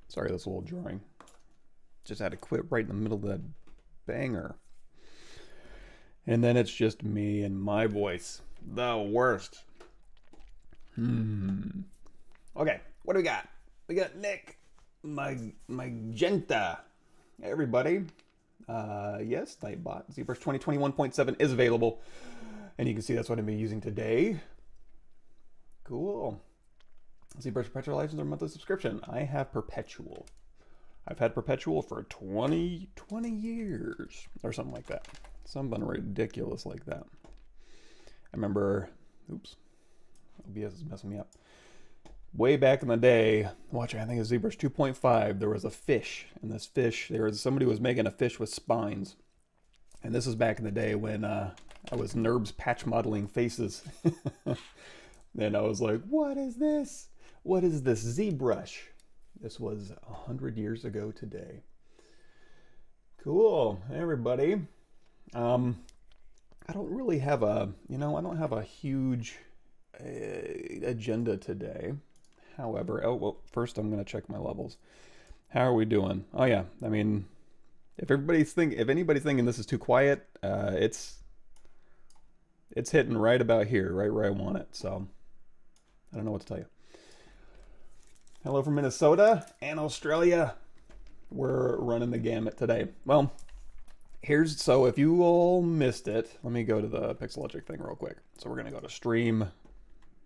Sorry, that's a little jarring. Just had to quit right in the middle of that banger. And then it's just me and my voice. The worst. Okay, what do we got? We got Nick Magenta. Hey, everybody. Yes, Nightbot. ZBrush 2021.7 is available. And you can see that's what I'm using today. Cool. ZBrush Material IDs or monthly subscription. I have Perpetual. I've had Perpetual for 20 years or something like that. Something ridiculous like that. I remember, oops, OBS is messing me up. Way back in the day, watching, I think it's ZBrush 2.5, there was a fish. And this fish, somebody was making a fish with spines. And this was back in the day when I was NURBS patch modeling faces. And I was like, what is this? What is this ZBrush? This was 100 years ago today. Cool, hey everybody. I don't really have a, I don't have a huge agenda today. However, oh, well, first I'm going to check my levels. How are we doing? Oh yeah, I mean, if anybody's thinking this is too quiet, it's hitting right about here, right where I want it. So I don't know what to tell you. Hello from Minnesota and Australia. We're running the gamut today. Well, so if you all missed it, let me go to the Pixologic thing real quick. So we're going to go to Stream,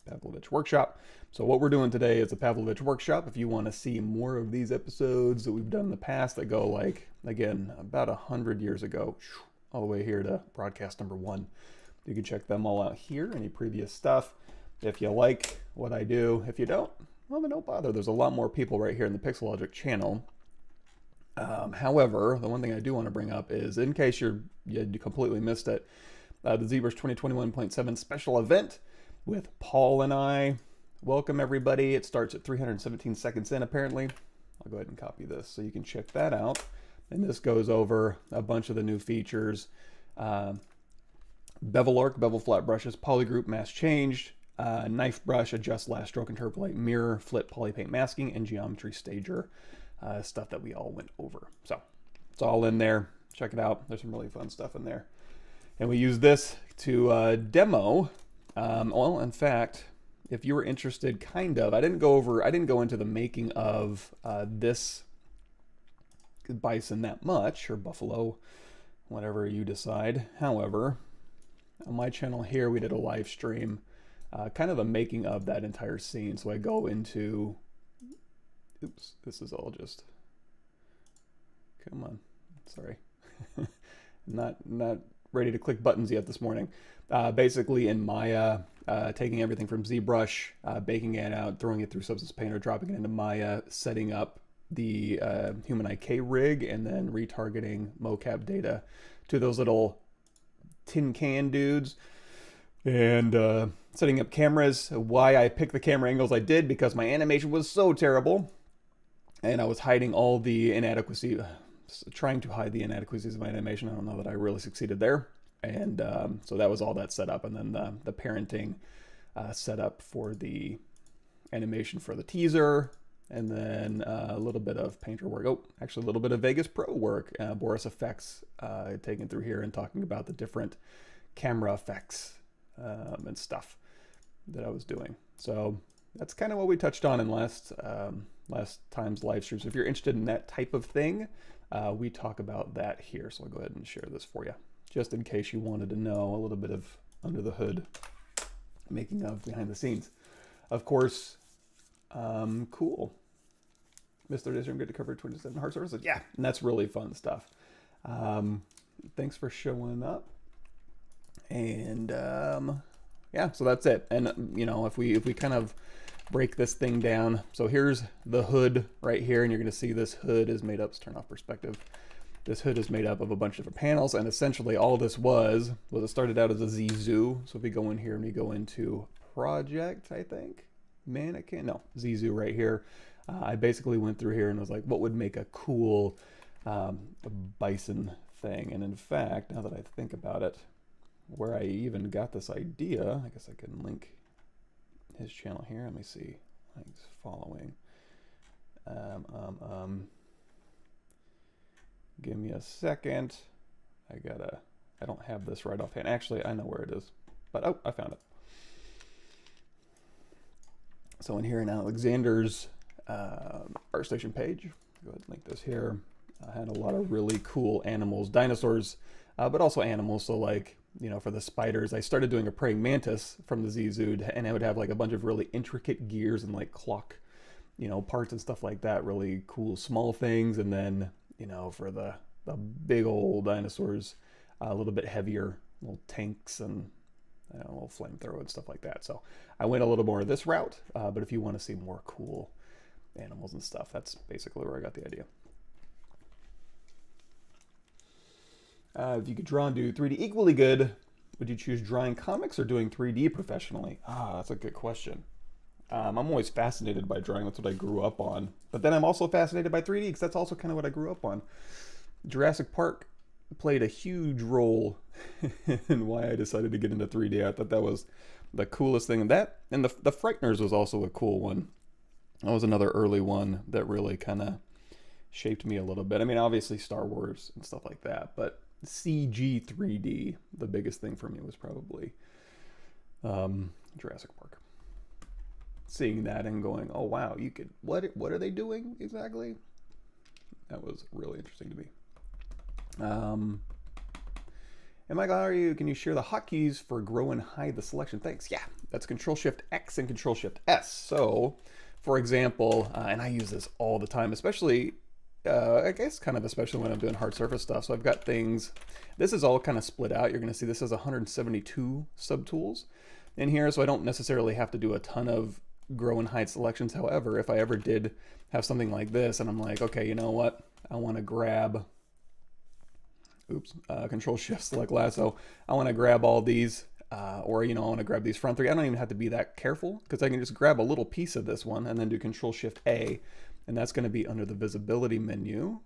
Pavlovich Workshop. So what we're doing today is a Pavlovich Workshop. If you want to see more of these episodes that we've done in the past that go like, again, about 100 years ago, all the way here to broadcast number 1. You can check them all out here, any previous stuff. If you like what I do, if you don't, well, then don't bother. There's a lot more people right here in the Pixologic channel. However, the one thing I do want to bring up is, in case you completely missed it, the ZBrush 2021.7 special event with Paul and I. Welcome, everybody. It starts at 317 seconds in, apparently. I'll go ahead and copy this so you can check that out. And this goes over a bunch of the new features. Bevel arc, bevel flat brushes, polygroup, mask changed, knife brush, adjust last stroke, interpolate, mirror, flip, polypaint masking, and geometry stager. Stuff that we all went over. So it's all in there. Check it out. There's some really fun stuff in there. And we use this to demo. Well, in fact, if you were interested, I didn't go into the making of this bison that much, or buffalo, whatever you decide. However, on my channel here, we did a live stream, kind of the making of that entire scene. So I go into, oops, this is all just, come on, sorry. not ready to click buttons yet this morning. Basically in Maya, taking everything from ZBrush, baking it out, throwing it through Substance Painter, dropping it into Maya, setting up the Human IK rig, and then retargeting mocap data to those little tin can dudes, and setting up cameras. Why I picked the camera angles I did, because my animation was so terrible, and I was hiding all the trying to hide the inadequacies of my animation. I don't know that I really succeeded there. And so that was all that set up, and then the parenting setup for the animation for the teaser, and then a little bit of painter work. Oh, actually a little bit of Vegas Pro work, Boris effects, taken through here and talking about the different camera effects and stuff that I was doing. So that's kind of what we touched on in last time's live streams. If you're interested in that type of thing, we talk about that here. So I'll go ahead and share this for you, just in case you wanted to know a little bit of under the hood making of behind the scenes. Of course, cool. Mr. Disney, good to cover 27 hard surfaces. Yeah, and that's really fun stuff. Thanks for showing up. And yeah, so that's it. And if we kind of break this thing down, so here's the hood right here, and you're going to see this hood is made up. Let's turn off perspective. This hood is made up of a bunch of different panels, and essentially all this was it started out as a ZeeZoo. So if we go in here and we go into project, I think, mannequin, no, ZeeZoo right here. I basically went through here and was like, what would make a cool bison thing? And in fact, now that I think about it, where I even got this idea, I guess I can link his channel here. Let me see. Thanks, following. Give me a second. I don't have this right offhand. Actually, I know where it is, but oh, I found it. So in here in Alexander's ArtStation page, go ahead and link this here. I had a lot of really cool animals, dinosaurs, but also animals. So like, you know, for the spiders, I started doing a praying mantis from the ZeeZoo, and I would have like a bunch of really intricate gears and like clock, you know, parts and stuff like that, really cool small things. And then, you know, for the big old dinosaurs, a little bit heavier, little tanks and a little flamethrower and stuff like that. So I went a little more this route, but if you want to see more cool animals and stuff, that's basically where I got the idea. If you could draw and do 3D equally good, would you choose drawing comics or doing 3D professionally? That's a good question. I'm always fascinated by drawing. That's what I grew up on. But then I'm also fascinated by 3D because that's also kind of what I grew up on. Jurassic Park played a huge role in why I decided to get into 3D. I thought that was the coolest thing. And the Frighteners was also a cool one. That was another early one that really kind of shaped me a little bit. I mean, obviously Star Wars and stuff like that, but CG 3D, the biggest thing for me was probably Jurassic Park. Seeing that and going, oh wow, you could, what are they doing exactly? That was really interesting to me. And Michael, can you share the hotkeys for grow and hide the selection? Thanks. Yeah, that's Control-Shift-X and Control-Shift-S. So, for example, and I use this all the time, especially, I guess kind of especially when I'm doing hard surface stuff. So I've got things, this is all kind of split out. You're going to see this has 172 subtools in here, so I don't necessarily have to do a ton of grow and hide selections. However, if I ever did have something like this and I'm like, okay, you know what? I want to grab, Control-Shift-Select Lasso. I want to grab all these, or, you know, I want to grab these front three. I don't even have to be that careful because I can just grab a little piece of this one and then do Control-Shift-A, and that's going to be under the visibility menu,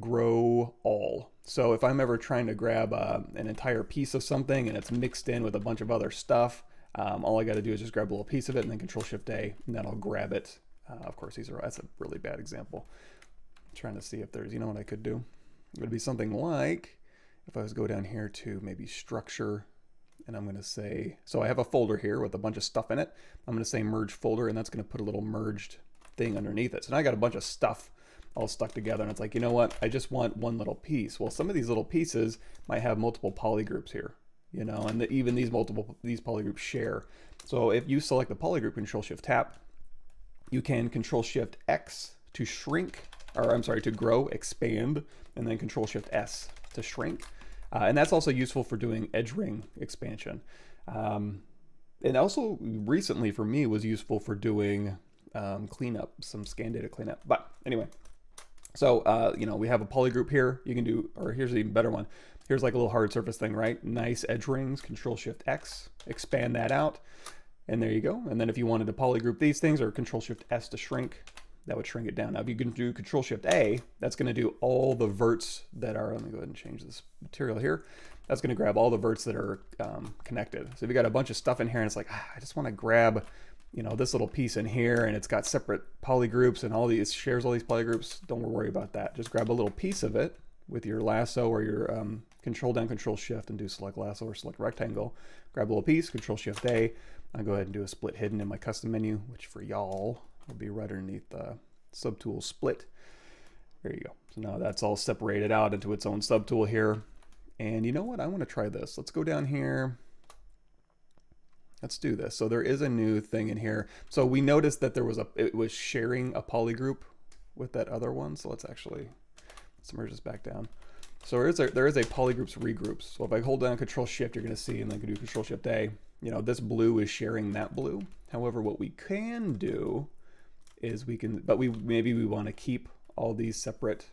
grow all. So if I'm ever trying to grab an entire piece of something and it's mixed in with a bunch of other stuff, all I got to do is just grab a little piece of it and then Control-Shift-A, and that'll grab it. Of course, that's a really bad example. I'm trying to see if there's, you know what I could do? It would be something like, if I was to go down here to maybe structure, and I'm going to say, so I have a folder here with a bunch of stuff in it. I'm going to say merge folder, and that's going to put a little merged thing underneath it. So now I got a bunch of stuff all stuck together, and it's like, you know what? I just want one little piece. Well, some of these little pieces might have multiple polygroups here, you know, and even these polygroups share. So if you select the polygroup, Control-Shift-Tap, you can Control-Shift-X to shrink, or I'm sorry, to grow, expand, and then Control-Shift-S to shrink. And that's also useful for doing edge ring expansion. And also recently for me was useful for doing cleanup, some scan data cleanup. But anyway, so, you know, we have a polygroup here. You can do, or here's an even better one. Here's like a little hard surface thing, right? Nice edge rings, Control-Shift-X, expand that out. And there you go. And then if you wanted to polygroup these things or Control-Shift-S to shrink, that would shrink it down. Now, if you can do Control-Shift-A, that's going to do all the verts that are, let me go ahead and change this material here. That's going to grab all the verts that are connected. So if you got a bunch of stuff in here and it's like, I just want to grab, you know, this little piece in here and it's got separate polygroups and all these, shares all these polygroups, don't worry about that. Just grab a little piece of it with your lasso or your Control down, Control-Shift and do Select Lasso or Select Rectangle. Grab a little piece, Control-Shift-A. I'll go ahead and do a split hidden in my custom menu, which for y'all will be right underneath the Subtool split. There you go. So now that's all separated out into its own subtool here. And you know what? I want to try this. Let's go down here. Let's do this. So there is a new thing in here. So we noticed that it was sharing a polygroup with that other one. So let's merge this back down. So there is a polygroups regroups. So if I hold down Control-Shift, you're going to see, and then I can do Control-Shift-A. You know, this blue is sharing that blue. However, what we can do is maybe we want to keep all these separate.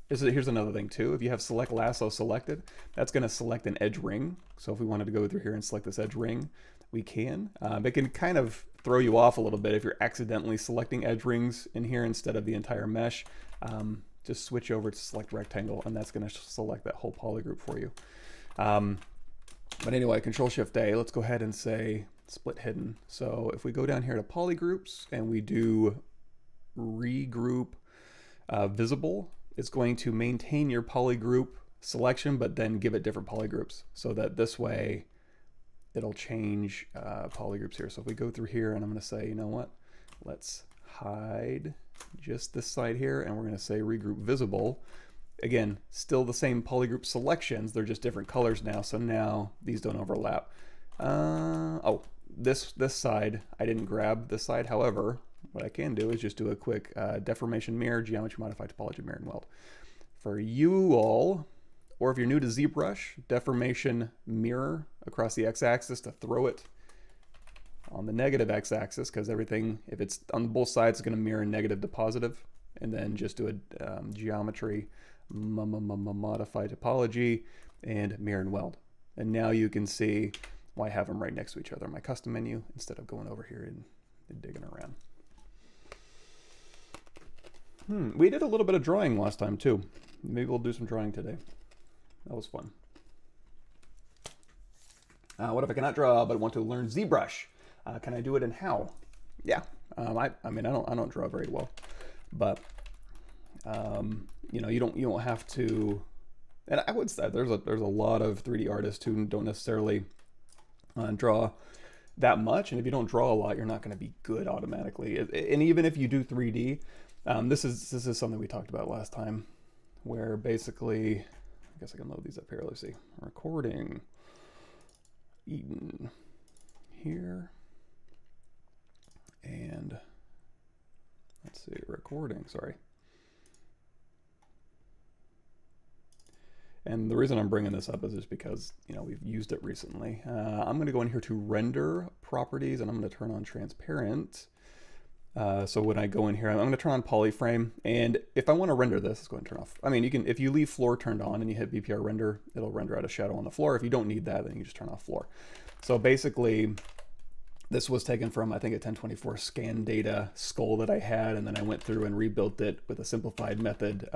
Here's another thing too. If you have Select Lasso selected, that's going to select an edge ring. So if we wanted to go through here and select this edge ring, we can. It can kind of throw you off a little bit if you're accidentally selecting edge rings in here instead of the entire mesh. Just switch over to Select Rectangle, and that's going to select that whole polygroup for you. But anyway, Control-Shift-A, let's go ahead and say split hidden. So if we go down here to polygroups and we do regroup visible. It's going to maintain your polygroup selection, but then give it different polygroups, so that this way it'll change polygroups here. So if we go through here, and I'm going to say, you know what, let's hide just this side here, and we're going to say regroup visible. Again, still the same polygroup selections, they're just different colors now, so now these don't overlap. Oh, this side, I didn't grab this side. However, what I can do is just do a quick deformation mirror, geometry modify, topology mirror, and weld. For you all, or if you're new to ZBrush, deformation mirror across the x-axis to throw it on the negative x-axis, because everything, if it's on both sides, it's going to mirror negative to positive. And then just do a geometry modify topology and mirror and weld. And now you can see why I have them right next to each other in my custom menu instead of going over here and digging around. We did a little bit of drawing last time too. Maybe we'll do some drawing today. That was fun. What if I cannot draw but want to learn ZBrush? Can I do it, and how? Yeah, I mean I don't draw very well, but you know, you don't have to. And I would say there's a lot of 3D artists who don't necessarily draw that much, and if you don't draw a lot, you're not going to be good automatically. And even if you do 3D, this is something we talked about last time, where basically, I guess I can load these up here. Let's see, recording, Eden here, and let's see, recording. Sorry. And the reason I'm bringing this up is just because, you know, we've used it recently. I'm going to go in here to render properties, and I'm going to turn on transparent. So when I go in here, I'm going to turn on polyframe. And if I want to render this, let's go ahead and turn off. I mean, you can, if you leave floor turned on and you hit BPR render, it'll render out a shadow on the floor. If you don't need that, then you just turn off floor. So basically, this was taken from, I think, a 1024 scan data skull that I had, and then I went through and rebuilt it with a simplified method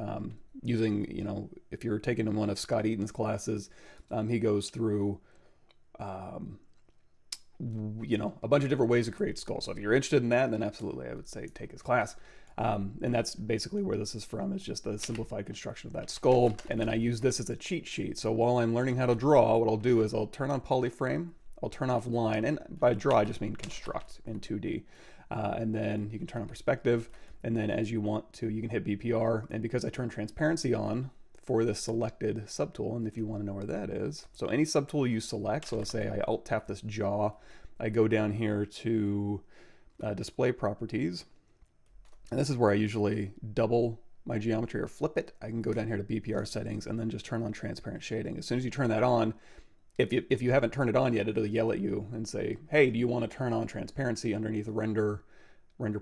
using, you know, if you're taking in one of Scott Eaton's classes, he goes through, you know, a bunch of different ways to create skulls. So if you're interested in that, then absolutely, I would say take his class. And that's basically where this is from. It's just a simplified construction of that skull. And then I use this as a cheat sheet. So while I'm learning how to draw, what I'll do is I'll turn on polyframe, I'll turn off line, and by draw I just mean construct in 2D. And then you can turn on perspective, and then as you want to, you can hit BPR. And because I turn transparency on for this selected subtool, and if you want to know where that is, so any subtool you select, so let's say I alt tap this jaw, I go down here to display properties, and this is where I usually double my geometry or flip it. I can go down here to BPR settings and then just turn on transparent shading. As soon as you turn that on, if you haven't turned it on yet, it'll yell at you and say, hey, do you want to turn on transparency underneath render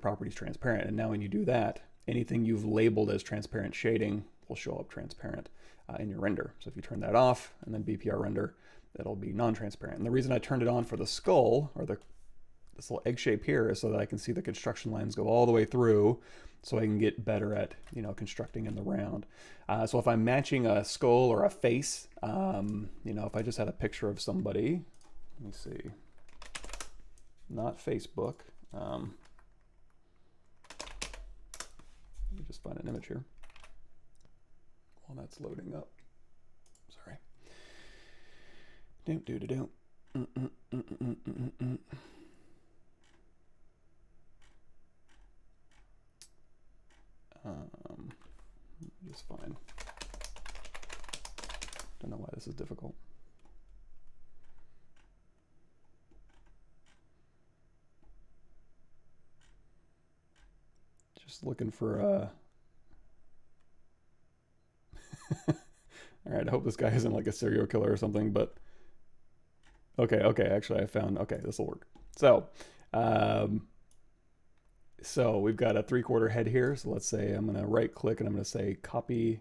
properties transparent? And now when you do that, anything you've labeled as transparent shading will show up transparent in your render. So if you turn that off and then BPR render, that'll be non-transparent. And the reason I turned it on for the skull, or this little egg shape here, is so that I can see the construction lines go all the way through, so I can get better at, you know, constructing in the round. So if I'm matching a skull or a face, you know, if I just had a picture of somebody, let me see, not Facebook. Let me just find an image here while that's loading up. Sorry. Just fine. Don't know why this is difficult. Just looking for all right, I hope this guy isn't like a serial killer or something, but okay, actually I found, okay, this will work. So so we've got a 3/4 head here. So let's say I'm going to right click and I'm going to say copy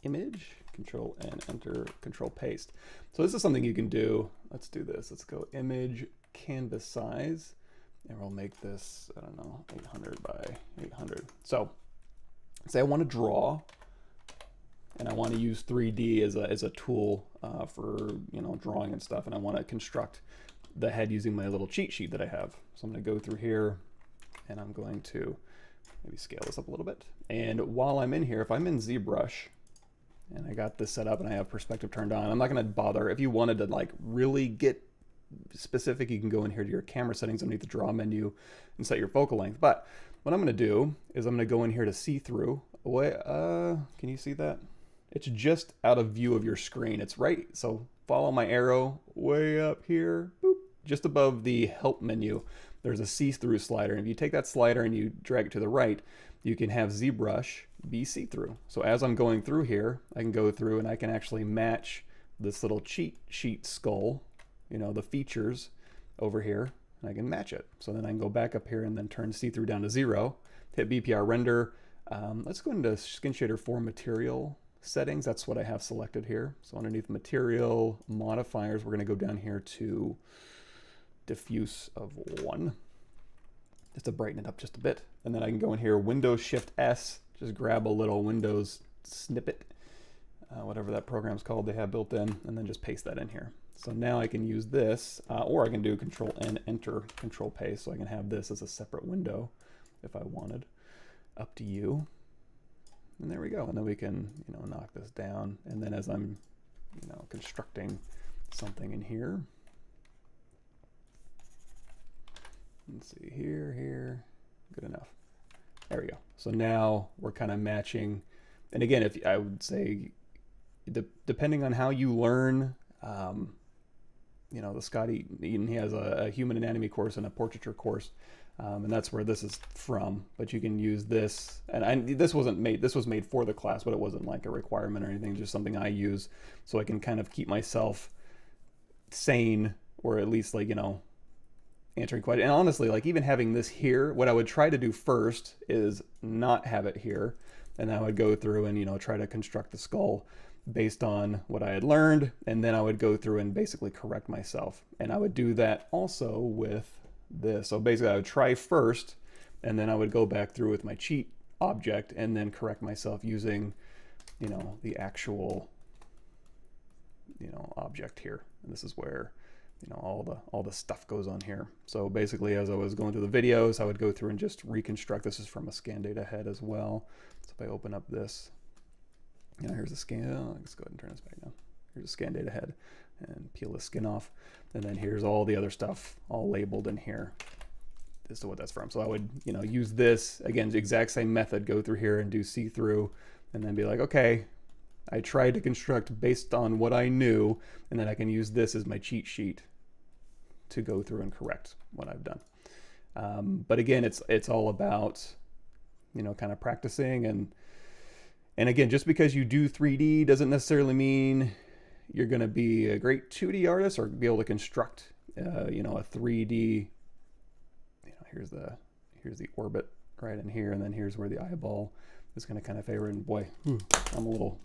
image, Control and enter, Control paste. So this is something you can do. Let's do this. Let's go image canvas size, and we'll make this, I don't know, 800 by 800. So say I want to draw, and I want to use 3D as a tool for, you know, drawing and stuff, and I want to construct the head using my little cheat sheet that I have. So I'm going to go through here, and I'm going to maybe scale this up a little bit. And while I'm in here, if I'm in ZBrush and I got this set up and I have perspective turned on, I'm not going to bother. If you wanted to like really get specific, you can go in here to your camera settings underneath the draw menu and set your focal length. But what I'm going to do is I'm going to go in here to see through. Can you see that? It's just out of view of your screen. It's right. So follow my arrow way up here, boop, just above the help menu. There's a see-through slider. And if you take that slider and you drag it to the right, you can have ZBrush be see-through. So as I'm going through here, I can go through and I can actually match this little cheat sheet skull, you know, the features over here, and I can match it. So then I can go back up here and then turn see-through down to 0, hit BPR render. Let's go into Skin Shader for material settings. That's what I have selected here. So underneath material modifiers, we're going to go down here to diffuse of 1, just to brighten it up just a bit. And then I can go in here, Windows Shift S, just grab a little Windows snippet, whatever that program's called they have built in, and then just paste that in here. So now I can use this, or I can do Control N, Enter, Control Paste, so I can have this as a separate window if I wanted. Up to you. And there we go. And then we can, you know, knock this down. And then as I'm, you know, constructing something in here, let's see, here, good enough. There we go. So now we're kind of matching. And again, if I would say, depending on how you learn, you know, the Scott Eaton, he has a human anatomy course and a portraiture course, and that's where this is from. But you can use this, and this was made for the class, but it wasn't like a requirement or anything, just something I use so I can kind of keep myself sane, or at least, like, you know, answering questions. And honestly, like, even having this here, what I would try to do first is not have it here, and I would go through and, you know, try to construct the skull based on what I had learned, and then I would go through and basically correct myself. And I would do that also with this. So basically I would try first, and then I would go back through with my cheat object and then correct myself using, you know, the actual, you know, object here. And this is where, you know, all the stuff goes on here. So basically, as I was going through the videos, I would go through and just reconstruct. This is from a scan data head as well. So if I open up this, you know, here's the scan. Let's go ahead and turn this back now. Here's a scan data head, and peel the skin off. And then here's all the other stuff all labeled in here as to what that's from. So I would, you know, use this, again, the exact same method, go through here and do see-through, and then be like, okay, I tried to construct based on what I knew, and then I can use this as my cheat sheet to go through and correct what I've done. But again, it's all about, you know, kind of practicing, and again, just because you do 3D doesn't necessarily mean you're going to be a great 2D artist or be able to construct, you know, a 3D. You know, here's the orbit right in here, and then here's where the eyeball is going to kind of favor. And boy, I'm a little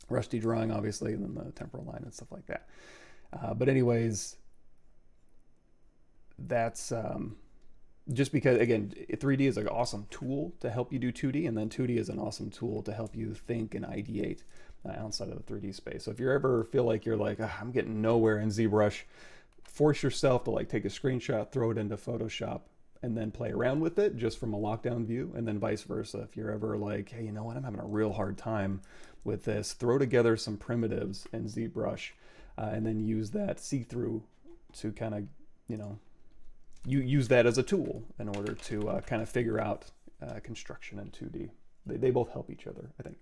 rusty drawing, obviously, and then the temporal line and stuff like that. But anyways, that's just because, again, 3D is an awesome tool to help you do 2D, and then 2D is an awesome tool to help you think and ideate outside of the 3D space. So if you ever feel like you're like, I'm getting nowhere in ZBrush, force yourself to like take a screenshot, throw it into Photoshop, and then play around with it just from a lockdown view, and then vice versa. If you're ever like, hey, you know what, I'm having a real hard time with this, throw together some primitives in ZBrush, and then use that see-through to kind of, you know, you use that as a tool in order to kind of figure out construction in 2D. They both help each other, I think.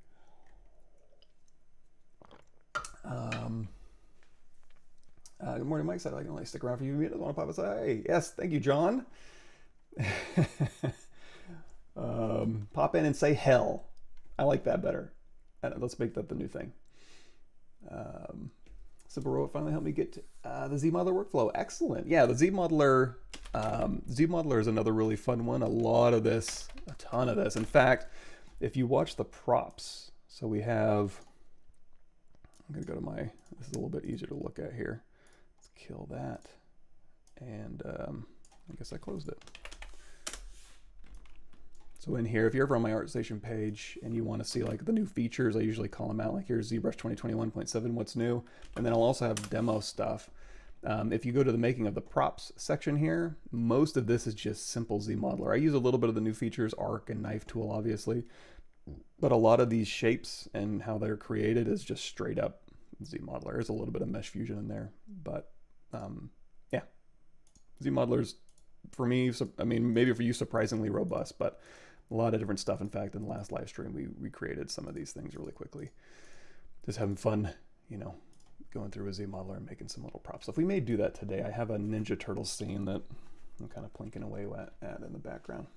Good morning, Mike. Said I can only stick around for a few minutes. I want to pop aside. Hey, yes, thank you, John. Pop in and say hell. I like that better. Let's make that the new thing. ZBrush finally helped me get to, the ZModeler workflow. Excellent. Yeah, the ZModeler is another really fun one. A ton of this. In fact, if you watch the props, so we have, I'm going to go to my, this is a little bit easier to look at here. Let's kill that. And I guess I closed it. So in here, if you're ever on my ArtStation page and you want to see like the new features, I usually call them out. Like here's ZBrush 2021.7, what's new. And then I'll also have demo stuff. If you go to the making of the props section here, most of this is just simple ZModeler. I use a little bit of the new features, arc and knife tool, obviously, but a lot of these shapes and how they're created is just straight up ZModeler. There's a little bit of mesh fusion in there, but yeah, ZModeler's, for me, I mean, maybe for you, surprisingly robust, but a lot of different stuff. In fact, in the last live stream, we created some of these things really quickly. Just having fun, you know, going through a ZModeler and making some little props. So if we may do that today, I have a Ninja Turtle scene that I'm kind of plinking away at in the background.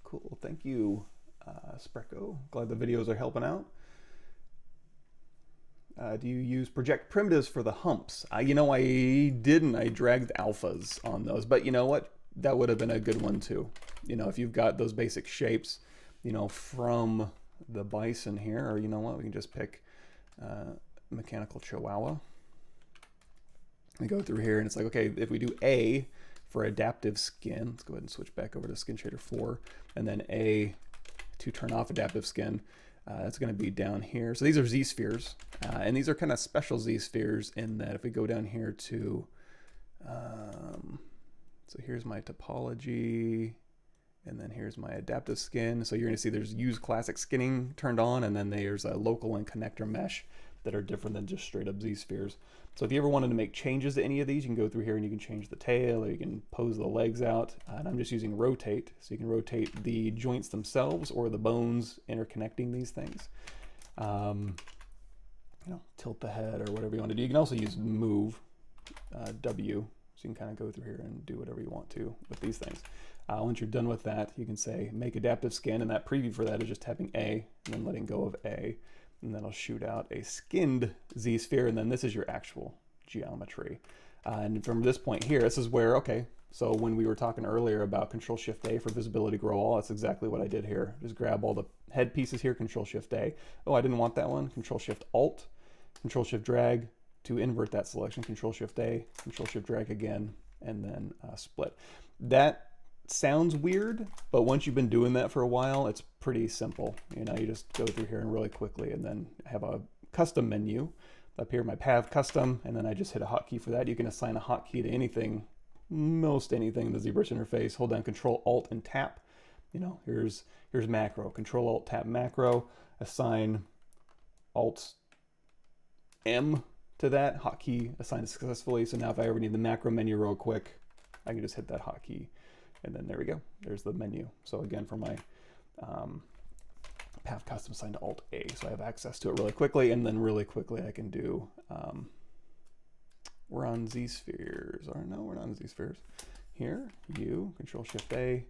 Cool, thank you, Sprecko. Glad the videos are helping out. Do you use project primitives for the humps? You know, I didn't. I dragged alphas on those, but you know what? That would have been a good one too. You know, if you've got those basic shapes, you know, from the bison here, or you know what, we can just pick mechanical chihuahua. We go through here and it's like, okay, if we do A for adaptive skin, let's go ahead and switch back over to Skin Shader 4, and then A to turn off adaptive skin. That's going to be down here. So these are ZSpheres, and these are kind of special ZSpheres in that if we go down here to, so here's my topology, and then here's my adaptive skin. So you're going to see there's use classic skinning turned on, and then there's a local and connector mesh that are different than just straight up ZSpheres. So if you ever wanted to make changes to any of these, you can go through here and you can change the tail, or you can pose the legs out. And I'm just using rotate, so you can rotate the joints themselves or the bones interconnecting these things. You know, tilt the head or whatever you want to do. You can also use move, W, so you can kind of go through here and do whatever you want to with these things. Once you're done with that, you can say make adaptive skin, and that preview for that is just tapping A and then letting go of A. And that'll shoot out a skinned Z-sphere, and then this is your actual geometry. And from this point here, this is where, okay, so when we were talking earlier about Control-Shift-A for visibility grow all, that's exactly what I did here. Just grab all the head pieces here, Control-Shift-A. Oh, I didn't want that one, Control-Shift-Alt, Control-Shift-Drag to invert that selection, Control-Shift-A, Control-Shift-Drag again, and then split. That sounds weird, but once you've been doing that for a while, it's pretty simple. You know, you just go through here and really quickly, and then have a custom menu up here, my Pav custom, and then I just hit a hotkey for that. You can assign a hotkey to anything, most anything in the ZBrush interface. Hold down Control Alt and tap. You know, here's macro. Control Alt tap macro. Assign Alt M to that hotkey. Assigned successfully. So now if I ever need the macro menu real quick, I can just hit that hotkey. And then there we go. There's the menu. So again, for my Pav custom assigned to Alt A, so I have access to it really quickly. And then really quickly, I can do. We're on ZSpheres, or no, we're not on ZSpheres. Here, U, Control Shift A,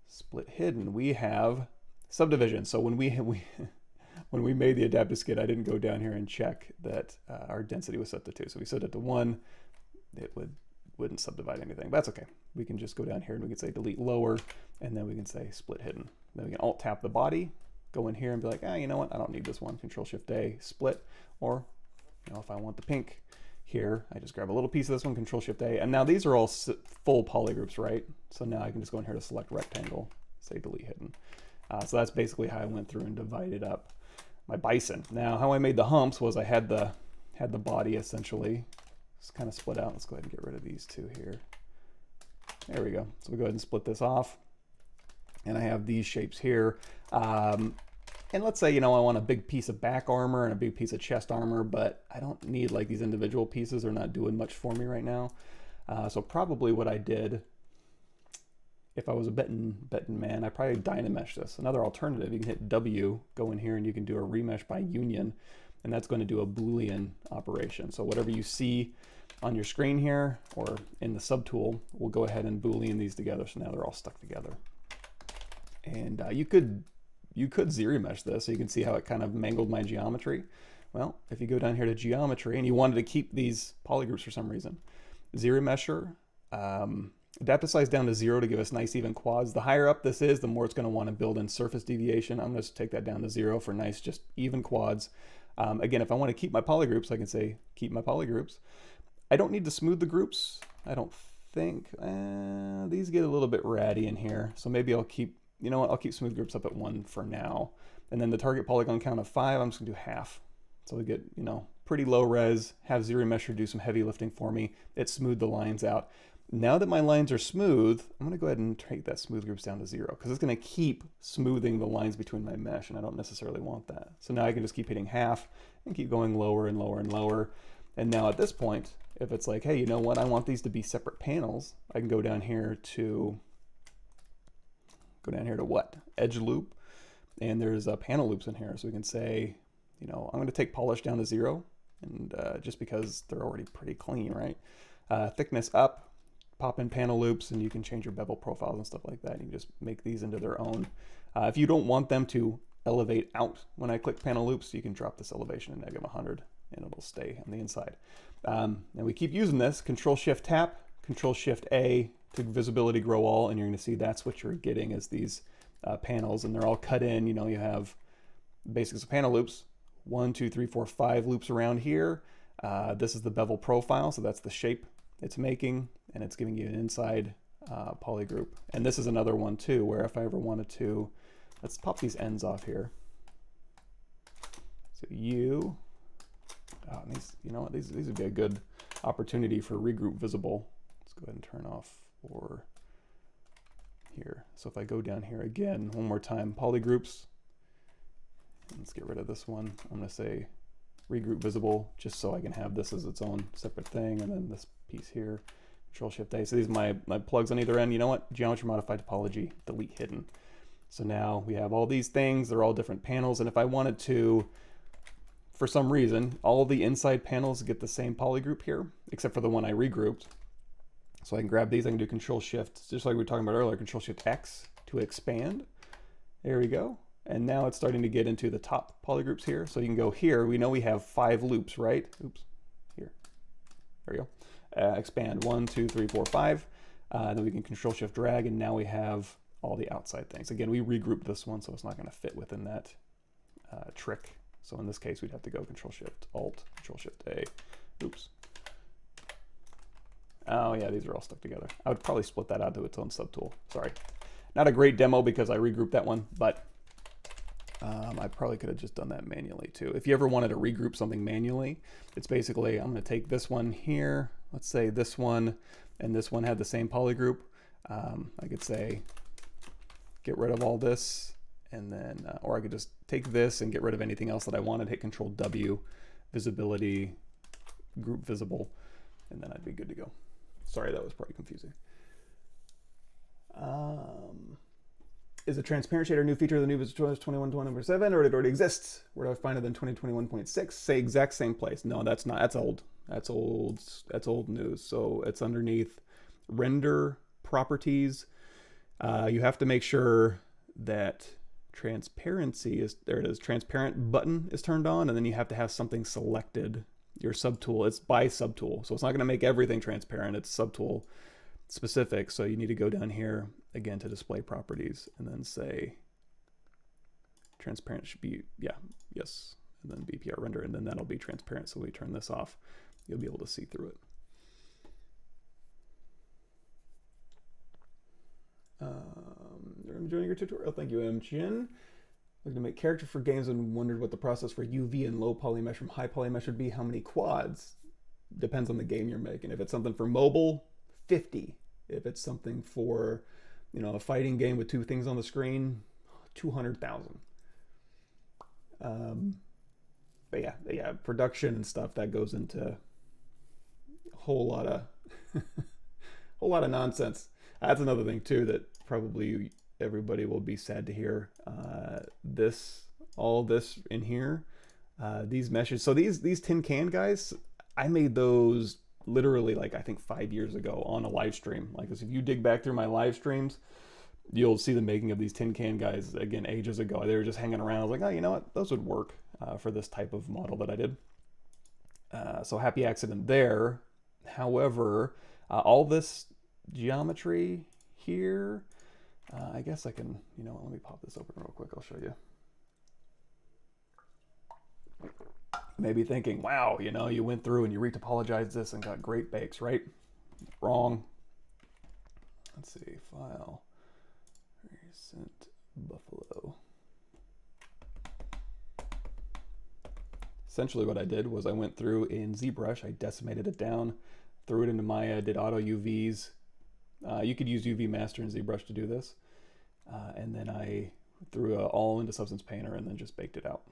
split hidden. We have subdivisions. So when we made the adaptive skid, I didn't go down here and check that our density was set to 2. So we set it to 1. It wouldn't subdivide anything, but that's okay. We can just go down here and we can say delete lower, and then we can say split hidden. Then we can alt tap the body, go in here and be like, you know what, I don't need this one. Control Shift A, split, or you know, if I want the pink here, I just grab a little piece of this one, Control Shift A, and now these are all full polygroups, right? So now I can just go in here to select rectangle, say delete hidden. So that's basically how I went through and divided up my bison. Now, how I made the humps was I had the body essentially. It's kind of split out. Let's go ahead and get rid of these two here. There we go. So we go ahead and split this off. And I have these shapes here. And let's say, you know, I want a big piece of back armor and a big piece of chest armor, but I don't need like these individual pieces. They're not doing much for me right now. So probably what I did, if I was a betting man, I probably dynamesh this. Another alternative, you can hit W, go in here and you can do a remesh by union. And that's going to do a Boolean operation. So whatever you see on your screen here or in the subtool, we'll go ahead and Boolean these together. So now they're all stuck together. And you could ZRemesh this so you can see how it kind of mangled my geometry. Well, if you go down here to geometry and you wanted to keep these polygroups for some reason, ZRemesher, adaptive size down to 0 to give us nice even quads. The higher up this is, the more it's going to want to build in surface deviation. I'm going to take that down to 0 for nice, just even quads. Again, if I want to keep my polygroups, I can say keep my polygroups. I don't need to smooth the groups. I don't think. These get a little bit ratty in here. So maybe I'll keep, you know what, I'll keep smooth groups up at 1 for now. And then the target polygon count of 5, I'm just going to do half. So we get, you know, pretty low res, have ZRemesh do some heavy lifting for me. It smoothed the lines out. Now that my lines are smooth, I'm gonna go ahead and take that smooth groups down to 0 because it's gonna keep smoothing the lines between my mesh, and I don't necessarily want that. So now I can just keep hitting half and keep going lower and lower and lower. And now at this point, if it's like, hey, you know what, I want these to be separate panels, I can go down here to what? Edge loop, and there's panel loops in here. So we can say, you know, I'm gonna take polish down to 0, and just because they're already pretty clean, right? Thickness up, pop in panel loops, and you can change your bevel profiles and stuff like that. You can just make these into their own. If you don't want them to elevate out when I click panel loops, you can drop this elevation to -100 and it'll stay on the inside. And we keep using this, Control-Shift-Tap, Control-Shift-A to visibility grow all, and you're gonna see that's what you're getting as these panels, and they're all cut in. You know, you have basics of panel loops, 1, 2, 3, 4, 5 loops around here. This is the bevel profile, so that's the shape it's making, and it's giving you an inside poly group. And this is another one too, where if I ever wanted to, let's pop these ends off here. So these, you know what, these would be a good opportunity for regroup visible. Let's go ahead and turn off for here. So if I go down here again, one more time, poly groups, let's get rid of this one. I'm gonna say regroup visible, just so I can have this as its own separate thing, and then this piece here, Control-Shift-A. So these are my plugs on either end. You know what? Geometry Modify Topology, delete hidden. So now we have all these things, they're all different panels, and if I wanted to, for some reason, all the inside panels get the same poly group here, except for the one I regrouped. So I can grab these, I can do Control-Shift, just like we were talking about earlier, Control-Shift-X to expand. There we go. And now it's starting to get into the top poly groups here. So you can go here, we know we have 5 loops, right? Oops, here, there we go. Expand 1, 2, 3, 4, 5. Then we can Control-Shift drag, and now we have all the outside things. Again, we regrouped this one, so it's not gonna fit within that trick. So in this case, we'd have to go Control-Shift-Alt, Control-Shift-A. Oops. Oh yeah, these are all stuck together. I would probably split that out to its own subtool. Sorry. Not a great demo because I regrouped that one, but I probably could have just done that manually too. If you ever wanted to regroup something manually, it's basically, I'm gonna take this one here, let's say this one, and this one had the same poly group. I could say, get rid of all this, and then, or I could just take this and get rid of anything else that I wanted, hit Control W, visibility, group visible, and then I'd be good to go. Sorry, that was probably confusing. Is a transparent shader a new feature of the new ZBrush 2021.7, or did it already exist? Where do I find it in 2021.6? Say exact same place. No, that's not. That's old. That's old. That's old news. So it's underneath render properties. You have to make sure that transparency is, there it is, transparent button is turned on, and then you have to have something selected. Your subtool, it's by subtool. So it's not going to make everything transparent. It's subtool specific. So you need to go down here again to display properties and then say transparent should be, yeah, yes, and then BPR render, and then that'll be transparent. So when we turn this off, you'll be able to see through it. I'm enjoying your tutorial. Thank you, M. Chin. Looking to make character for games and wondered what the process for UV and low poly mesh from high poly mesh would be. How many quads? Depends on the game you're making. If it's something for mobile, 50. If it's something for, you know, a fighting game with 2 things on the screen, 200,000. But yeah, production and stuff, that goes into a whole lot of nonsense. That's another thing too that probably everybody will be sad to hear. All this in here, these meshes. So these tin can guys, I made those literally like I think 5 years ago on a live stream. Like if you dig back through my live streams, you'll see the making of these tin can guys again ages ago. They were just hanging around. I was like, oh, you know what? Those would work for this type of model that I did. So happy accident there. However, all this geometry here, I guess I can, you know, let me pop this open real quick. I'll show you. Maybe thinking, wow, you know, you went through and you retopologized this and got great bakes, right? Wrong. Let's see, file, recent Buffalo. essentially what I did was I went through in ZBrush, I decimated it down, threw it into Maya, did auto UVs. You could use UV Master in ZBrush to do this. And then I threw it all into Substance Painter and then just baked it out.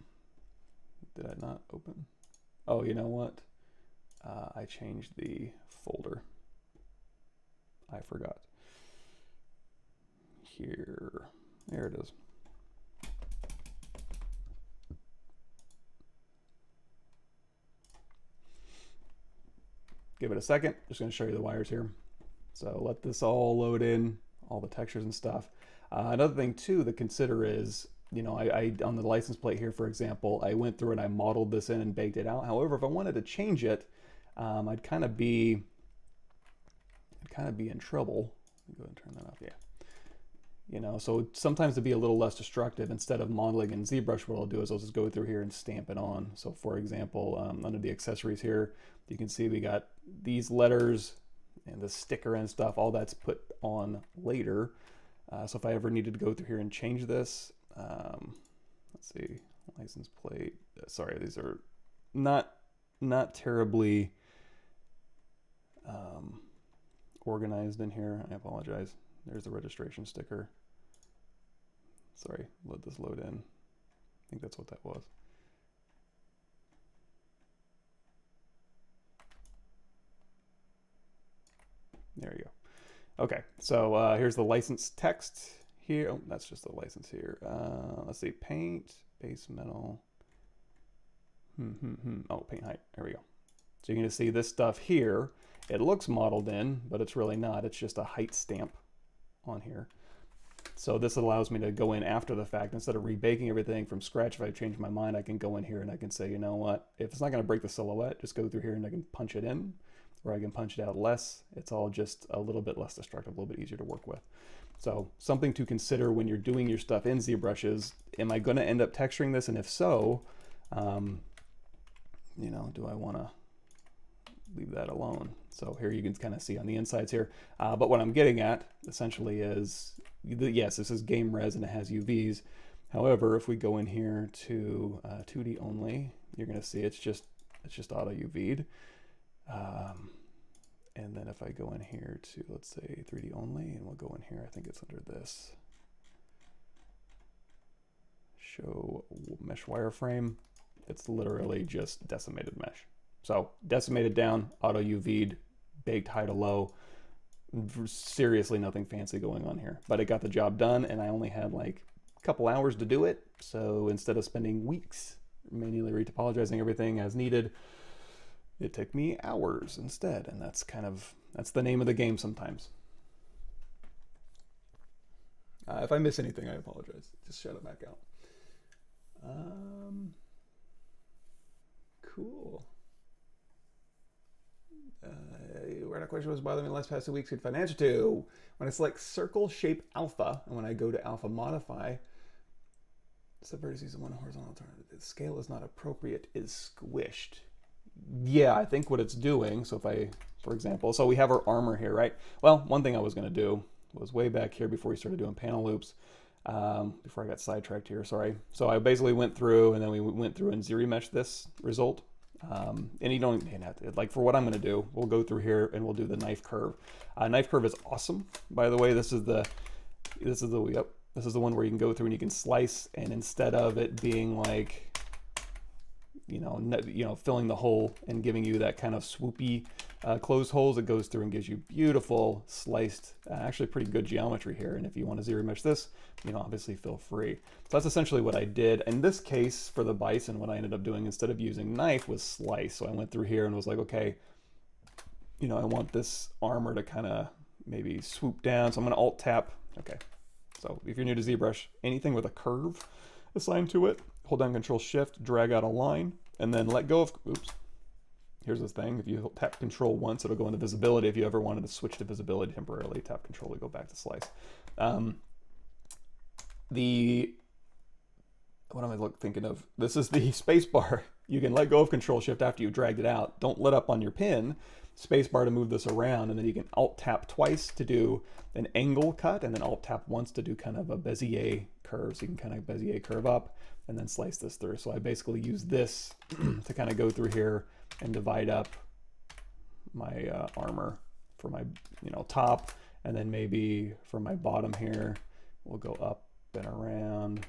Did I not open? Oh, you know what? I changed the folder. I forgot. Here, there it is. Give it a second. Just going to show you the wires here. So let this all load in, all the textures and stuff. Another thing too to consider is, you know, I on the license plate here, for example, I went through and I modeled this in and baked it out. However, if I wanted to change it, I'd kind of be in trouble. Let me go ahead and turn that off. Yeah. You know, so sometimes to be a little less destructive, instead of modeling in ZBrush, what I'll do is I'll just go through here and stamp it on. So for example, under the accessories here, you can see we got these letters and the sticker and stuff, all that's put on later. So if I ever needed to go through here and change this, let's see, license plate, sorry, these are not terribly organized in here. I apologize. There's the registration sticker. Sorry, let this load in. I think that's what that was. There you go. Okay, so here's the license text here. Oh, that's just the license here. Let's see, paint, base metal. Oh, paint height. There we go. So you're going to see this stuff here. It looks modeled in, but it's really not. It's just a height stamp on here. So this allows me to go in after the fact. Instead of rebaking everything from scratch, if I change my mind, I can go in here and I can say, you know what, if it's not going to break the silhouette, just go through here and I can punch it in, or I can punch it out less. It's all just a little bit less destructive, a little bit easier to work with. So something to consider when you're doing your stuff in ZBrush is, am I going to end up texturing this? And if so, you know, do I want to leave that alone? So here you can kind of see on the insides here. But what I'm getting at essentially is, yes, this is game res and it has UVs. However, if we go in here to 2D only, you're going to see it's just auto UV'd. And then if I go in here to, let's say 3D only, and we'll go in here, I think it's under this, show mesh wireframe, it's literally just decimated mesh. So decimated down, auto UV'd, baked high to low. Seriously nothing fancy going on here, but it got the job done, and I only had like a couple hours to do it. So instead of spending weeks manually retopologizing everything as needed, it took me hours instead, and that's the name of the game sometimes. If I miss anything, I apologize. Just shout it back out. Cool. Where question was bothering me the last past 2 weeks, could find answer to. When I select circle shape alpha, and when I go to alpha modify, vertices one horizontal turn. The scale is not appropriate, is squished. Yeah, I think what it's doing, so if I, for example, so we have our armor here, right? Well, one thing I was going to do was way back here before we started doing panel loops, before I got sidetracked here, sorry. So I basically went through, and then we went through and ZRemesh this result. And you don't have to, like, for what I'm going to do, we'll go through here and we'll do the knife curve. Knife curve is awesome, by the way. This is the one where you can go through and you can slice, and instead of it being like, you know, filling the hole and giving you that kind of swoopy closed holes, it goes through and gives you beautiful sliced, actually pretty good geometry here. And if you want to ZRemesh this, you know, obviously feel free. So that's essentially what I did. In this case, for the bison, what I ended up doing instead of using knife was slice. So I went through here and was like, okay, you know, I want this armor to kind of maybe swoop down. So I'm going to alt tap. Okay. So if you're new to ZBrush, anything with a curve assigned to it, hold down Control Shift, drag out a line, and then let go of, oops, here's this thing. If you tap Control once, it'll go into visibility. If you ever wanted to switch to visibility temporarily, tap Control to go back to slice. What am I thinking of? This is the space bar. You can let go of Control Shift after you've dragged it out. Don't let up on your pin. space bar to move this around, and then you can alt tap twice to do an angle cut, and then alt tap once to do kind of a Bezier curve. So you can kind of Bezier curve up and then slice this through. So I basically use this to kind of go through here and divide up my armor for my top, and then maybe for my bottom here, we'll go up and around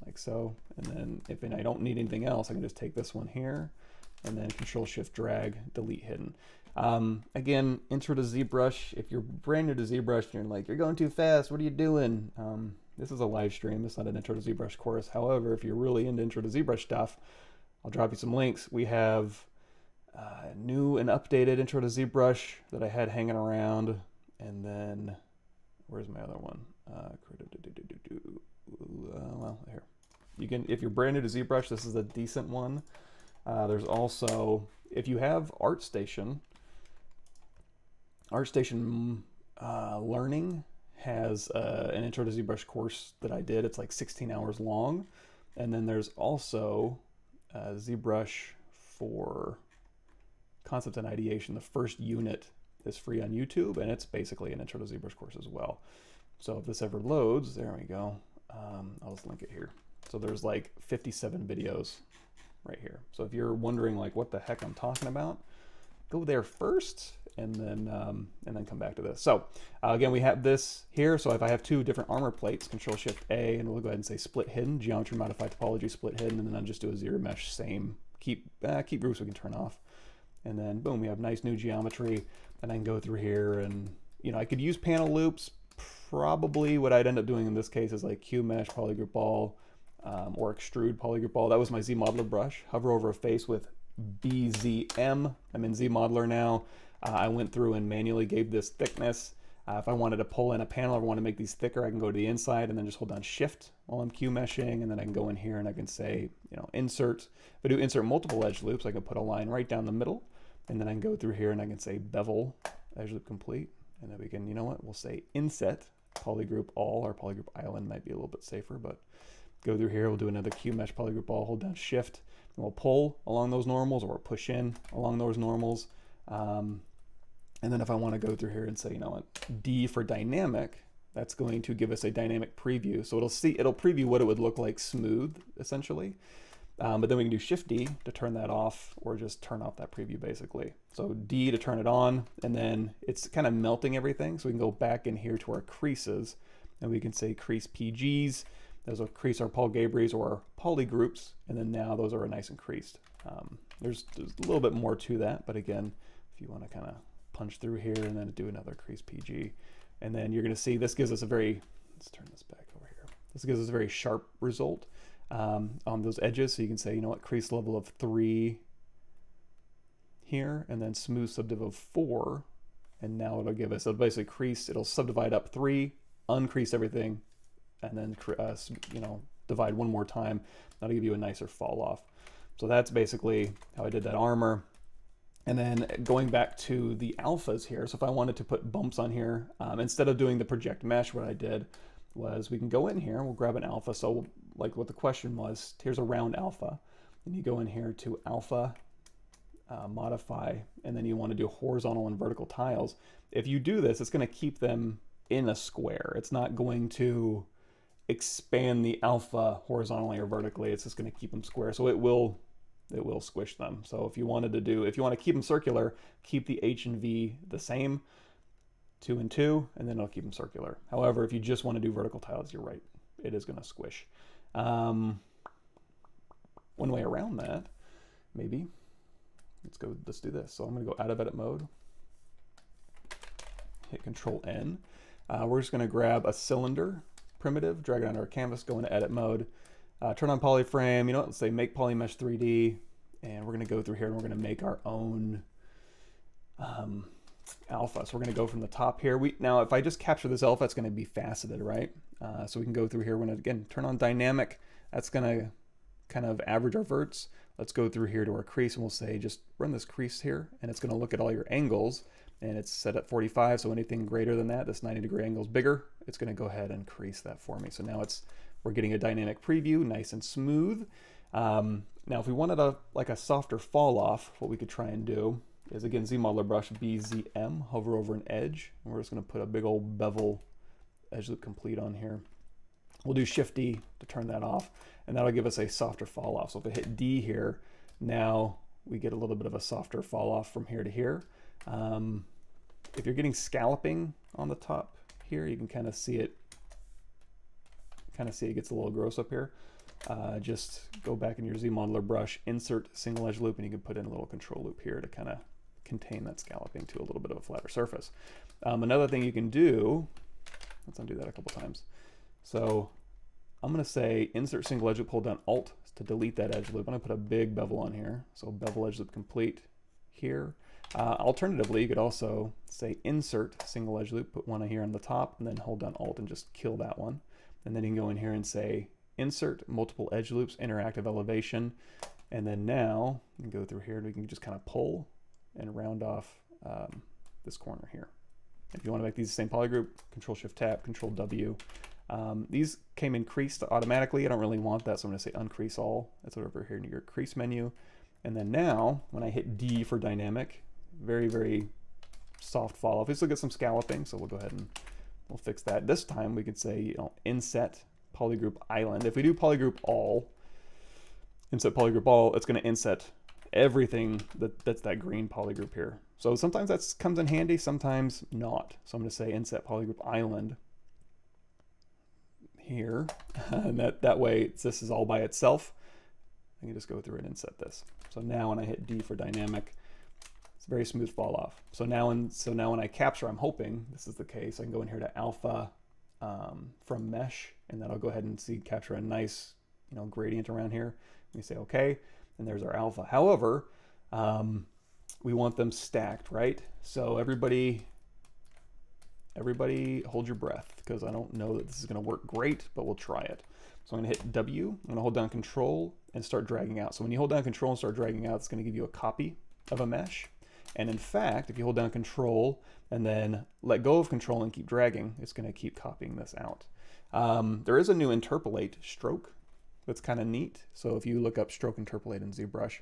like so. And then if I don't need anything else, I can just take this one here and then Control Shift Drag, delete hidden. Again, intro to ZBrush. If you're brand new to ZBrush and you're like, you're going too fast, what are you doing? This is a live stream. It's not an intro to ZBrush course. However, if you're really into intro to ZBrush stuff, I'll drop you some links. We have new and updated intro to ZBrush that I had hanging around. And then, where's my other one? Well, here. You can, if you're brand new to ZBrush, this is a decent one. There's also, if you have ArtStation Learning has an intro to ZBrush course that I did. It's like 16 hours long. And then there's also ZBrush for Concept and Ideation. The first unit is free on YouTube, and it's basically an intro to ZBrush course as well. So if this ever loads, there we go. I'll just link it here. So there's like 57 videos right here. So if you're wondering like what the heck I'm talking about, go there first and then come back to this. So again, we have this here. So if I have two different armor plates, Control Shift A, and we'll go ahead and say split hidden, geometry modify topology split hidden, and then I'll just do a ZRemesh same, keep groups we can turn off. And then boom, we have nice new geometry, and I can go through here and, I could use panel loops. Probably what I'd end up doing in this case is like Q mesh, polygroup ball, or extrude polygroup ball. That was my ZModeler brush. Hover over a face with BZM. I'm in ZModeler now. I went through and manually gave this thickness. If I wanted to pull in a panel or want to make these thicker, I can go to the inside and then just hold down Shift while I'm Q meshing, and then I can go in here and I can say, insert. If I do insert multiple edge loops, I can put a line right down the middle, and then I can go through here and I can say bevel, edge loop complete, and then we can, we'll say inset, polygroup all, or polygroup island might be a little bit safer, but go through here, we'll do another Q mesh polygroup all, hold down Shift, and we'll pull along those normals or push in along those normals. And then if I want to go through here and say, D for dynamic, that's going to give us a dynamic preview. So it'll preview what it would look like smooth, essentially. But then we can do Shift D to turn that off, or just turn off that preview basically. So D to turn it on, and then it's kind of melting everything. So we can go back in here to our creases, and we can say crease PGs. Those will crease our Paul Gabries or our poly groups, and then now those are nice and creased. There's a little bit more to that, but again, if you want to kind of punch through here and then do another crease PG, and then you're going to see this gives us a very, let's turn this back over here. This gives us a very sharp result on those edges. So you can say, crease level of 3 here, and then smooth subdiv of 4, and now it'll give us, it'll basically crease, it'll subdivide up 3, uncrease everything, and then divide one more time. That'll give you a nicer fall off. So that's basically how I did that armor. And then going back to the alphas here, so if I wanted to put bumps on here, instead of doing the project mesh, what I did was we can go in here, we'll grab an alpha. So like what the question was, here's a round alpha, and you go in here to alpha, modify, and then you want to do horizontal and vertical tiles. If you do this, it's going to keep them in a square. It's not going to expand the alpha horizontally or vertically. It's just going to keep them square. So it will squish them. So if you want to keep them circular, keep the H and V the same, 2 and 2, and then it'll keep them circular. However, if you just want to do vertical tiles, you're right, it is going to squish. One way around that, maybe, let's do this. So I'm going to go out of edit mode, hit Control N. We're just going to grab a cylinder primitive, drag it onto our canvas, go into edit mode, turn on polyframe, let's say make polymesh 3D, and we're going to go through here and we're going to make our own alpha. So we're going to go from the top here. Now if I just capture this alpha, it's going to be faceted, right? So we can go through here. We're going to, again, turn on dynamic. That's going to kind of average our verts. Let's go through here to our crease, and we'll say just run this crease here, and it's going to look at all your angles, and it's set at 45, so anything greater than that, this 90-degree angle is bigger, it's going to go ahead and crease that for me. So now we're getting a dynamic preview, nice and smooth. Now if we wanted like a softer fall off, what we could try and do is again ZModeler brush BZM, hover over an edge, and we're just going to put a big old bevel edge loop complete on here. We'll do Shift D to turn that off, and that'll give us a softer fall off. So if I hit D here, now we get a little bit of a softer fall off from here to here. If you're getting scalloping on the top here, you can kind of see it. Gets a little gross up here. Just go back in your ZModeler brush, insert single edge loop, and you can put in a little control loop here to kind of contain that scalloping to a little bit of a flatter surface. Another thing you can do, let's undo that a couple times. So I'm going to say insert single edge loop, hold down Alt to delete that edge loop. I'm going to put a big bevel on here. So bevel edge loop complete here. Alternatively, you could also say insert single edge loop, put one here on the top, and then hold down Alt and just kill that one. And then you can go in here and say insert multiple edge loops, interactive elevation. And then now you can go through here and we can just kind of pull and round off this corner here. If you want to make these the same polygroup, Control Shift Tab, Control W. These came increased automatically. I don't really want that, so I'm going to say uncrease all. That's over here in your crease menu. And then now, when I hit D for dynamic, very, very soft fall off. We still get some scalloping, so we'll go ahead and we'll fix that. This time we could say, you know, inset polygroup island. If we do polygroup all, inset polygroup all, it's going to inset everything that's that green polygroup here. So sometimes that comes in handy, sometimes not. So I'm going to say inset polygroup island here, and that way this is all by itself. I can just go through and inset this. So now when I hit D for dynamic, it's a very smooth fall off. So now when I capture, I'm hoping this is the case, I can go in here to alpha from mesh, and then I'll go ahead and capture a nice, you know, gradient around here. We say okay, and there's our alpha. However, we want them stacked, right? So everybody hold your breath, because I don't know that this is going to work great, but we'll try it. So I'm going to hit W, I'm going to hold down Control and start dragging out. So when you hold down Control and start dragging out, it's going to give you a copy of a mesh. And in fact, if you hold down Control and then let go of Control and keep dragging, it's going to keep copying this out. There is a new Interpolate Stroke that's kind of neat. So if you look up Stroke Interpolate in ZBrush,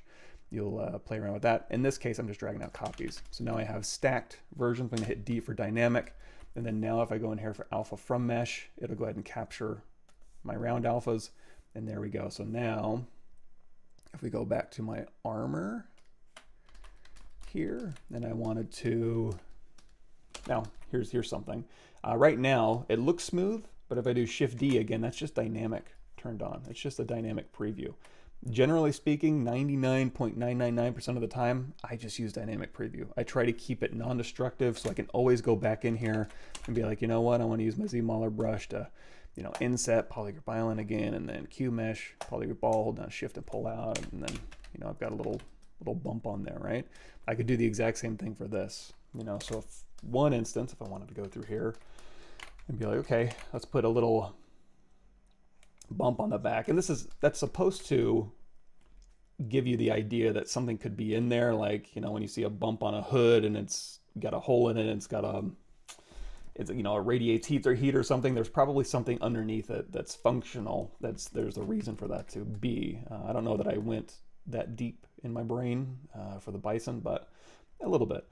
you'll play around with that. In this case, I'm just dragging out copies. So now I have stacked versions. I'm going to hit D for dynamic. And then now if I go in here for alpha from mesh, it'll go ahead and capture my round alphas. And there we go. So now if we go back to my armor here, and I wanted to, now here's something. Right now it looks smooth, but if I do Shift D again, that's just dynamic turned on. It's just a dynamic preview. Generally speaking, 99.999% of the time, I just use dynamic preview. I try to keep it non-destructive so I can always go back in here and be like, you know what, I want to use my ZModeler brush to, you know, inset polygroup island again, and then Q mesh, polygroup ball, hold down Shift and pull out, and then, you know, I've got a little bump on there, right? I could do the exact same thing for this, you know. So if one instance, if I wanted to go through here and be like, okay, let's put a little bump on the back, and that's supposed to give you the idea that something could be in there, like, you know, when you see a bump on a hood and it's got a hole in it and it's got it's, you know, it radiates heat or something, there's probably something underneath it that's functional. There's a reason for that to be. I don't know that I went that deep in my brain for the bison, but a little bit.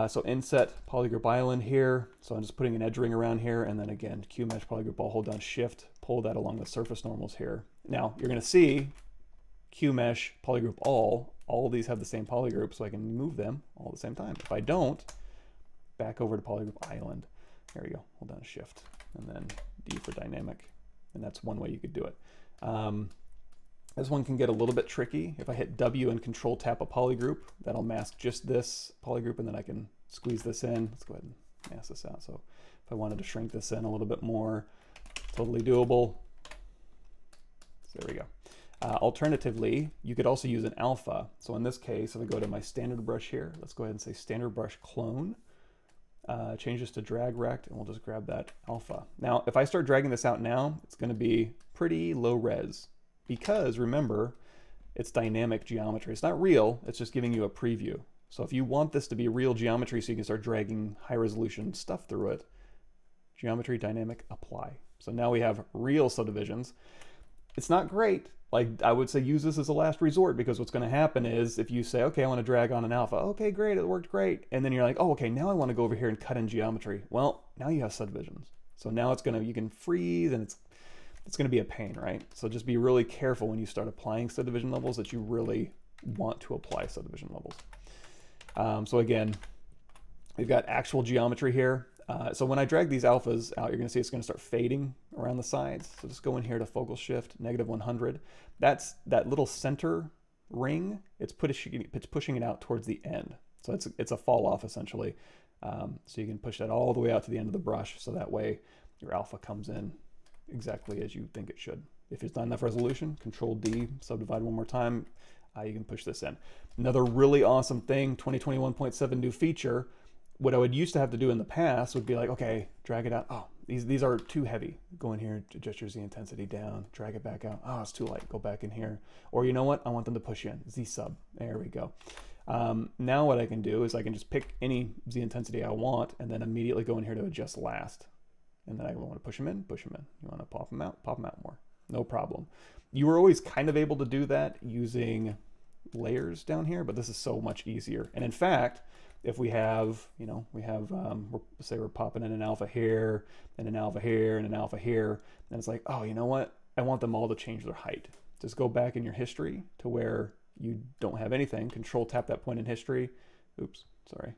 So inset polygroup island here. So I'm just putting an edge ring around here, and then again, Q mesh polygroup ball, hold down Shift, pull that along the surface normals here. Now you're going to see Q mesh polygroup all of these have the same polygroup, so I can move them all at the same time. If I don't, back over to polygroup island. There we go. Hold down Shift and then D for dynamic, and that's one way you could do it. This one can get a little bit tricky. If I hit W and Control tap a polygroup, that'll mask just this polygroup, and then I can squeeze this in. Let's go ahead and mask this out. So if I wanted to shrink this in a little bit more, totally doable. So there we go. Alternatively, you could also use an alpha. So in this case, if I go to my standard brush here, let's go ahead and say standard brush clone. Change this to drag rect, and we'll just grab that alpha. Now, if I start dragging this out now, it's going to be pretty low res, because remember, it's dynamic geometry. It's not real, it's just giving you a preview. So if you want this to be real geometry so you can start dragging high resolution stuff through it, geometry dynamic apply. So now we have real subdivisions. it's not great. Like, I would say use this as a last resort, because what's going to happen is if you say, okay, I want to drag on an alpha. Okay, great, it worked great. And then you're like, oh, okay, now I want to go over here and cut in geometry. Well, now you have subdivisions. So now you can freeze, and it's going to be a pain, right? So just be really careful when you start applying subdivision levels that you really want to apply subdivision levels. So again, we've got actual geometry here. So when I drag these alphas out, you're going to see it's going to start fading around the sides. So just go in here to focal shift, -100. That's that little center ring. It's pushing it out towards the end. So it's a fall off essentially. So you can push that all the way out to the end of the brush. So that way your alpha comes in exactly as you think it should. If it's not enough resolution, Control D, subdivide one more time. You can push this in. Another really awesome thing, 2021.7 new feature. What I would used to have to do in the past would be like, okay, drag it out. Oh, these are too heavy. Go in here, adjust your Z intensity down, drag it back out. Oh, it's too light. Go back in here. Or you know what? I want them to push in. Z sub. There we go. Now what I can do is I can just pick any Z intensity I want and then immediately go in here to adjust last. And then I want to push them in, push them in. You want to pop them out more. No problem. You were always kind of able to do that using layers down here, but this is so much easier. And in fact, if we have, say we're popping in an alpha here, and an alpha here, and an alpha here, and it's like, oh, you know what? I want them all to change their height. Just go back in your history to where you don't have anything. Control tap that point in history. Oops, sorry.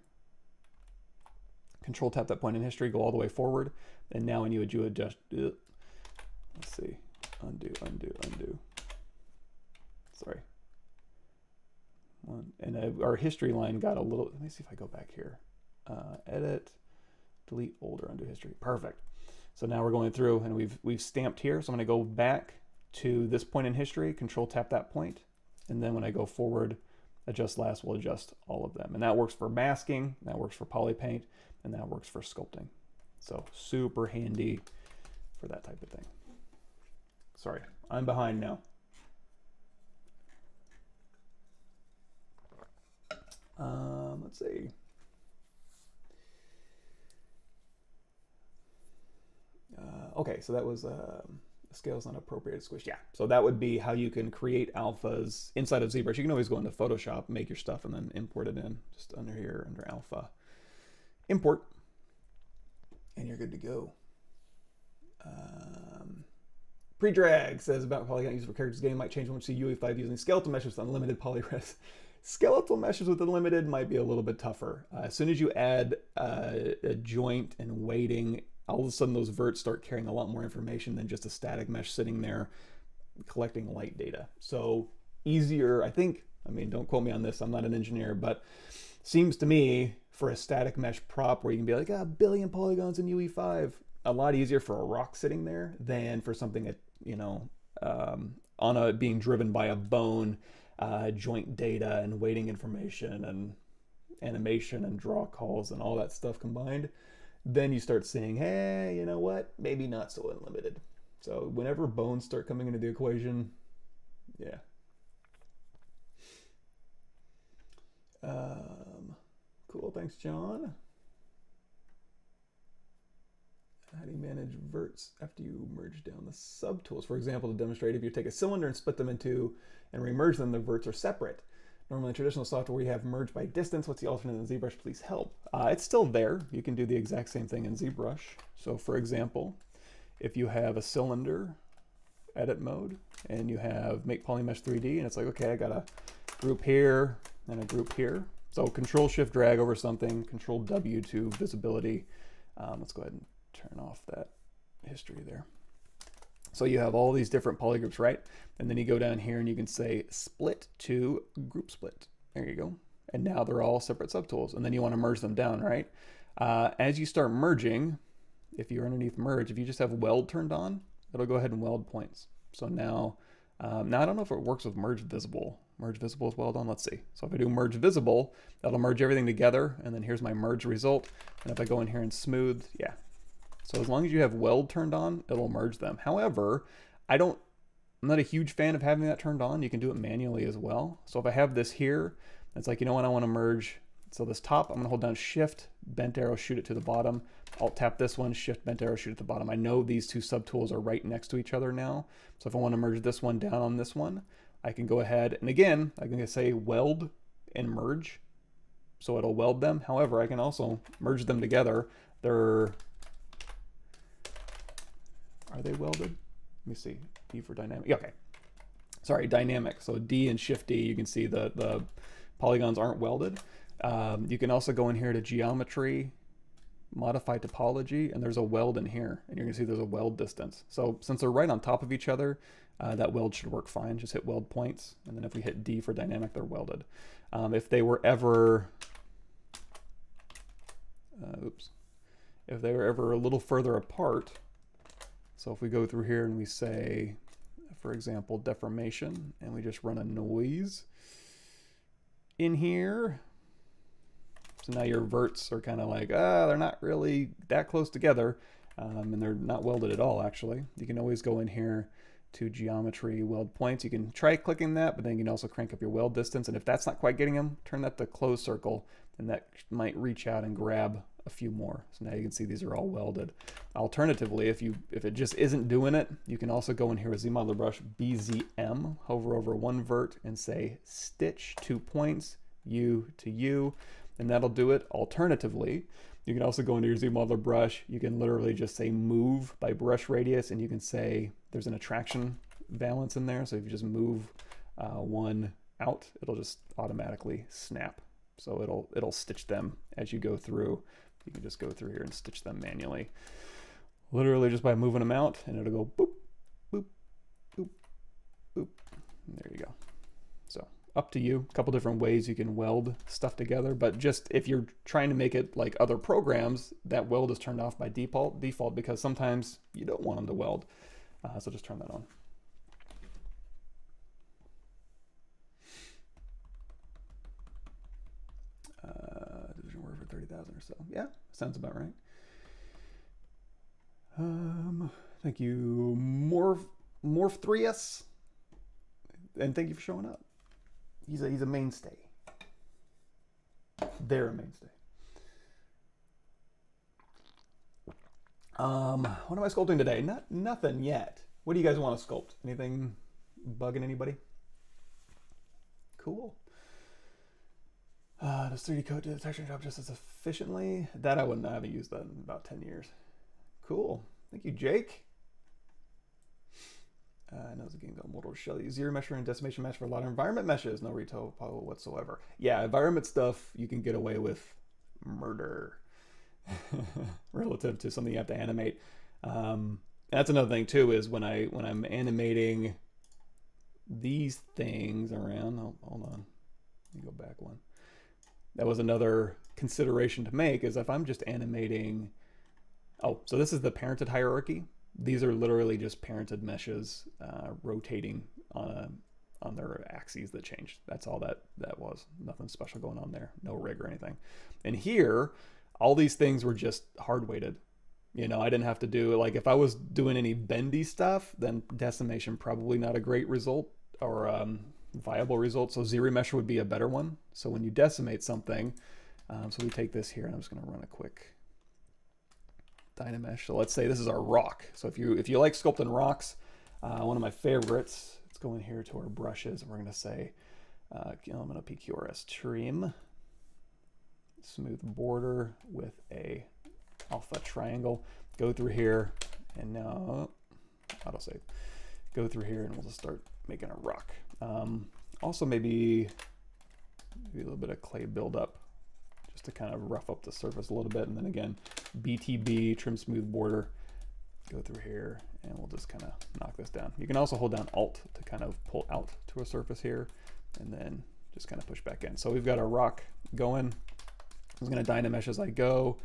Control tap that point in history, go all the way forward. And now when you adjust, let's see, undo. Sorry. And our history line got a little, let me see if I go back here. Edit, delete older, undo history. Perfect. So now we're going through and we've stamped here. So I'm going to go back to this point in history, Control tap that point. And then when I go forward, adjust last, we'll adjust all of them. And that works for masking, that works for Polypaint, and that works for sculpting. So super handy for that type of thing. Sorry, I'm behind now. Let's see. Okay, so that was scale's not appropriate squish. Yeah, so that would be how you can create alphas inside of ZBrush. You can always go into Photoshop, make your stuff, and then import it in. Just under here, under alpha. Import. And you're good to go. Pre-drag says about polygon used for characters game might change when we see UE5 using skeletal meshes with unlimited polyres. Skeletal meshes with unlimited might be a little bit tougher. As soon as you add a joint and weighting, all of a sudden those verts start carrying a lot more information than just a static mesh sitting there collecting light data. So easier, I think, I mean, don't quote me on this, I'm not an engineer, but seems to me for a static mesh prop where you can be like, 1 billion polygons in UE5, a lot easier for a rock sitting there than for something that, being driven by a bone, joint data and weighting information and animation and draw calls and all that stuff combined. Then you start seeing, hey, you know what? Maybe not so unlimited. So whenever bones start coming into the equation, yeah. Cool, thanks, John. How do you manage verts after you merge down the subtools? For example, to demonstrate, if you take a cylinder and split them into and remerge them, the verts are separate. Normally in traditional software we have merged by distance. What's the alternate in ZBrush? Please help. It's still there. You can do the exact same thing in ZBrush. So for example, if you have a cylinder, edit mode, and you have make polymesh 3D, and it's like, okay, I got a group here and a group here. So Control Shift drag over something, Control W to visibility. Let's go ahead and turn off that history there. So you have all these different polygroups, right? And then you go down here and you can say split to group split. There you go. And now they're all separate subtools. And then you want to merge them down, right? As you start merging, if you're underneath merge, if you just have weld turned on, it'll go ahead and weld points. So now I don't know if it works with merge visible. Merge visible is weld on. Let's see. So if I do merge visible, that'll merge everything together. And then here's my merge result. And if I go in here and smooth, yeah. So as long as you have weld turned on, it'll merge them. However, I'm not a huge fan of having that turned on. You can do it manually as well. So if I have this here, it's like, you know what, I want to merge So this top, I'm gonna hold down Shift, bent arrow, shoot it to the bottom. Alt tap this one, Shift, bent arrow, shoot at the bottom. I know these two subtools are right next to each other now. So if I want to merge this one down on this one, I can go ahead, and again, I can say weld and merge. So it'll weld them. However, I can also merge them together. Are they welded? Let me see. D for dynamic. Okay. Sorry, dynamic. So D and Shift D, you can see the polygons aren't welded. You can also go in here to geometry, modify topology, and there's a weld in here, and you're gonna see there's a weld distance. So since they're right on top of each other, that weld should work fine. Just hit weld points, and then if we hit D for dynamic, they're welded. If they were ever, if they were ever a little further apart, so if we go through here and we say, for example, deformation, and we just run a noise in here, so now your verts are kind of like, they're not really that close together, and they're not welded at all, actually. You can always go in here to geometry, weld points. You can try clicking that, but then you can also crank up your weld distance, and if that's not quite getting them, turn that to closed circle, and that might reach out and grab a few more. So now you can see these are all welded. Alternatively, if it just isn't doing it, you can also go in here with ZModeler brush BZM, hover over one vert and say stitch 2 points, U to U, and that'll do it. Alternatively, you can also go into your ZModeler brush. You can literally just say move by brush radius, and you can say there's an attraction balance in there. So if you just move one out, it'll just automatically snap. So it'll stitch them as you go through. You can just go through here and stitch them manually, literally just by moving them out, and it'll go boop, boop, boop, boop. And there you go. So up to you. A couple different ways you can weld stuff together, but just if you're trying to make it like other programs, that weld is turned off by default because sometimes you don't want them to weld. So just turn that on. Division word for 30,000 or so. Yeah, sounds about right. Thank you, Morph3S, and thank you for showing up. He's a mainstay. They're a mainstay. What am I sculpting today? Nothing yet. What do you guys want to sculpt? Anything bugging anybody? Cool. Does 3D code do the texture job just as efficiently? That I haven't used that in about 10 years. Cool. Thank you, Jake. I know it's a game called Mortal Shell. ZRemesh and Decimation match for a lot of environment meshes. No retopo whatsoever. Yeah, environment stuff, you can get away with murder relative to something you have to animate. That's another thing too, is when I'm animating these things around. Oh, hold on. Let me go back one. That was another consideration to make, is if I'm just animating. Oh, so this is the parented hierarchy. These are literally just parented meshes rotating on their axes that changed. That's all that was. Nothing special going on there. No rig or anything. And here, all these things were just hard weighted. You know, I didn't have to do, like, if I was doing any bendy stuff, then decimation probably not a great result or viable result. So ZRemesh would be a better one. So when you decimate something, so we take this here, and I'm just going to run a quick Dynamesh. So let's say this is our rock. So if you like sculpting rocks, one of my favorites, let's go in here to our brushes, and we're going to say Element PQRS trim, smooth border with a alpha triangle. Go through here, and now autosave. Go through here, and we'll just start making a rock. Also maybe a little bit of clay buildup, just to kind of rough up the surface a little bit, and then again, BTB, trim smooth border, go through here, and we'll just kind of knock this down. You can also hold down Alt to kind of pull out to a surface here, and then just kind of push back in. So we've got our rock going. I'm going to Dynamesh as I go,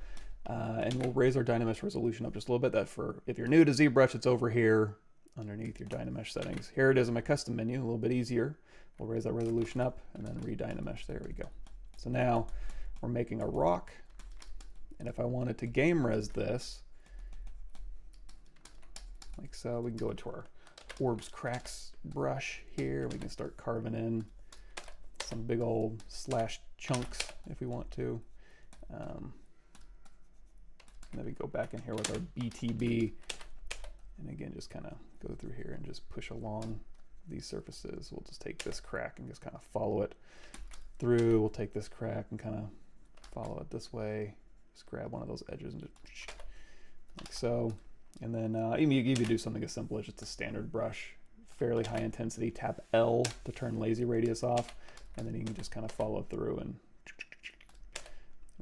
and we'll raise our Dynamesh resolution up just a little bit. That for, if you're new to ZBrush, it's over here underneath your Dynamesh settings. Here it is in my custom menu, a little bit easier. We'll raise that resolution up and then re-Dynamesh. There we go. So now we're making a rock, and if I wanted to game res this, like so, we can go into our Orbs Cracks brush here. We can start carving in some big old slash chunks if we want to. And then we go back in here with our BTB, and again, just kind of go through here and just push along these surfaces. We'll just take this crack and just kind of follow it through. We'll take this crack and kind of follow it this way. Just grab one of those edges and just like so. And then even you do something as simple as just a standard brush, fairly high intensity, tap L to turn lazy radius off, and then you can just kind of follow through and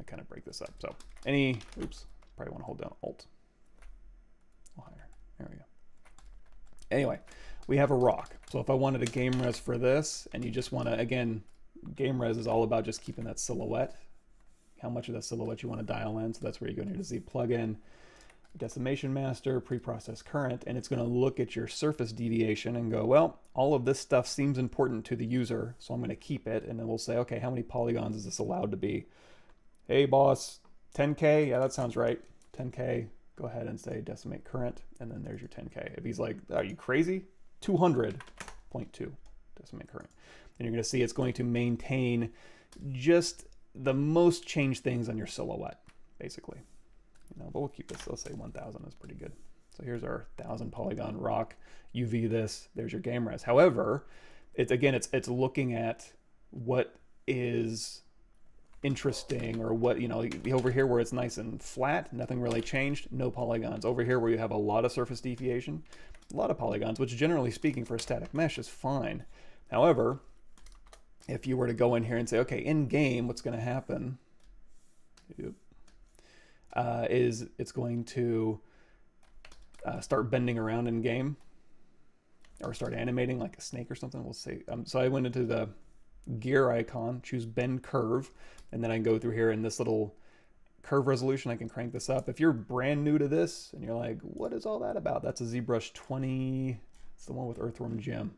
kind of break this up. So oops, probably want to hold down Alt. A little higher. There we go. Anyway, we have a rock. So if I wanted a game res for this, and you just want to, again, game res is all about just keeping that silhouette, how much of that silhouette you want to dial in. So that's where you go in here to Z plugin, decimation master, preprocess current, and it's going to look at your surface deviation and go, well, all of this stuff seems important to the user, so I'm going to keep it. And then we'll say, okay, how many polygons is this allowed to be? Hey boss, 10K? Yeah, that sounds right. 10K, go ahead and say decimate current, and then there's your 10K. If he's like, are you crazy? 200.2 decimate current. And you're going to see it's going to maintain just the most changed things on your silhouette, basically. But we'll keep this, let's say 1000 is pretty good. So here's our 1000 polygon rock. UV this, there's your game res. However, it's looking at what is interesting, or what, over here where it's nice and flat, nothing really changed, no polygons. Over here where you have a lot of surface deviation, a lot of polygons, which generally speaking for a static mesh is fine. However, if you were to go in here and say, okay, in game, what's going to happen is it's going to start bending around in game, or start animating like a snake or something. We'll say, so I went into the gear icon, choose bend curve, and then I can go through here in this little curve resolution. I can crank this up. If you're brand new to this and you're like, what is all that about? That's a ZBrush 20, it's the one with Earthworm Jim.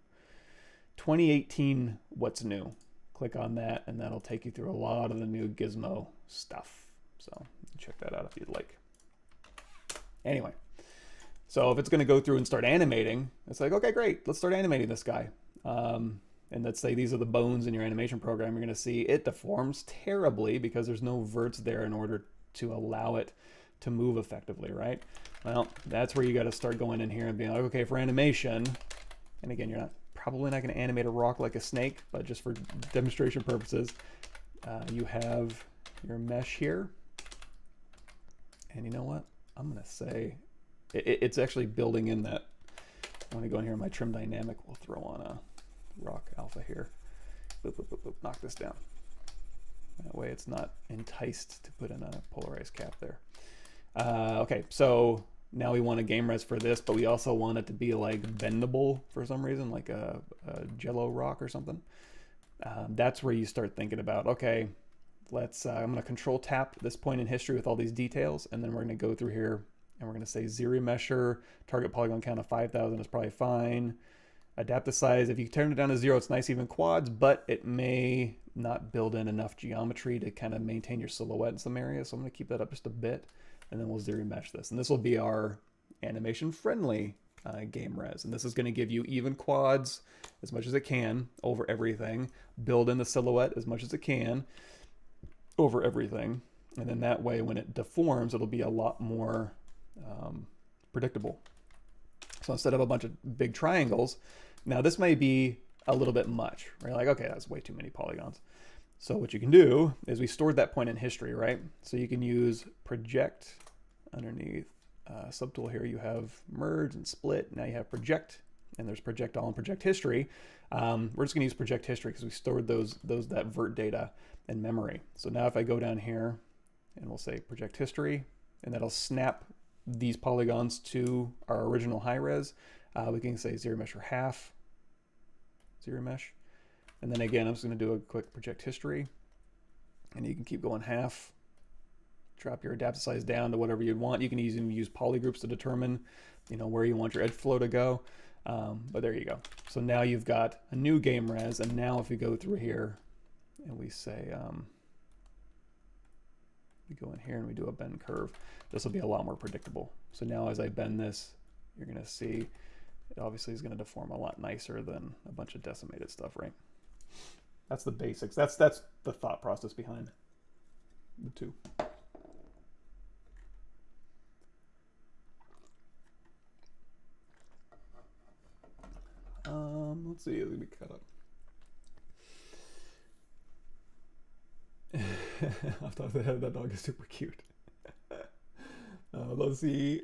2018, what's new? Click on that, and that'll take you through a lot of the new gizmo stuff. So check that out if you'd like. Anyway, so if it's going to go through and start animating, it's like, okay, great, let's start animating this guy. And let's say these are the bones in your animation program. You're going to see it deforms terribly because there's no verts there in order to allow it to move effectively, right? Well, that's where you got to start going in here and being like, okay, for animation, and again, you're probably not going to animate a rock like a snake, but just for demonstration purposes, you have your mesh here. And you know what? I'm going to say it's actually building in that. I'm going to go in here in my trim dynamic. We'll throw on a rock alpha here. Boop, boop, boop, boop, knock this down. That way it's not enticed to put in a polarized cap there. Okay, so now we want a game res for this, but we also want it to be like bendable for some reason, like a jello rock or something. That's where you start thinking about, okay, let's, I'm going to control tap this point in history with all these details, and then we're going to go through here and we're going to say ZRemesher, target polygon count of 5,000 is probably fine. Adapt the size. If you turn it down to 0, it's nice even quads, but it may not build in enough geometry to kind of maintain your silhouette in some areas. So I'm going to keep that up just a bit, and then we'll ZRemesh this. And this will be our animation-friendly game res. And this is going to give you even quads as much as it can over everything, build in the silhouette as much as it can over everything. And then that way, when it deforms, it'll be a lot more predictable. So instead of a bunch of big triangles, now this may be a little bit much, right? Like, okay, that's way too many polygons. So what you can do is we stored that point in history, right? So you can use project underneath subtool here. You have merge and split. Now you have project, and there's project all and project history. We're just gonna use project history because we stored that vert data in memory. So now if I go down here and we'll say project history, and that'll snap these polygons to our original high res. We can say ZRemesher half, ZRemesh. And then again, I'm just going to do a quick project history, and you can keep going half. Drop your adaptive size down to whatever you'd want. You can even use polygroups to determine, where you want your edge flow to go. But there you go. So now you've got a new game res, and now if we go through here and we say, we go in here and we do a bend curve, this will be a lot more predictable. So now as I bend this, you're going to see it obviously is going to deform a lot nicer than a bunch of decimated stuff, right? That's the basics. That's the thought process behind the two. Let's see. Let me cut up. Off the top of the head, that dog is super cute. Let's see.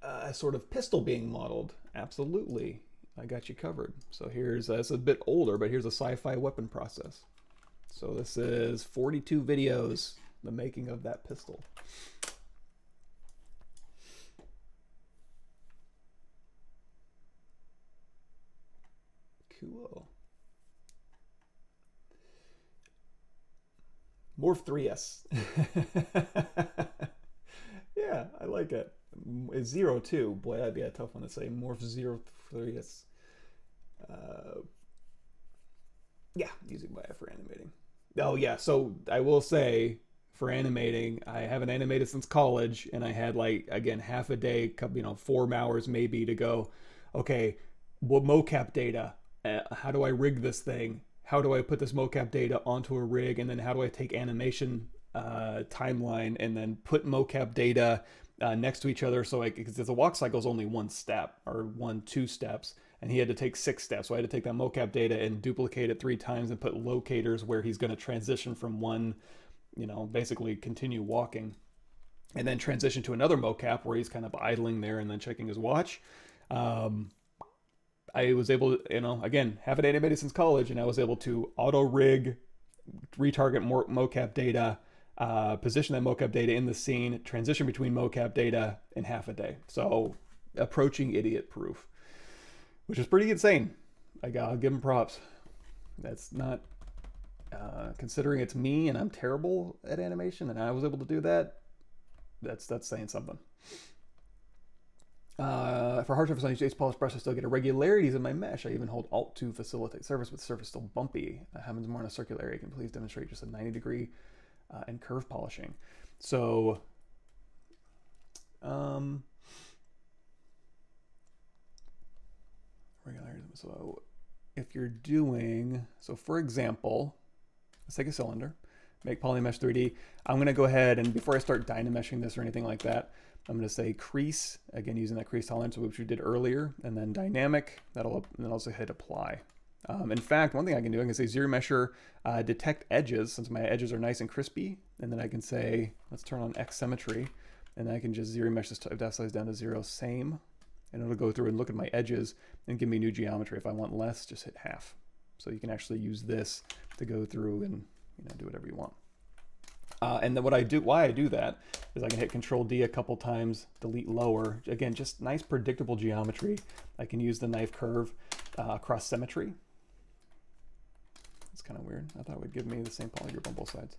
A sort of pistol being modeled. Absolutely. I got you covered. So here's, it's a bit older, but here's a sci-fi weapon process. So this is 42 videos, the making of that pistol. Cool. Morph 3S. Yeah, I like it. Zero too. Boy, that'd be a tough one to say. Morph 03S. Yeah, using Maya for animating. Oh yeah, so I will say for animating, I haven't animated since college, and I had like, again, half a day, 4 hours maybe to go, okay, what mocap data? How do I rig this thing? How do I put this mocap data onto a rig? And then how do I take animation timeline and then put mocap data next to each other? So because the walk cycle is only one step or 2 steps, and he had to take 6 steps. So I had to take that mocap data and duplicate it 3 times and put locators where he's going to transition from one, basically continue walking, and then transition to another mocap where he's kind of idling there and then checking his watch. I was able to, again, haven't animated since college, and I was able to auto rig, retarget more mocap data, position that mocap data in the scene, transition between mocap data in half a day. So approaching idiot proof, which is pretty insane. I'll give him props. That's not, considering it's me and I'm terrible at animation and I was able to do that, that's saying something. For hard surface on each hPolish brush, I still get irregularities in my mesh. I even hold Alt to facilitate surface, but the surface still bumpy. That happens more in a circular area. Can please demonstrate just a 90-degree and curve polishing. So, regularities. So, if you're doing, so for example, let's take a cylinder, make Polymesh 3D. I'm going to go ahead and before I start dynameshing this or anything like that, I'm going to say crease, again using that crease tolerance which we did earlier, and then dynamic, and then also hit apply. In fact, one thing I can do, I can say ZRemesher detect edges, since my edges are nice and crispy, and then I can say, let's turn on X symmetry, and then I can just ZRemesh this depth size down to 0, same, and it'll go through and look at my edges and give me new geometry. If I want less, just hit half. So you can actually use this to go through and do whatever you want. And then why I do that is I can hit Control D a couple times, delete lower. Again, just nice predictable geometry. I can use the knife curve across symmetry. It's kind of weird. I thought it would give me the same polygroup on both sides.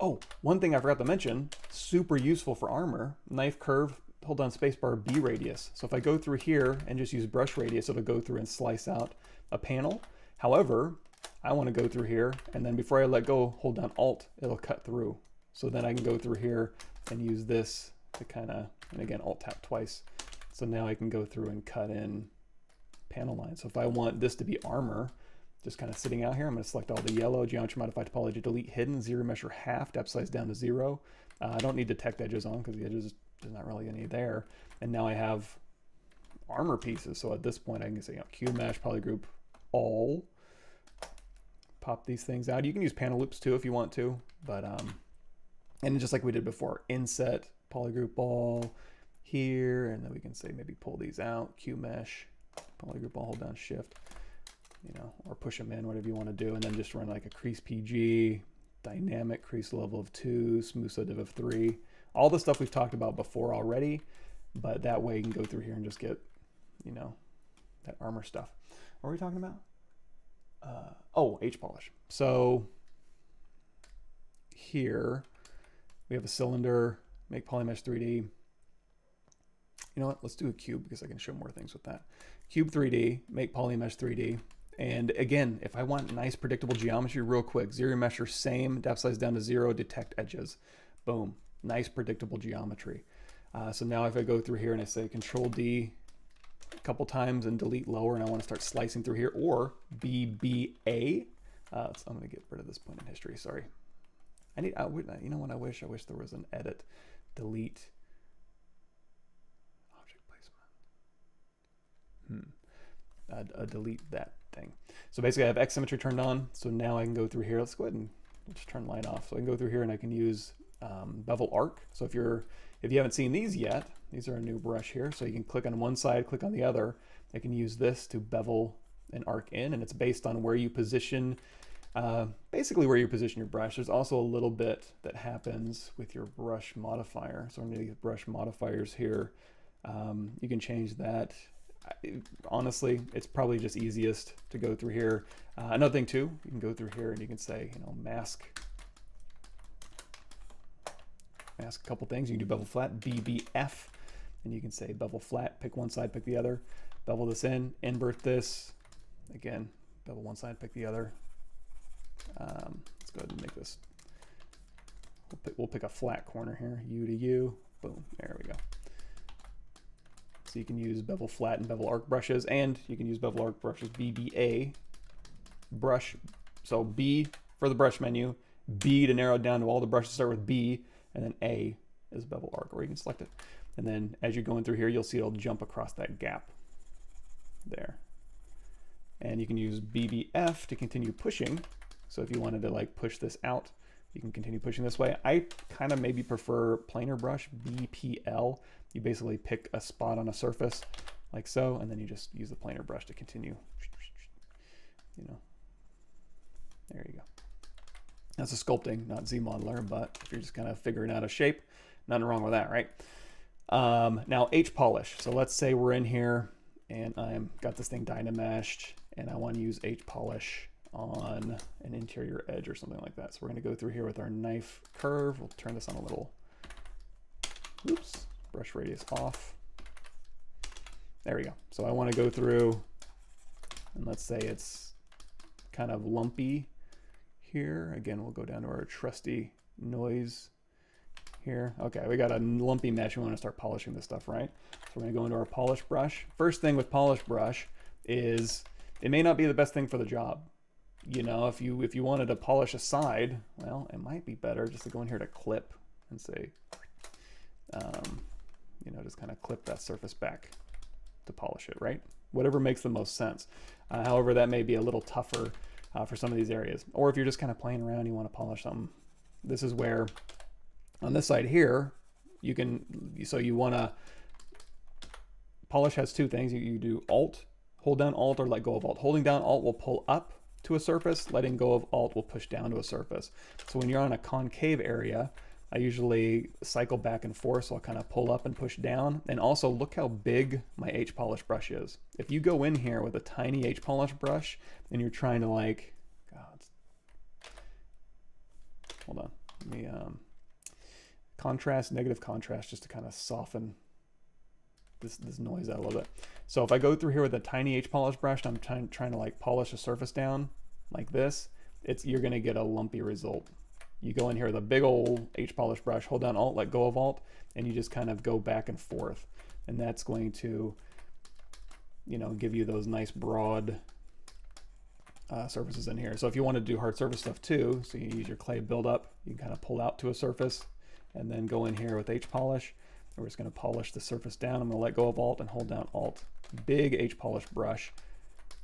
Oh, one thing I forgot to mention, super useful for armor, knife curve, hold down spacebar, BRadius. So if I go through here and just use brush radius, it'll go through and slice out a panel. However, I want to go through here, and then before I let go, hold down Alt, it'll cut through. So then I can go through here and use this to kind of, and again, Alt tap twice. So now I can go through and cut in panel lines. So if I want this to be armor, just kind of sitting out here, I'm going to select all the yellow, geometry modify topology, delete hidden, ZRemesher half, depth size down to 0. I don't need detect edges on because the edges, there's not really any there. And now I have armor pieces. So at this point I can say, Q mesh, polygroup, all. Pop these things out. You can use panel loops too if you want to, but and just like we did before, inset, polygroup all here, and then we can say maybe pull these out, Q mesh, polygroup all, hold down shift, or push them in, whatever you want to do, and then just run like a crease PG, dynamic crease level of 2, smooth so div of 3, all the stuff we've talked about before already, but that way you can go through here and just get, that armor stuff. What are we talking about? Oh, hPolish. So here we have a cylinder, make Polymesh 3D. You know what? Let's do a cube because I can show more things with that. Cube 3D, make Polymesh 3D. And again, if I want nice predictable geometry real quick, ZRemesher same, depth size down to 0, detect edges. Boom, nice predictable geometry. So now if I go through here and I say Control D, a couple times and delete lower, and I want to start slicing through here, or BBA. So I'm going to get rid of this point in history. Sorry. You know what? I wish there was an edit, delete, object placement. Delete that thing. So basically, I have X symmetry turned on. So now I can go through here. Let's go ahead and just turn light off. So I can go through here and I can use bevel arc. So if you haven't seen these yet, these are a new brush here. So you can click on one side, click on the other. I can use this to bevel and arc in, and it's based on where you position, basically where you position your brush. There's also a little bit that happens with your brush modifier. So under these brush modifiers here, you can change that. Honestly, it's probably just easiest to go through here. Another thing too, you can go through here and you can say, mask a couple things. You can do bevel flat, BBF, and you can say bevel flat, pick one side, pick the other, bevel this in, invert this, again, bevel one side, pick the other. Let's go ahead and make this, we'll pick a flat corner here, U to U, boom, there we go. So you can use bevel flat and bevel arc brushes, and you can use bevel arc brushes, BBA, brush, so B for the brush menu, B to narrow it down to all the brushes start with B, and then A is bevel arc, or you can select it. And then as you're going through here, you'll see it'll jump across that gap there. And you can use BBF to continue pushing. So if you wanted to like push this out, you can continue pushing this way. I kind of maybe prefer planar brush, BPL. You basically pick a spot on a surface like so, and then you just use the planar brush to continue, there you go. That's a sculpting, not ZModeler, but if you're just kind of figuring out a shape, nothing wrong with that, right? Now hPolish. So let's say we're in here and I'm got this thing dynameshed and I want to use hPolish on an interior edge or something like that. So we're going to go through here with our knife curve. We'll turn this on a little, oops, brush radius off. There we go. So I want to go through, and let's say it's kind of lumpy here. Again, we'll go down to our trusty noise here. Okay, we got a lumpy mesh. We want to start polishing this stuff, right? So we're going to go into our polish brush. First thing with polish brush is it may not be the best thing for the job. If you wanted to polish a side, well, it might be better just to go in here to clip and say, just kind of clip that surface back to polish it, right? Whatever makes the most sense. However, that may be a little tougher for some of these areas. Or if you're just kind of playing around, you want to polish something. This is where, on this side here, you want to, polish has two things. You do Alt, hold down Alt, or let go of Alt. Holding down Alt will pull up to a surface, letting go of Alt will push down to a surface. So when you're on a concave area, I usually cycle back and forth, so I'll kind of pull up and push down. And also look how big my hPolish brush is. If you go in here with a tiny hPolish brush and you're trying to like, hold on, let me contrast, negative contrast, just to kind of soften this noise out a little bit. So if I go through here with a tiny hPolish brush and I'm trying to like polish a surface down like this, you're gonna get a lumpy result. You go in here with a big old hPolish brush, hold down Alt, let go of Alt, and you just kind of go back and forth. And that's going to, give you those nice broad surfaces in here. So if you want to do hard surface stuff too, so you use your clay buildup, you can kind of pull out to a surface and then go in here with hPolish. We're just going to polish the surface down. I'm going to let go of Alt and hold down Alt. Big hPolish brush.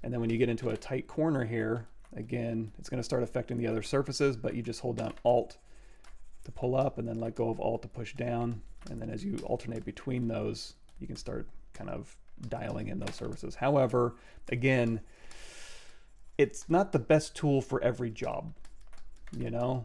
And then when you get into a tight corner here, again, it's going to start affecting the other surfaces, but you just hold down Alt to pull up and then let go of Alt to push down. And then as you alternate between those, you can start kind of dialing in those surfaces. However, again, it's not the best tool for every job.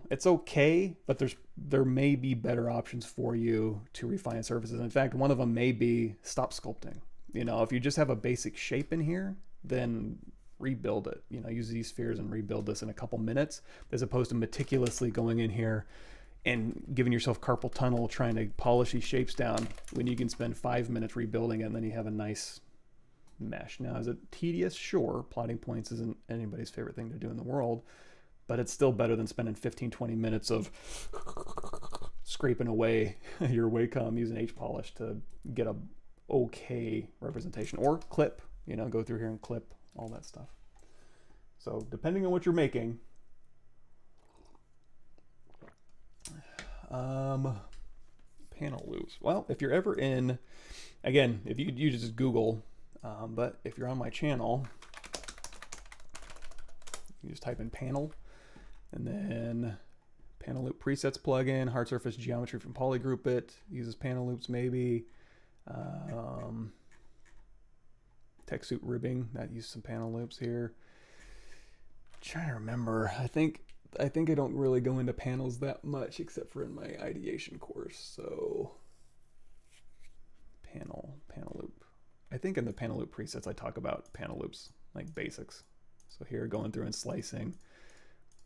It's okay, but there may be better options for you to refine surfaces. In fact, one of them may be stop sculpting. If you just have a basic shape in here, then rebuild it. Use ZSpheres and rebuild this in a couple minutes, as opposed to meticulously going in here and giving yourself carpal tunnel trying to polish these shapes down when you can spend 5 minutes rebuilding it and then you have a nice mesh. Now, is it tedious? Sure. Plotting points isn't anybody's favorite thing to do in the world, but it's still better than spending 15-20 minutes of scraping away your Wacom using hPolish to get a okay representation. Or clip, you know, go through here and clip all that stuff. So depending on what you're making, panel loops. Well, if you're ever in, again, if you just Google, but if you're on my channel, you just type in panel, and then panel loop presets plugin, hard surface geometry from Polygroup it, uses panel loops maybe. TechSoup ribbing, that uses some panel loops here. Trying to remember, I think I don't really go into panels that much except for in my ideation course. So panel loop. I think in the panel loop presets I talk about panel loops, like basics. So here going through and slicing,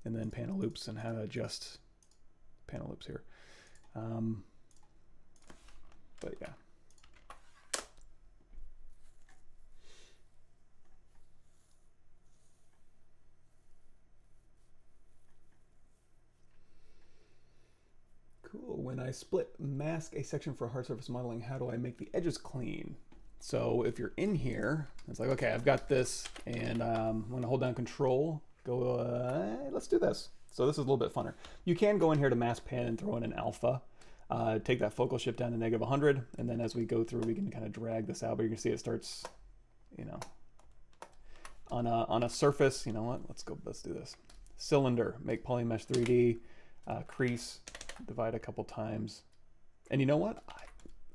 and then panel loops and how to adjust panel loops here. But yeah. Cool. When I split mask a section for hard surface modeling, how do I make the edges clean? So if you're in here, it's like, okay, I've got this, and I'm going to hold down Control, go, let's do this. So this is a little bit funner. You can go in here to mask pan and throw in an alpha, take that focal shift down to -100, and then as we go through, we can kind of drag this out, but you can see it starts, you know, on a surface. You know what? Let's do this. Cylinder, make polymesh 3D, crease, divide a couple times. And you know what?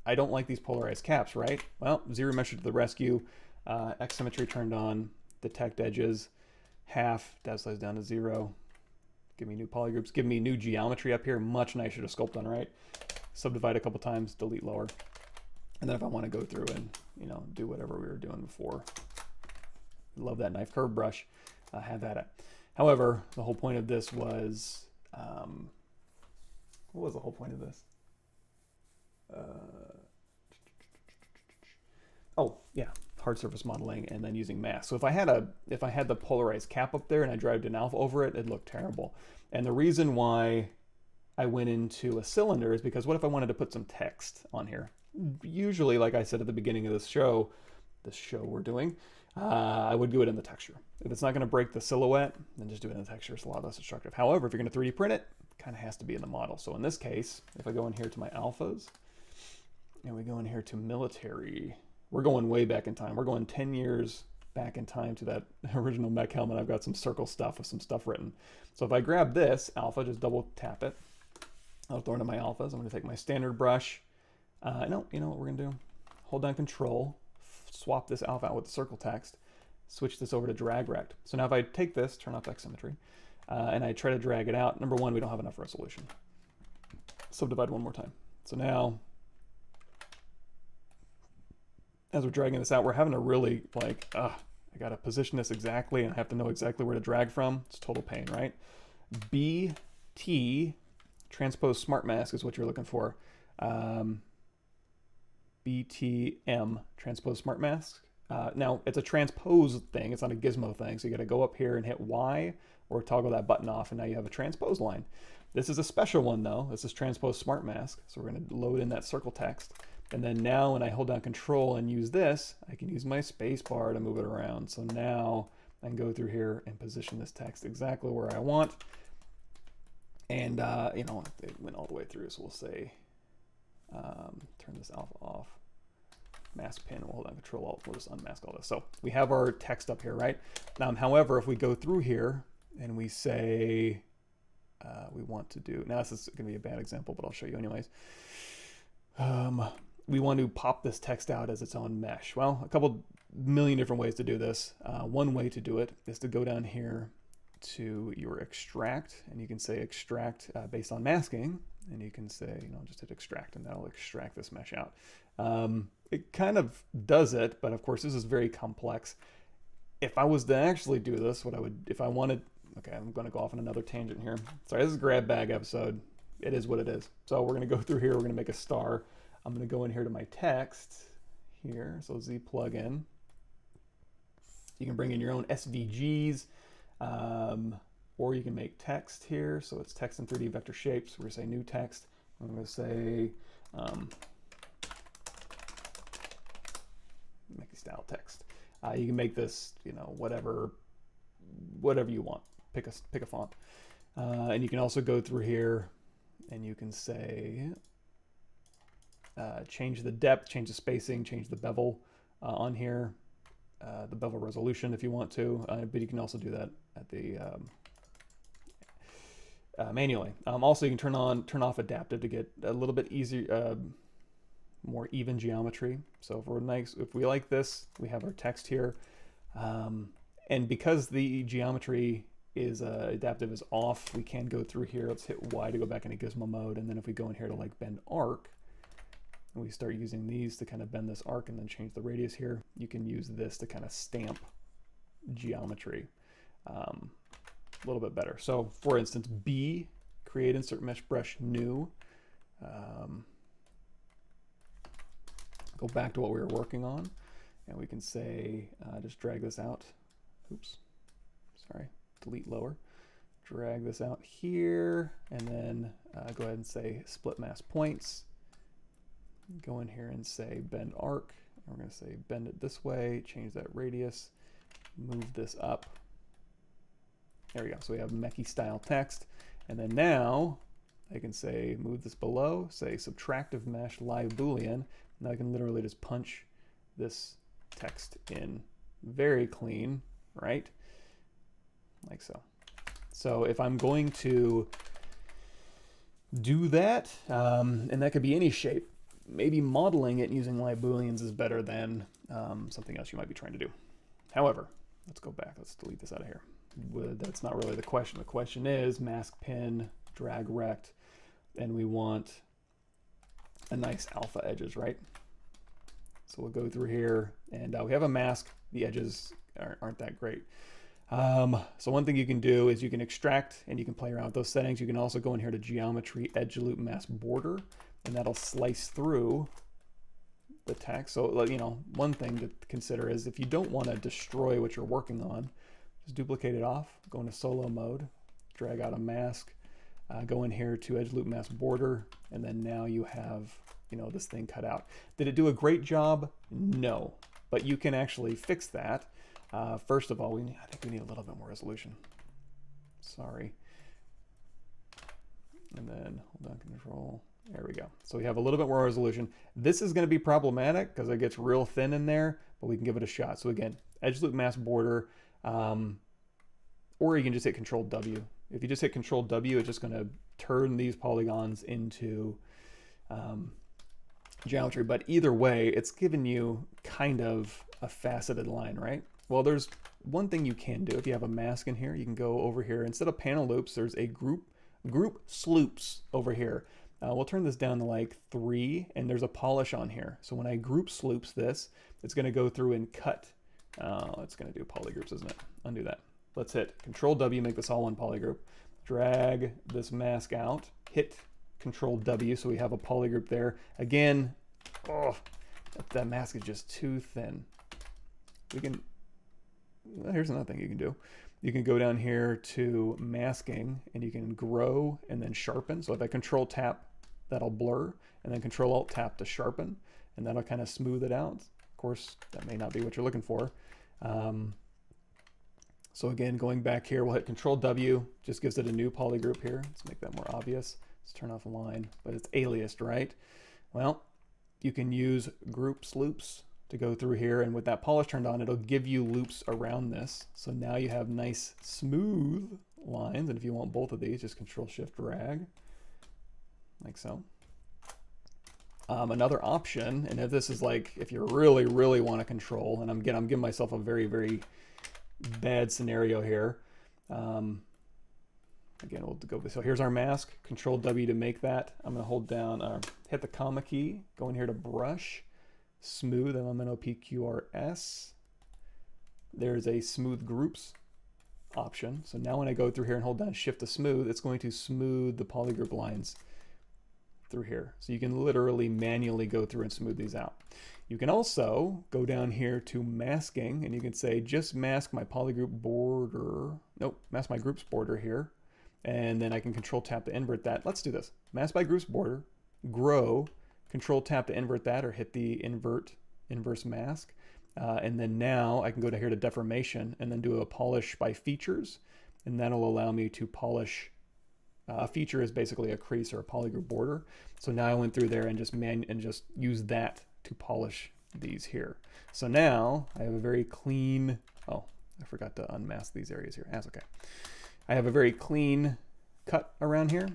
I don't like these polarized caps, right? Well, ZRemesh to the rescue. X Symmetry turned on, detect edges, half, depth size down to 0. Give me new polygroups, give me new geometry up here, much nicer to sculpt on, right? Subdivide a couple times, delete lower. And then if I want to go through and, you know, do whatever we were doing before, love that knife curve brush, have at it. However, the whole point of this was, what was the whole point of this? Oh yeah, hard surface modeling and then using mask. So if I had the polarized cap up there and I dragged an alpha over it, it'd look terrible. And the reason why I went into a cylinder is because what if I wanted to put some text on here? Usually, like I said at the beginning of this show we're doing, I would do it in the texture. If it's not going to break the silhouette, then just do it in the texture. It's a lot less destructive. However, if you're going to 3D print it, kind of has to be in the model. So in this case, if I go in here to my alphas, and we go in here to military, we're going way back in time. We're going 10 years back in time to that original mech helmet. I've got some circle stuff with some stuff written. So if I grab this alpha, just double tap it, I'll throw it into my alphas. I'm going to take my standard brush. No, you know what we're going to do? Hold down Control, swap this alpha out with the circle text, switch this over to drag rect. So now if I take this, turn off X Symmetry, and I try to drag it out, number one, we don't have enough resolution. Subdivide one more time. So now, as we're dragging this out, we're having to really, like, I gotta position this exactly and I have to know exactly where to drag from. It's total pain, right? BT, Transpose Smart Mask is what you're looking for. BTM, Transpose Smart Mask. Now, it's a transpose thing, it's not a gizmo thing, so you gotta go up here and hit Y or toggle that button off, and now you have a transpose line. This is a special one though. This is Transpose Smart Mask, so we're gonna load in that circle text. And then now when I hold down Control and use this, I can use my space bar to move it around. So now I can go through here and position this text exactly where I want. And you know, it went all the way through, so we'll say, turn this alpha off. Mask pin, we'll hold down Control Alt, we'll just unmask all this. So we have our text up here, right? However, if we go through here and we say, we want to do, now this is gonna be a bad example, but I'll show you anyways. We want to pop this text out as its own mesh. Well, a couple million different ways to do this. One way to do it is to go down here to your extract, and you can say extract based on masking, and you can say, you know, just hit extract, and that'll extract this mesh out. It kind of does it, but of course this is very complex. If I was to actually do this, what I would, if I wanted, okay, I'm going to go off on another tangent here. Sorry, this is a grab bag episode. It is what it is. So we're going to go through here. We're going to make a star. I'm going to go in here to my text here. So Z plugin. You can bring in your own SVGs, or you can make text here. So it's text in 3D vector shapes. We're going to say new text. I'm going to say style text. You can make this, you know, whatever you want. Pick a font. And you can also go through here and you can say, change the depth, change the spacing, change the bevel on here, the bevel resolution if you want to, but you can also do that at the manually. Also, you can turn off adaptive to get a little bit easier, more even geometry. So if we like this, we have our text here, and because the geometry is adaptive is off, we can go through here. Let's hit Y to go back into gizmo mode, and then if we go in here to like bend arc, and we start using these to kind of bend this arc and then change the radius here, you can use this to kind of stamp geometry a little bit better. So for instance, B, create insert mesh brush new. Go back to what we were working on, and we can say, just drag this out. Oops, sorry, delete lower. Drag this out here, and then go ahead and say split mask points. Go in here and say bend arc. And we're going to say bend it this way, change that radius, move this up. There we go. So we have mechy style text. And then now I can say move this below, say subtractive mesh live boolean. Now I can literally just punch this text in very clean, right? Like so. So if I'm going to do that, and that could be any shape, maybe modeling it using live booleans is better than something else you might be trying to do. However, let's go back. Let's delete this out of here. That's not really the question. The question is mask pin, drag rect, and we want a nice alpha edges, right? So we'll go through here, and we have a mask. The edges aren't that great. So one thing you can do is you can extract and you can play around with those settings. You can also go in here to geometry, edge loop, mask border, and that'll slice through the text. So, you know, one thing to consider is if you don't want to destroy what you're working on, just duplicate it off, go into solo mode, drag out a mask, go in here to edge loop, mask border, and then now you have, you know, this thing cut out. Did it do a great job? No, but you can actually fix that. First of all, I think we need a little bit more resolution. Sorry. And then hold on, control. There we go. So we have a little bit more resolution. This is going to be problematic because it gets real thin in there, but we can give it a shot. So again, edge loop, mask border, or you can just hit Control W. If you just hit Control W, it's just going to turn these polygons into geometry. But either way, it's giving you kind of a faceted line, right? Well, there's one thing you can do. If you have a mask in here, you can go over here. Instead of panel loops, there's a group sloops over here. We'll turn this down to like 3, and there's a polish on here. So when I group sloops this, it's going to go through and cut. It's going to do polygroups, isn't it? Undo that. Let's hit Control W, make this all one polygroup. Drag this mask out, hit Control W, so we have a polygroup there. Again, oh, that mask is just too thin. We can, well, here's another thing you can do. You can go down here to masking, and you can grow and then sharpen. So if I Control Tap, that'll blur, and then Control Alt Tap to sharpen, and that'll kind of smooth it out. Of course, that may not be what you're looking for. So again, going back here, we'll hit Control W, just gives it a new polygroup here. Let's make that more obvious. Let's turn off the line, but it's aliased, right? Well, you can use groups loops to go through here, and with that polish turned on, it'll give you loops around this. So now you have nice smooth lines, and if you want both of these, just Control Shift drag, like so. Another option, and if this is like, if you really want to control, and I'm giving myself a very bad scenario here. Again, we'll go, so here's our mask, Control W to make that. I'm going to hold down, hit the comma key, go in here to brush, smooth, MMOPQRS. There's a smooth groups option. So now when I go through here and hold down Shift to smooth, it's going to smooth the polygroup lines through here. So you can literally manually go through and smooth these out. You can also go down here to masking, and you can say just mask my polygroup border. Nope, mask my groups border here. And then I can Control Tap to invert that. Let's do this. Mask my groups border, grow, Control Tap to invert that, or hit the inverse mask. And then now I can go to here to deformation and then do a polish by features. And that'll allow me to polish. A feature is basically a crease or a polygroup border. So now I went through there and just used that to polish these here. So now I have a very clean, oh, I forgot to unmask these areas here. That's okay. I have a very clean cut around here.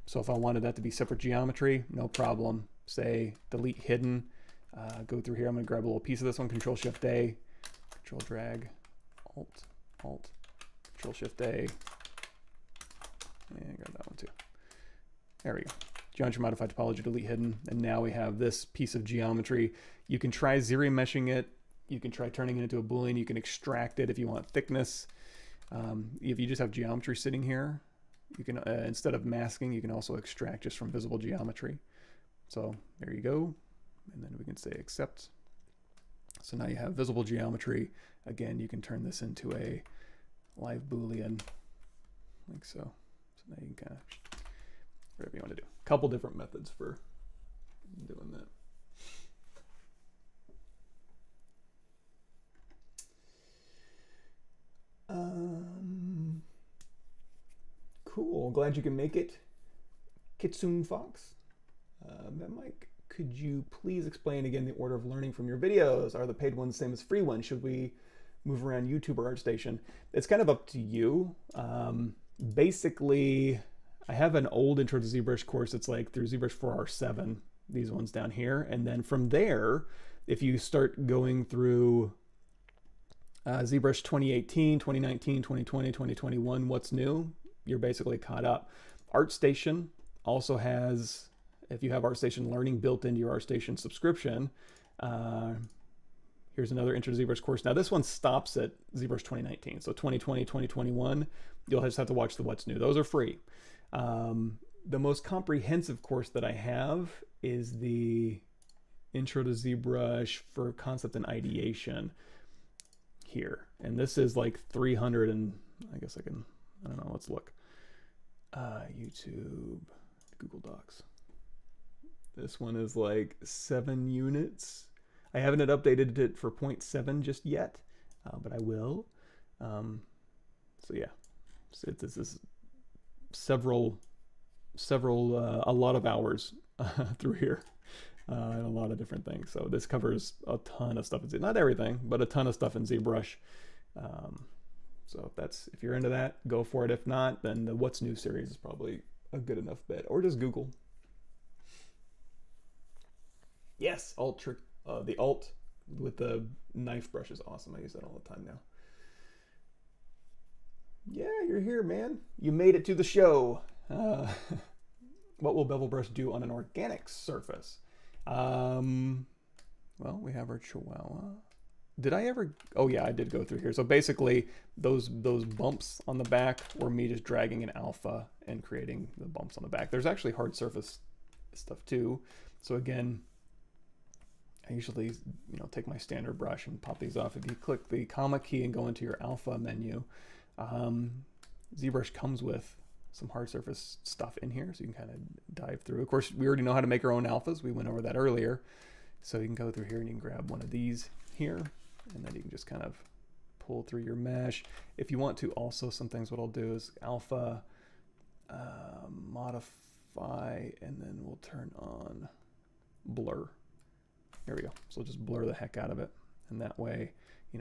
So if I wanted that to be separate geometry, no problem. Say delete hidden, go through here. I'm gonna grab a little piece of this one, Control Shift A, Control Drag, Alt, Control Shift A, and grab that one too. There we go. Geometry Modify Topology, delete hidden, and now we have this piece of geometry. You can try ZRemeshing it. You can try turning it into a Boolean. You can extract it if you want thickness. If you just have geometry sitting here, you can instead of masking, you can also extract just from visible geometry. So there you go, and then we can say accept. So now you have visible geometry. Again, you can turn this into a live Boolean, like so. So now you can kind of whatever you want to do. A couple different methods for doing that. Cool. Glad you can make it, Kitsune Fox. Mike, could you please explain again the order of learning from your videos? Are the paid ones the same as free ones? Should we move around YouTube or ArtStation? It's kind of up to you. Basically, I have an old Intro to ZBrush course. It's like through ZBrush 4R7, these ones down here. And then from there, if you start going through ZBrush 2018, 2019, 2020, 2021, what's new, you're basically caught up. ArtStation also has, if you have ArtStation Learning built into your ArtStation subscription, here's another Intro to ZBrush course. Now this one stops at ZBrush 2019. So 2020, 2021, you'll just have to watch the What's New. Those are free. The most comprehensive course that I have is the Intro to ZBrush for Concept and Ideation here. And this is like 300 and I guess I don't know, let's look. YouTube, Google Docs. This one is like 7 units. I haven't updated it for 0.7 just yet, but I will. So yeah, so this is a lot of hours through here, and a lot of different things. So this covers a ton of stuff. Not everything, but a ton of stuff in ZBrush. So if you're into that, go for it. If not, then the What's New series is probably a good enough bet, or just Google. Yes, alt trick. The alt with the knife brush is awesome. I use that all the time now. Yeah, you're here, man. You made it to the show. What will Bevel brush do on an organic surface? Well, we have our Chihuahua. Did I ever? Oh yeah, I did go through here. So basically, those bumps on the back were me just dragging an alpha and creating the bumps on the back. There's actually hard surface stuff too. So again, I usually, take my standard brush and pop these off. If you click the comma key and go into your alpha menu, ZBrush comes with some hard surface stuff in here, so you can kind of dive through. Of course, we already know how to make our own alphas. We went over that earlier. So you can go through here and you can grab one of these here, and then you can just kind of pull through your mesh. If you want to also, some things what I'll do is alpha, modify, and then we'll turn on blur. There we go. So we'll just blur the heck out of it. And that way,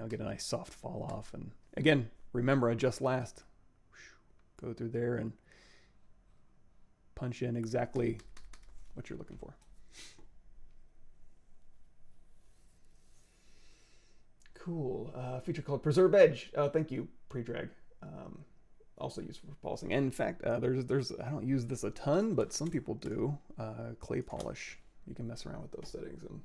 get a nice soft fall off. And again, remember, adjust last. Go through there and punch in exactly what you're looking for. Cool. Feature called Preserve Edge. Thank you, pre-drag. Also used for polishing. And in fact, there's I don't use this a ton, but some people do. Clay polish. You can mess around with those settings and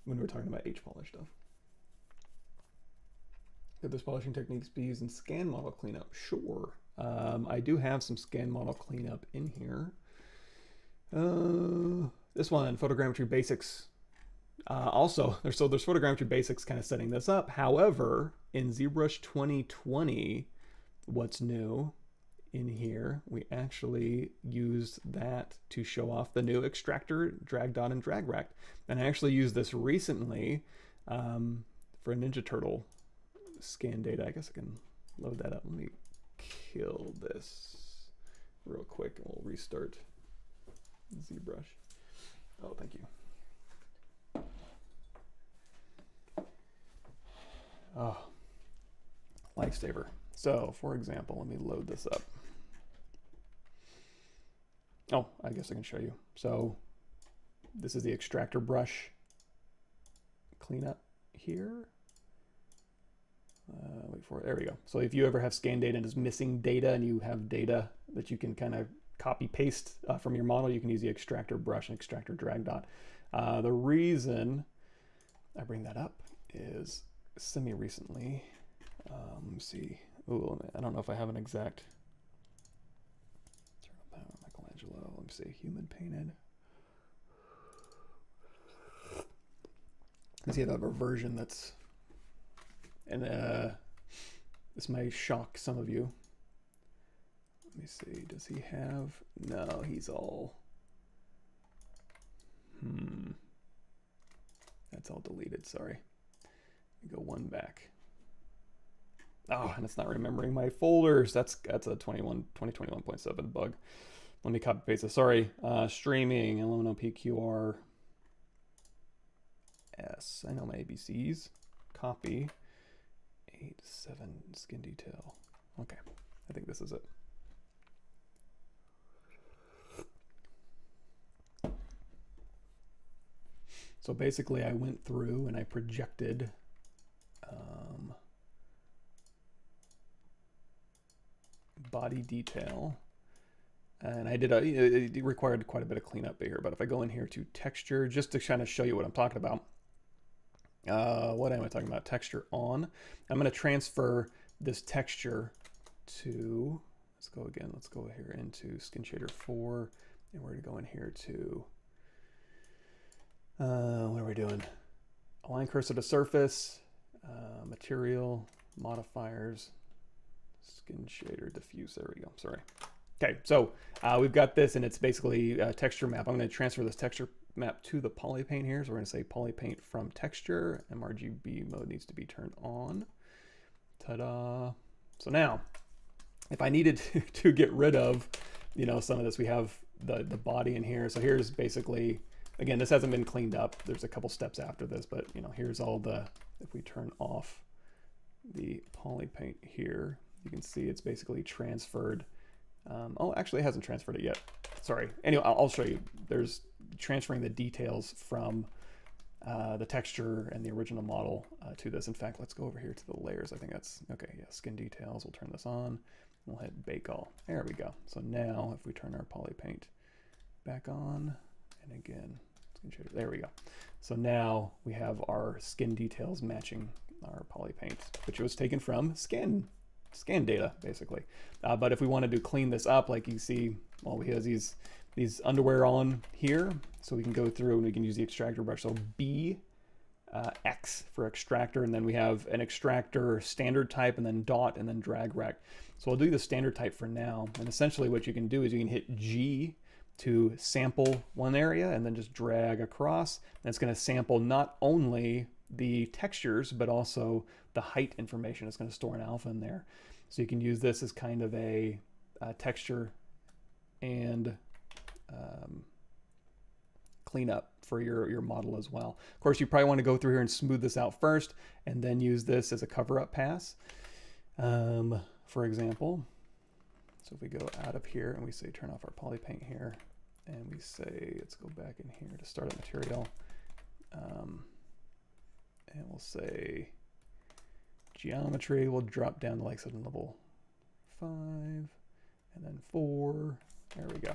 when we're talking about hPolish stuff. Could this polishing techniques be used in scan model cleanup? Sure. I do have some scan model cleanup in here. This one, photogrammetry basics. Also, there's photogrammetry basics kind of setting this up. However, in ZBrush 2020, what's new in here, we actually used that to show off the new Xtractor drag dot and drag rack. And I actually used this recently for a Ninja Turtle scan data. I guess I can load that up. Let me kill this real quick and we'll restart ZBrush. Oh, thank you. Oh, lifesaver. So, for example, let me load this up. Oh, I guess I can show you. So, this is the Xtractor brush cleanup here. Wait for it. There we go. So if you ever have scan data and is missing data and you have data that you can kind of copy paste from your model, you can use the Xtractor brush and Xtractor drag dot. The reason I bring that up is semi-recently, let me see. Ooh, I don't know if I have an exact. Turn up Michelangelo. Let me see. Human painted. Let's see if I have a version that's. And this might shock some of you. Let me see. Does he have? No, he's all. That's all deleted. Sorry. Let me go one back. Oh, and it's not remembering my folders. That's a 2021.7 bug. Let me copy paste it. Sorry. Streaming, aluminum PQR S. I know my ABCs. Copy. 8, 7 skin detail. Okay, I think this is it. So basically I went through and I projected body detail, and I did it required quite a bit of cleanup here, but if I go in here to texture, just to kind of show you what I'm talking about, what am I talking about? Texture on. I'm going to transfer this texture to, let's go again, let's go here into Skin Shader 4, and we're going to go in here to, what are we doing? Align cursor to surface, material, modifiers, Skin Shader diffuse, there we go, sorry. Okay, so we've got this, and it's basically a texture map. I'm going to transfer this texture map to the Polypaint here. So we're going to say Polypaint from texture. MRGB mode needs to be turned on. Ta-da! So now, if I needed to get rid of, you know, some of this, we have the body in here. So here's basically, again, this hasn't been cleaned up. There's a couple steps after this, but you know, here's all the. If we turn off the Polypaint here, you can see it's basically transferred. Oh, actually it hasn't transferred it yet. Sorry. Anyway, I'll show you. There's transferring the details from the texture and the original model to this. In fact, let's go over here to the layers. I think that's, okay, yeah, skin details. We'll turn this on. We'll hit bake all. There we go. So now if we turn our Polypaint back on, and again, skin shader, there we go. So now we have our skin details matching our Polypaint, which was taken from scan data basically. But if we wanted to clean this up, like you see, well, he has these underwear on here, so we can go through and we can use the Xtractor brush. So B X for Xtractor, and then we have an Xtractor standard type, and then dot, and then drag rack. So I'll do the standard type for now, and essentially what you can do is you can hit G to sample one area and then just drag across, and it's going to sample not only the textures but also the height information. It's going to store an alpha in there, so you can use this as kind of a texture and cleanup for your model as well. Of course, you probably want to go through here and smooth this out first and then use this as a cover-up pass, for example. So if we go out of here and we say turn off our Polypaint here, and we say let's go back in here to start a material, and we'll say geometry, we'll drop down to like something level 5 and then 4. There we go.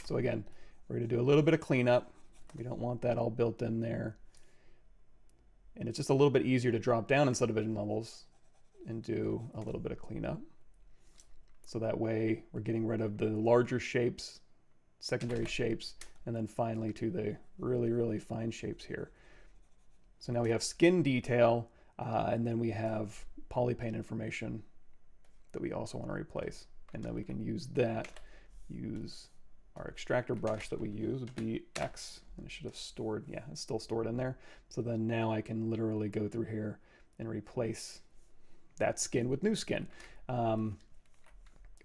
So again, we're going to do a little bit of cleanup. We don't want that all built in there. And it's just a little bit easier to drop down in subdivision levels and do a little bit of cleanup. So that way we're getting rid of the larger shapes, secondary shapes, and then finally to the really, really fine shapes here. So now we have skin detail, and then we have Polypaint information that we also want to replace. and then we can use that, use our Xtractor brush that we use, BX, and it should have stored, yeah, it's still stored in there. So then now I can literally go through here and replace that skin with new skin.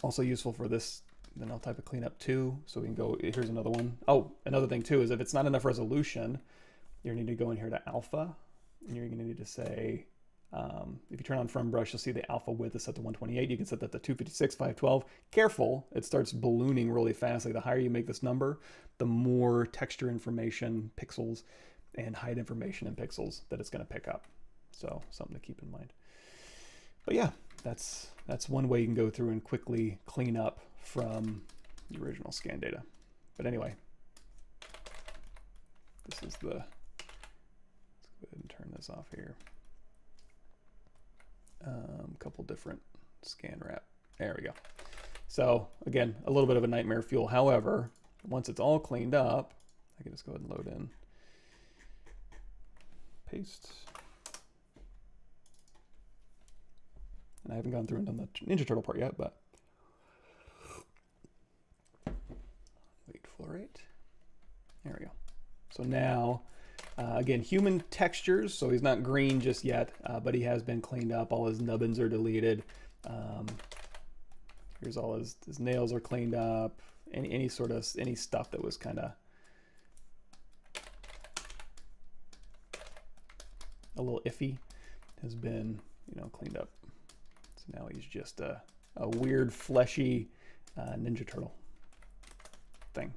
Also useful for this, then I'll type a cleanup too, so we can go, here's another one. Oh, another thing too is if it's not enough resolution, you need to go in here to alpha, and you're gonna need to say, if you turn on from brush, you'll see the alpha width is set to 128. You can set that to 256, 512. Careful, it starts ballooning really fast. Like the higher you make this number, the more texture information, pixels, and height information in pixels that it's gonna pick up. So something to keep in mind. But yeah, that's one way you can go through and quickly clean up from the original scan data. But anyway, this is the, let's go ahead and turn this off here. Couple different scan wrap. There we go. So again, a little bit of a nightmare fuel. However, once it's all cleaned up, I can just go ahead and load in, paste. And I haven't gone through and done the Ninja Turtle part yet, but wait for it. There we go. So now, again, human textures, so he's not green just yet, but he has been cleaned up. All his nubbins are deleted. Here's all his nails are cleaned up. Any stuff that was kind of a little iffy has been, cleaned up. So now he's just a weird, fleshy Ninja Turtle thing.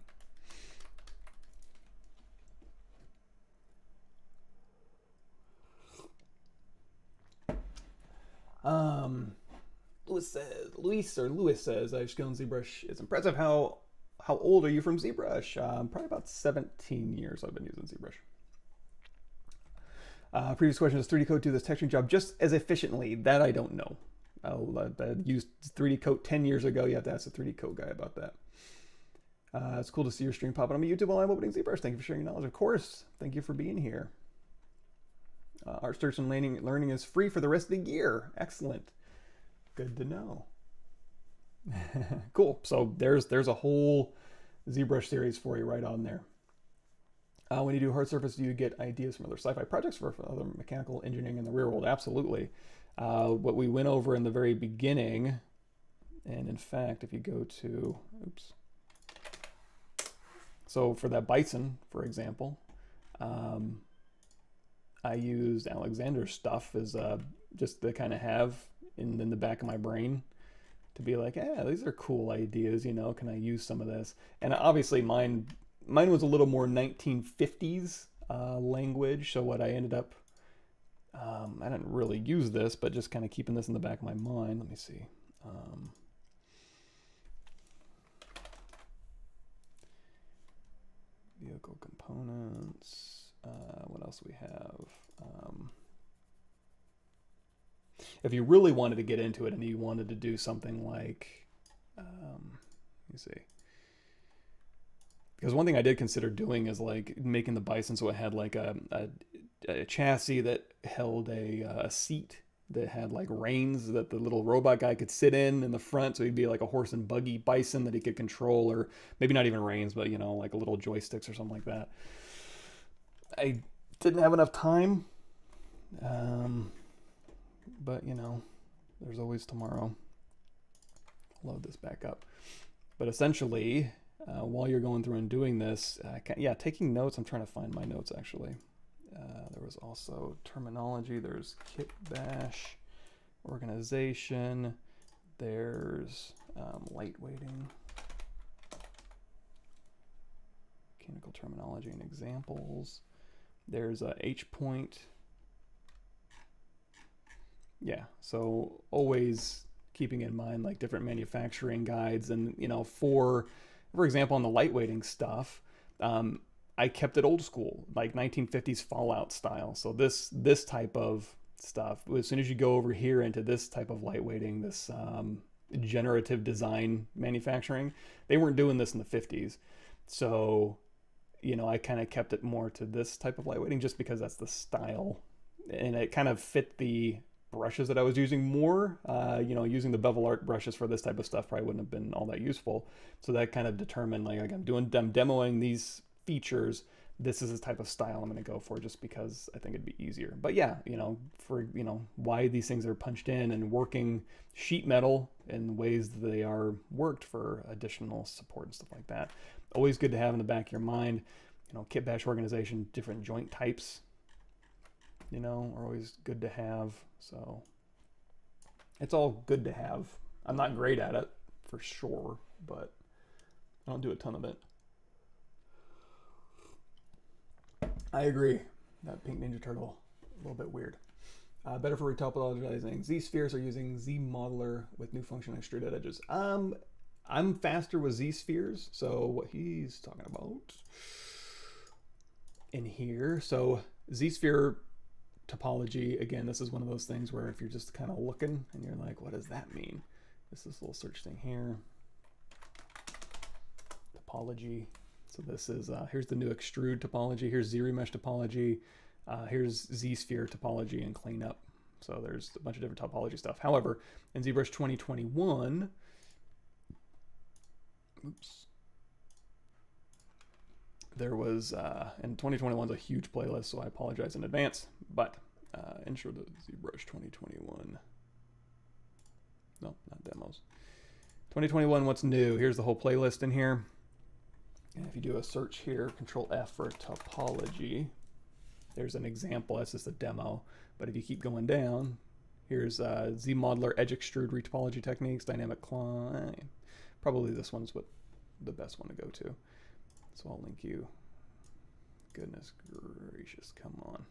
Lewis says, I just go on ZBrush. It's impressive how old are you from ZBrush? Probably about 17 years I've been using ZBrush. Previous question, does 3D Coat do this texturing job just as efficiently? That I don't know. I used 3D Coat 10 years ago. You have to ask the 3D Coat guy about that. It's cool to see your stream popping on my YouTube while I'm opening ZBrush. Thank you for sharing your knowledge. Of course. Thank you for being here. Art search and learning is free for the rest of the year. Excellent. Good to know. Cool. So there's a whole ZBrush series for you right on there. When you do hard surface, do you get ideas from other sci-fi projects for other mechanical engineering in the real world? Absolutely. What we went over in the very beginning, and in fact, if you go to, oops. So for that bison, for example, I used Alexander's stuff as just to kind of have in the back of my brain to be like, yeah, these are cool ideas, can I use some of this? And obviously mine was a little more 1950s language. So what I ended up, I didn't really use this, but just kind of keeping this in the back of my mind. Let me see. Vehicle components. What else we have? If you really wanted to get into it and you wanted to do something like, let me see. Because one thing I did consider doing is like making the bison so it had like a chassis that held a seat that had like reins that the little robot guy could sit in the front, so he'd be like a horse and buggy bison that he could control, or maybe not even reins, but like a little joysticks or something like that. I didn't have enough time, but there's always tomorrow. Load this back up. But essentially, while you're going through and doing this, taking notes. I'm trying to find my notes actually. There was also terminology. There's kit bash, organization. There's lightweighting, mechanical terminology and examples. There's a H point. Yeah, so always keeping in mind like different manufacturing guides, and for example, on the lightweighting stuff, I kept it old school, like 1950s Fallout style. So this type of stuff, as soon as you go over here into this type of lightweighting, this generative design manufacturing, they weren't doing this in the 50s. So I kind of kept it more to this type of lightweighting just because that's the style, and it kind of fit the brushes that I was using more. You know, using the Bevel art brushes for this type of stuff probably wouldn't have been all that useful. So that kind of determined, like I'm demoing these features, this is the type of style I'm going to go for, just because I think it'd be easier. But yeah, you know, for, you know, why these things are punched in and working sheet metal in ways that they are worked for additional support and stuff like that. Always good to have in the back of your mind. You know, kit bash organization, different joint types, you know, are always good to have. So it's all good to have. I'm not great at it for sure, but I don't do a ton of it. I agree. That pink Ninja Turtle, a little bit weird. Better for retopologizing. ZSpheres are using ZModeler with new function extruded edges. I'm faster with ZSpheres, so what he's talking about in here. So ZSphere topology, again, this is one of those things where if you're just kind of looking and you're like, what does that mean? This is a little search thing here. Topology. So this is, here's the new extrude topology, here's ZRemesh topology, here's ZSphere topology and cleanup. So there's a bunch of different topology stuff. However, in ZBrush 2021, there was, and 2021 is a huge playlist, so I apologize in advance, but intro to ZBrush 2021. No, not demos. 2021, what's new? Here's the whole playlist in here. And if you do a search here, Control F for topology, there's an example. That's just a demo. But if you keep going down, here's ZModeler Edge Extrude Retopology Techniques, Dynamic Climb. Probably this one's what the best one to go to. So I'll link you. Goodness gracious, come on.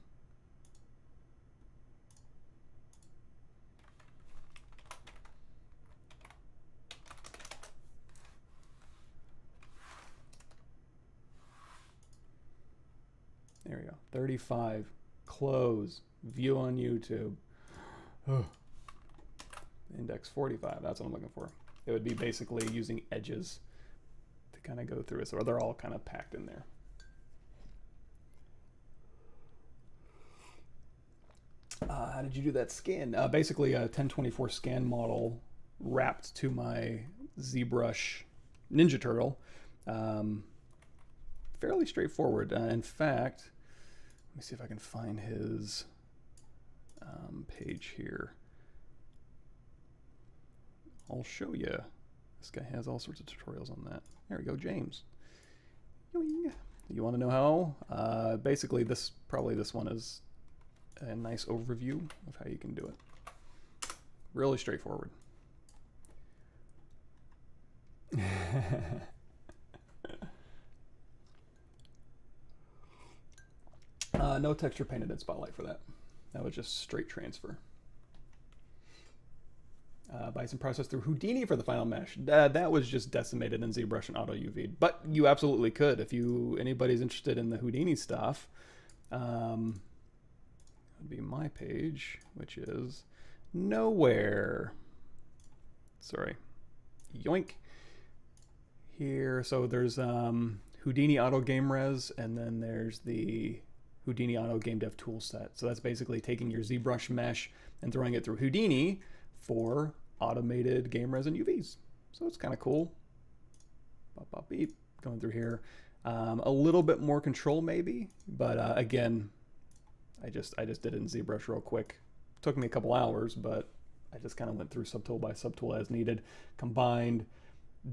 There we go. 35. Close. View on YouTube. Index 45. That's what I'm looking for. It would be basically using edges to kind of go through it. So they're all kind of packed in there. How did you do that scan? Basically a 1024 scan model wrapped to my ZBrush Ninja Turtle. Fairly straightforward. In fact, let me see if I can find his page here. I'll show you. This guy has all sorts of tutorials on that. There we go, James. Yoing. You want to know how? Basically, this one is a nice overview of how you can do it. Really straightforward. No texture painted in Spotlight for that. That was just straight transfer. Bison process through Houdini for the final mesh. That was just decimated in ZBrush and Auto UV. But you absolutely could if anybody's interested in the Houdini stuff. Would be my page, which is nowhere. Sorry, yoink. Here, so there's Houdini Auto Game Res, and then there's the Houdini Auto Game Dev Toolset. So that's basically taking your ZBrush mesh and throwing it through Houdini for automated game res and UVs. So it's kind of cool. Bop, bop, beep. Going through here. A little bit more control maybe, but again, I just did it in ZBrush real quick. Took me a couple hours, but I just kind of went through subtool by subtool as needed. Combined,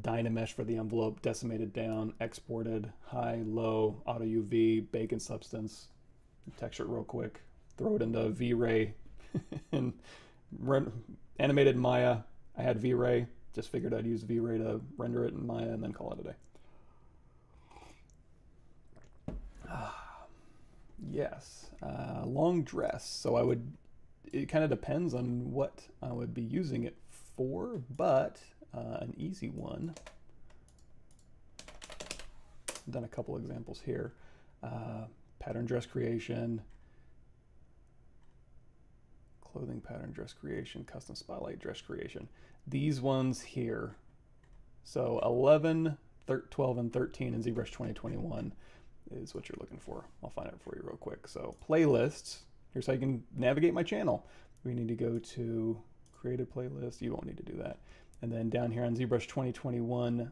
Dynamesh for the envelope, decimated down, exported, high, low, auto UV, bake and substance, texture it real quick, throw it into V-Ray, and animated Maya. I had V-Ray, just figured I'd use V-Ray to render it in Maya and then call it a day. Yes, long dress. So it kind of depends on what I would be using it for, but an easy one. I've done a couple examples here. Pattern dress creation, clothing pattern dress creation, custom spotlight dress creation. These ones here. So 11, 12, and 13 in ZBrush 2021 is what you're looking for. I'll find it for you real quick. So playlists, here's how you can navigate my channel. we need to go to created playlist. You won't need to do that. And then down here on ZBrush 2021,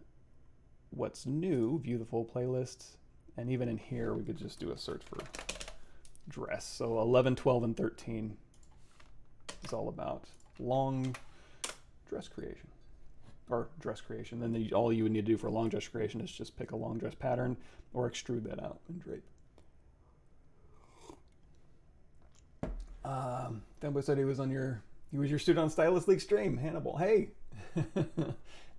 what's new, view the full playlist. And even in here, we could just do a search for dress. So 11, 12, and 13 is all about long dress creation, or dress creation. Then all you would need to do for a long dress creation is just pick a long dress pattern or extrude that out and drape. Dembo said he was your student on Stylist League stream. Hannibal, hey.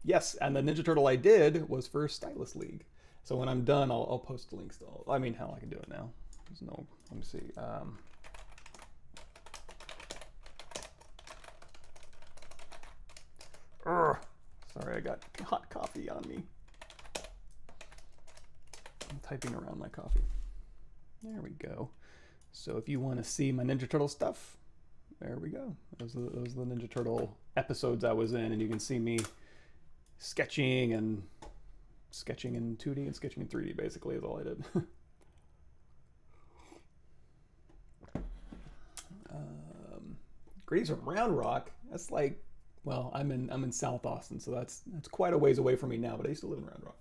Yes, and the Ninja Turtle I did was for Stylist League. So when I'm done, I'll post links to all. I mean, hell, I can do it now. There's no, let me see. Sorry, I got hot coffee on me. I'm typing around my coffee. There we go. So if you want to see my Ninja Turtle stuff, there we go. Those are the Ninja Turtle episodes I was in, and you can see me sketching in 2D and sketching in 3D, basically, is all I did. Greetings from Round Rock. That's like, well, I'm in South Austin, so that's quite a ways away from me now, but I used to live in Round Rock.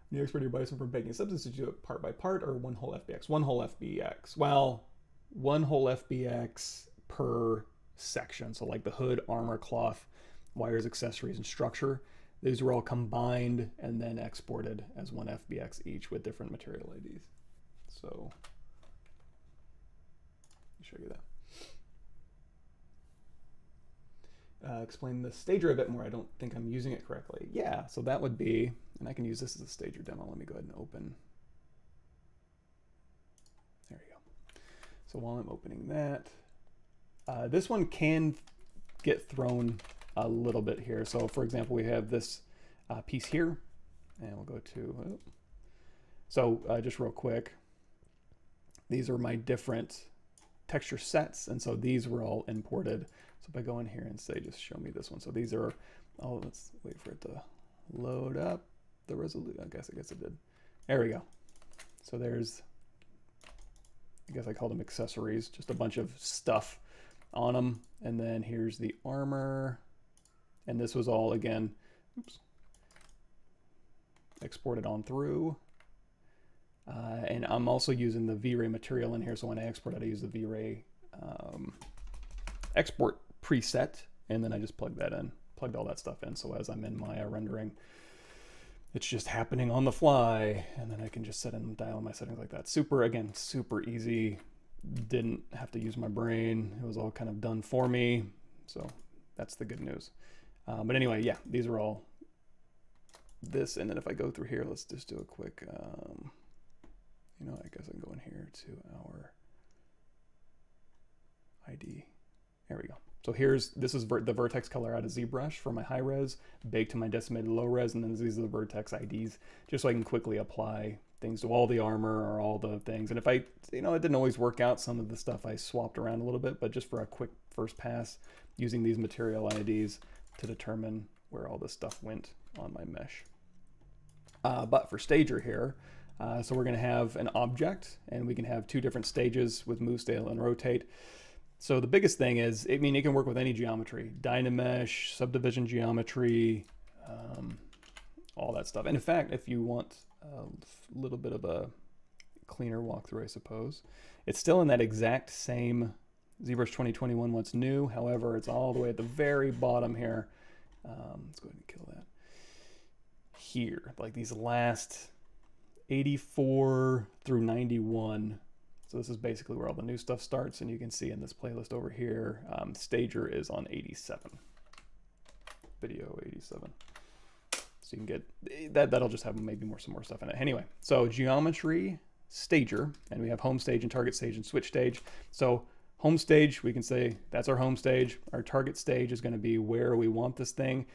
New York's pretty bison for baking substance. Did you do it part by part or one whole FBX? One whole FBX. Well, one whole FBX per section. So like the hood, armor, cloth, wires, accessories, and structure. These were all combined and then exported as one FBX each with different material IDs. So let me show you that. Explain the stager a bit more. I don't think I'm using it correctly. Yeah, so that would be, and I can use this as a stager demo. Let me go ahead and open. There you go. So while I'm opening that, this one can get thrown a little bit here. So for example, we have this piece here, and we'll go to, so just real quick, these are my different texture sets, and so these were all imported. So if I go in here and say, just show me this one. So these are, oh, let's wait for it to load up the resolution. I guess it did. There we go. So there's, I guess I called them accessories, just a bunch of stuff on them. And then here's the armor. And this was all, again, oops, exported on through. And I'm also using the V-Ray material in here. So when I export it, I use the V-Ray export preset, and then I just plugged all that stuff in. So as I'm in Maya rendering, it's just happening on the fly, and then I can just set and dial my settings like that. Super easy. Didn't have to use my brain. It was all kind of done for me. So that's the good news. But anyway, yeah, these are all this. And then if I go through here, let's just do a quick, you know, I guess I can go in here to our ID. There we go. So this is the vertex color out of ZBrush for my high res, baked to my decimated low res, and then these are the vertex IDs, just so I can quickly apply things to all the armor or all the things. And if I, you know, it didn't always work out, some of the stuff I swapped around a little bit, but just for a quick first pass, using these material IDs to determine where all this stuff went on my mesh. But for stager here, so we're gonna have an object, and we can have two different stages with move, scale, and rotate. So the biggest thing is, I mean, it can work with any geometry, Dynamesh, subdivision geometry, all that stuff. And in fact, if you want a little bit of a cleaner walkthrough, I suppose, it's still in that exact same ZBrush 2021 what's new. However, it's all the way at the very bottom here. Let's go ahead and kill that. Here, like these last 84 through 91. So this is basically where all the new stuff starts, and you can see in this playlist over here, stager is on 87. Video 87. So you can get, that'll just have maybe some more stuff in it. Anyway, so geometry, stager, and we have home stage and target stage and switch stage. So home stage, we can say that's our home stage. Our target stage is gonna be where we want this thing.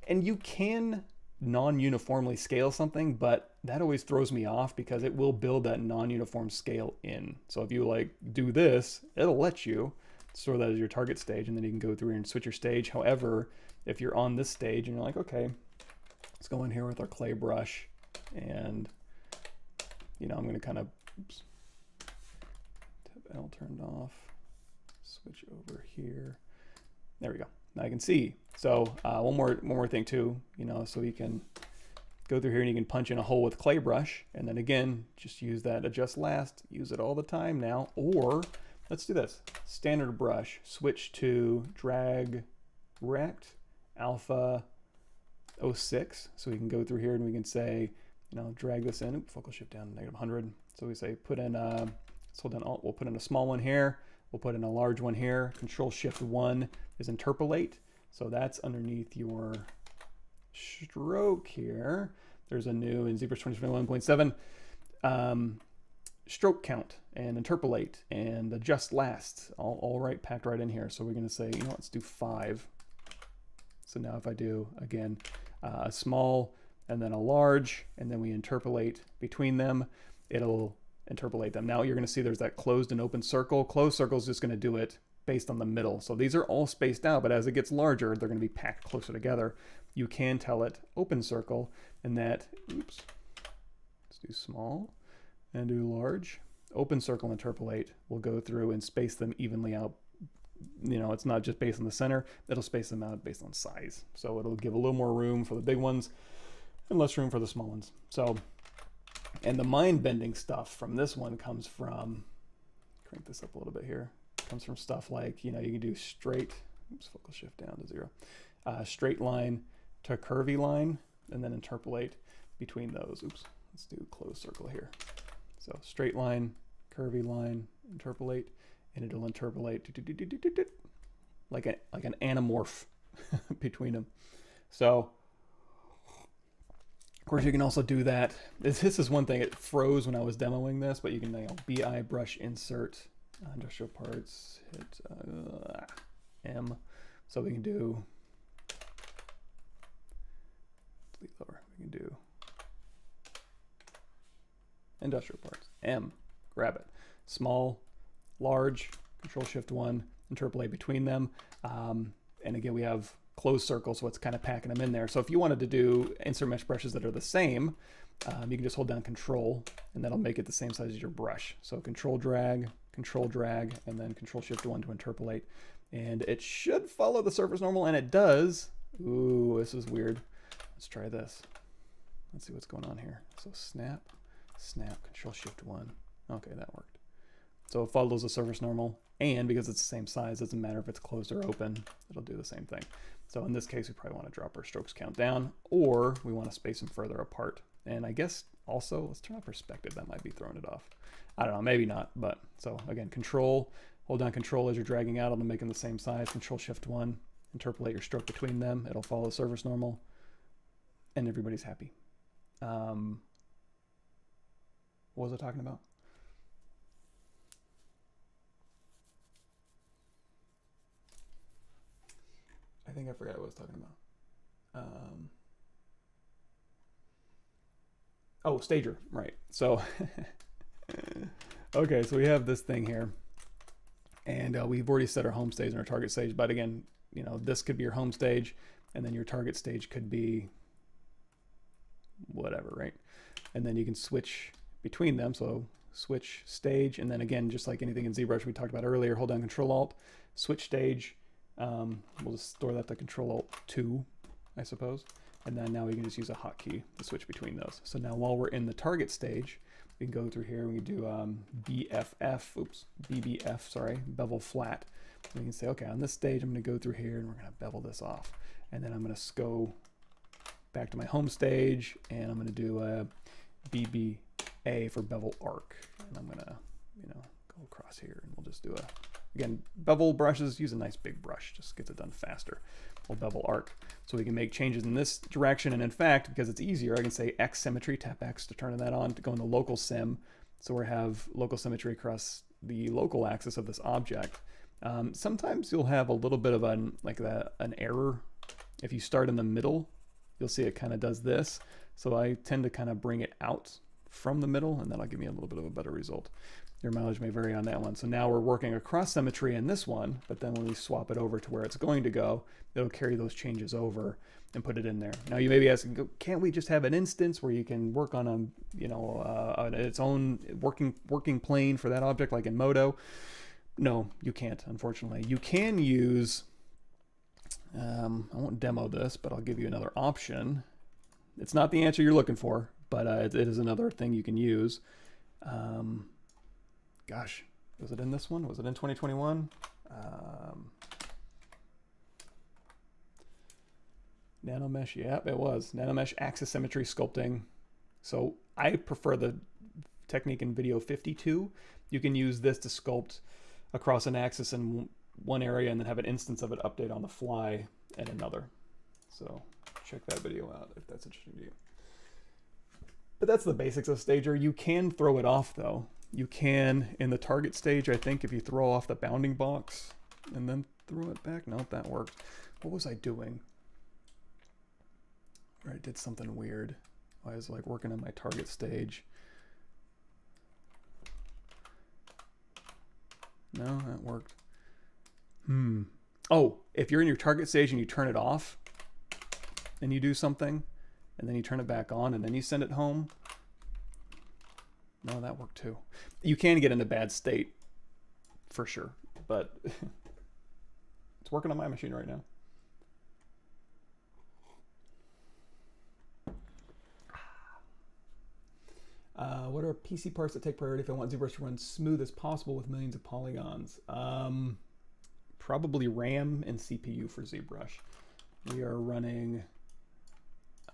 And you can non-uniformly scale something, but that always throws me off because it will build that non-uniform scale in. So if you like do this, it'll let you store that as your target stage, and then you can go through and switch your stage. However, if you're on this stage and you're like, okay, let's go in here with our clay brush, and you know, I'm going to kind of, oops, tab L turned off, switch over here. There we go. Now I can see. So one more thing too, you know, so you can go through here and you can punch in a hole with clay brush, and then again, just use that adjust last, use it all the time now. Or let's do this, standard brush, switch to drag rect alpha 06. So we can go through here and we can say, you know, drag this in, focal shift down to -100. So we say put in, let's hold down Alt, we'll put in a small one here, we'll put in a large one here, Control Shift 1 is interpolate. So that's underneath your stroke here. There's a new in ZBrush 2021.7 stroke count and interpolate and adjust last, all right, packed right in here. So we're going to say, you know, let's do 5. So now if I do again a small and then a large, and then we interpolate between them, it'll interpolate them. Now you're going to see there's that closed and open circle. Closed circle is just going to do it based on the middle. So these are all spaced out, but as it gets larger, they're going to be packed closer together. You can tell it open circle, and that, oops, let's do small and do large. Open circle interpolate will go through and space them evenly out. You know, it's not just based on the center, it'll space them out based on size. So it'll give a little more room for the big ones and less room for the small ones. So, and the mind-bending stuff from this one comes from, crank this up a little bit here, comes from stuff like, you know, you can do straight, oops, focal shift down to 0, straight line to curvy line, and then interpolate between those. Oops, let's do closed circle here. So straight line, curvy line, interpolate, and it'll interpolate like an anamorph between them. So, of course, you can also do that. This is one thing, it froze when I was demoing this, but you can, you know, BI brush insert, industrial parts, hit M. So we can do, delete lower, we can do industrial parts, M, grab it. Small, large, Control Shift 1, interpolate between them. And again, we have closed circle, so it's kind of packing them in there. So if you wanted to do insert mesh brushes that are the same, you can just hold down Control, and that'll make it the same size as your brush. So Control drag, and then Control Shift 1 to interpolate. And it should follow the surface normal, and it does. Ooh, this is weird. Let's try this. Let's see what's going on here. So snap, snap, Control Shift 1. Okay, that worked. So it follows the surface normal, and because it's the same size, it doesn't matter if it's closed or open, it'll do the same thing. So in this case, we probably want to drop our strokes count down, or we want to space them further apart. And I guess also, let's turn on perspective, that might be throwing it off. I don't know, maybe not, but so again, Control, hold down Control as you're dragging out, it'll make them the same size, Control Shift 1, interpolate your stroke between them, it'll follow the surface normal, and everybody's happy. What was I talking about? I think I forgot what I was talking about. Oh, stager, right. So, okay, so we have this thing here, and we've already set our home stage and our target stage, but again, you know, this could be your home stage, and then your target stage could be whatever, right? And then you can switch between them, so switch stage, and then again, just like anything in ZBrush we talked about earlier, hold down Control-Alt, switch stage. We'll just store that to Control-Alt-2, I suppose. And then now we can just use a hotkey to switch between those. So now while we're in the target stage, we can go through here and we can do BBF, sorry, bevel flat. And we can say, okay, on this stage, I'm going to go through here and we're going to bevel this off. And then I'm going to go back to my home stage and I'm going to do a BBA for bevel arc. And I'm going to, you know, go across here and we'll just do a, again, bevel brushes, use a nice big brush, just gets it done faster. We'll bevel arc. So we can make changes in this direction, and in fact, because it's easier, I can say X symmetry, tap X to turn that on, to go into local sim. So we have local symmetry across the local axis of this object. Sometimes you'll have a little bit of an error. If you start in the middle, you'll see it kind of does this. So I tend to kind of bring it out from the middle, and that'll give me a little bit of a better result. Your mileage may vary on that one. So now we're working across symmetry in this one, but then when we swap it over to where it's going to go, it'll carry those changes over and put it in there. Now you may be asking, can't we just have an instance where you can work on on its own working plane for that object like in Modo? No, you can't, unfortunately. You can use, I won't demo this, but I'll give you another option. It's not the answer you're looking for, but it is another thing you can use. Gosh, was it in this one? Was it in 2021? Nanomesh, yeah, it was. Nanomesh axis symmetry sculpting. So I prefer the technique in video 52. You can use this to sculpt across an axis in one area and then have an instance of it update on the fly in another. So check that video out if that's interesting to you. But that's the basics of Stager. You can throw it off though. You can, in the target stage, I think, if you throw off the bounding box and then throw it back. No, that worked. What was I doing? Or I did something weird. I was like working on my target stage. No, that worked. Oh, if you're in your target stage and you turn it off and you do something and then you turn it back on and then you send it home. No, that worked too. You can get in a bad state for sure, but it's working on my machine right now. What are PC parts that take priority if I want ZBrush to run smooth as possible with millions of polygons? Probably RAM and CPU for ZBrush. We are running,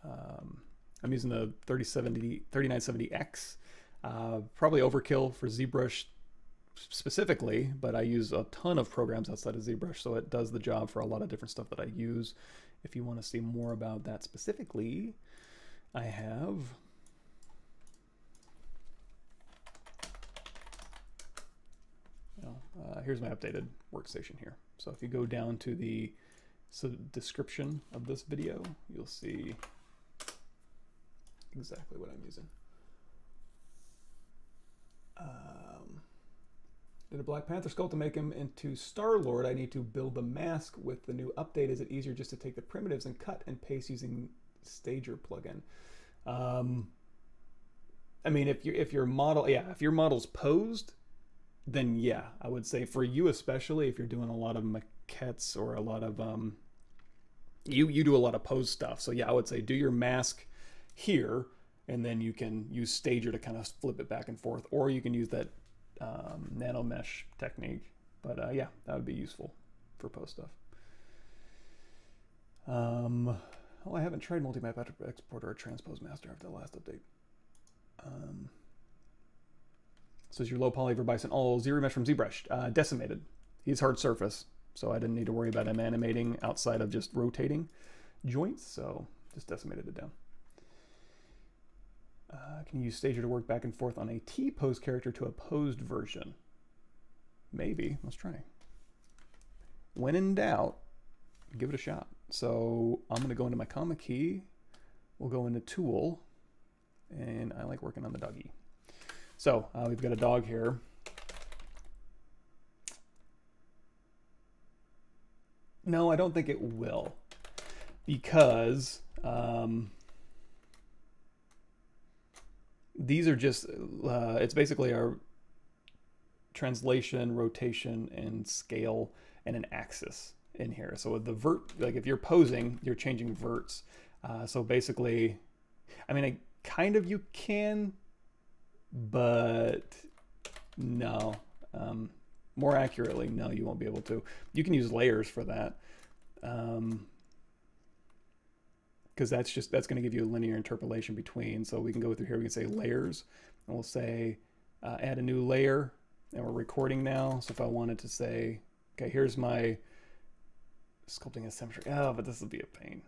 I'm using the 3970X. Probably overkill for ZBrush specifically, but I use a ton of programs outside of ZBrush, so it does the job for a lot of different stuff that I use. If you want to see more about that specifically, I have here's my updated workstation here. So if you go down to the description of this video, you'll see exactly what I'm using. Did a Black Panther sculpt to make him into Star-Lord. I need to build the mask with the new update. Is it easier just to take the primitives and cut and paste using Stager plugin? I mean, if your model, yeah, if your model's posed, then yeah, I would say for you especially, if you're doing a lot of maquettes or a lot of you do a lot of pose stuff. So yeah, I would say do your mask here, and then you can use Stager to kind of flip it back and forth, or you can use that nano mesh technique. But yeah, that would be useful for pose stuff. Oh, I haven't tried multi-map exporter or transpose master after the last update. So is your low poly Verbison all ZRemesh from ZBrush? Decimated. He's hard surface, so I didn't need to worry about him animating outside of just rotating joints, so just decimated it down. Can you use Stager to work back and forth on a T-pose character to a posed version? Maybe. Let's try. When in doubt, give it a shot. So I'm going to go into my comma key. We'll go into Tool, and I like working on the doggy. So we've got a dog here. No, I don't think it will, because these are just, it's basically our translation, rotation, and scale, and an axis in here. So with the vert, like if you're posing, you're changing verts. So basically, I mean, kind of you can, but no. More accurately, no, you won't be able to. You can use layers for that, because that's going to give you a linear interpolation between. So we can go through here, we can say layers, and we'll say add a new layer, and we're recording now. So if I wanted to say, okay, here's my sculpting a symmetry. Oh, but this will be a pain.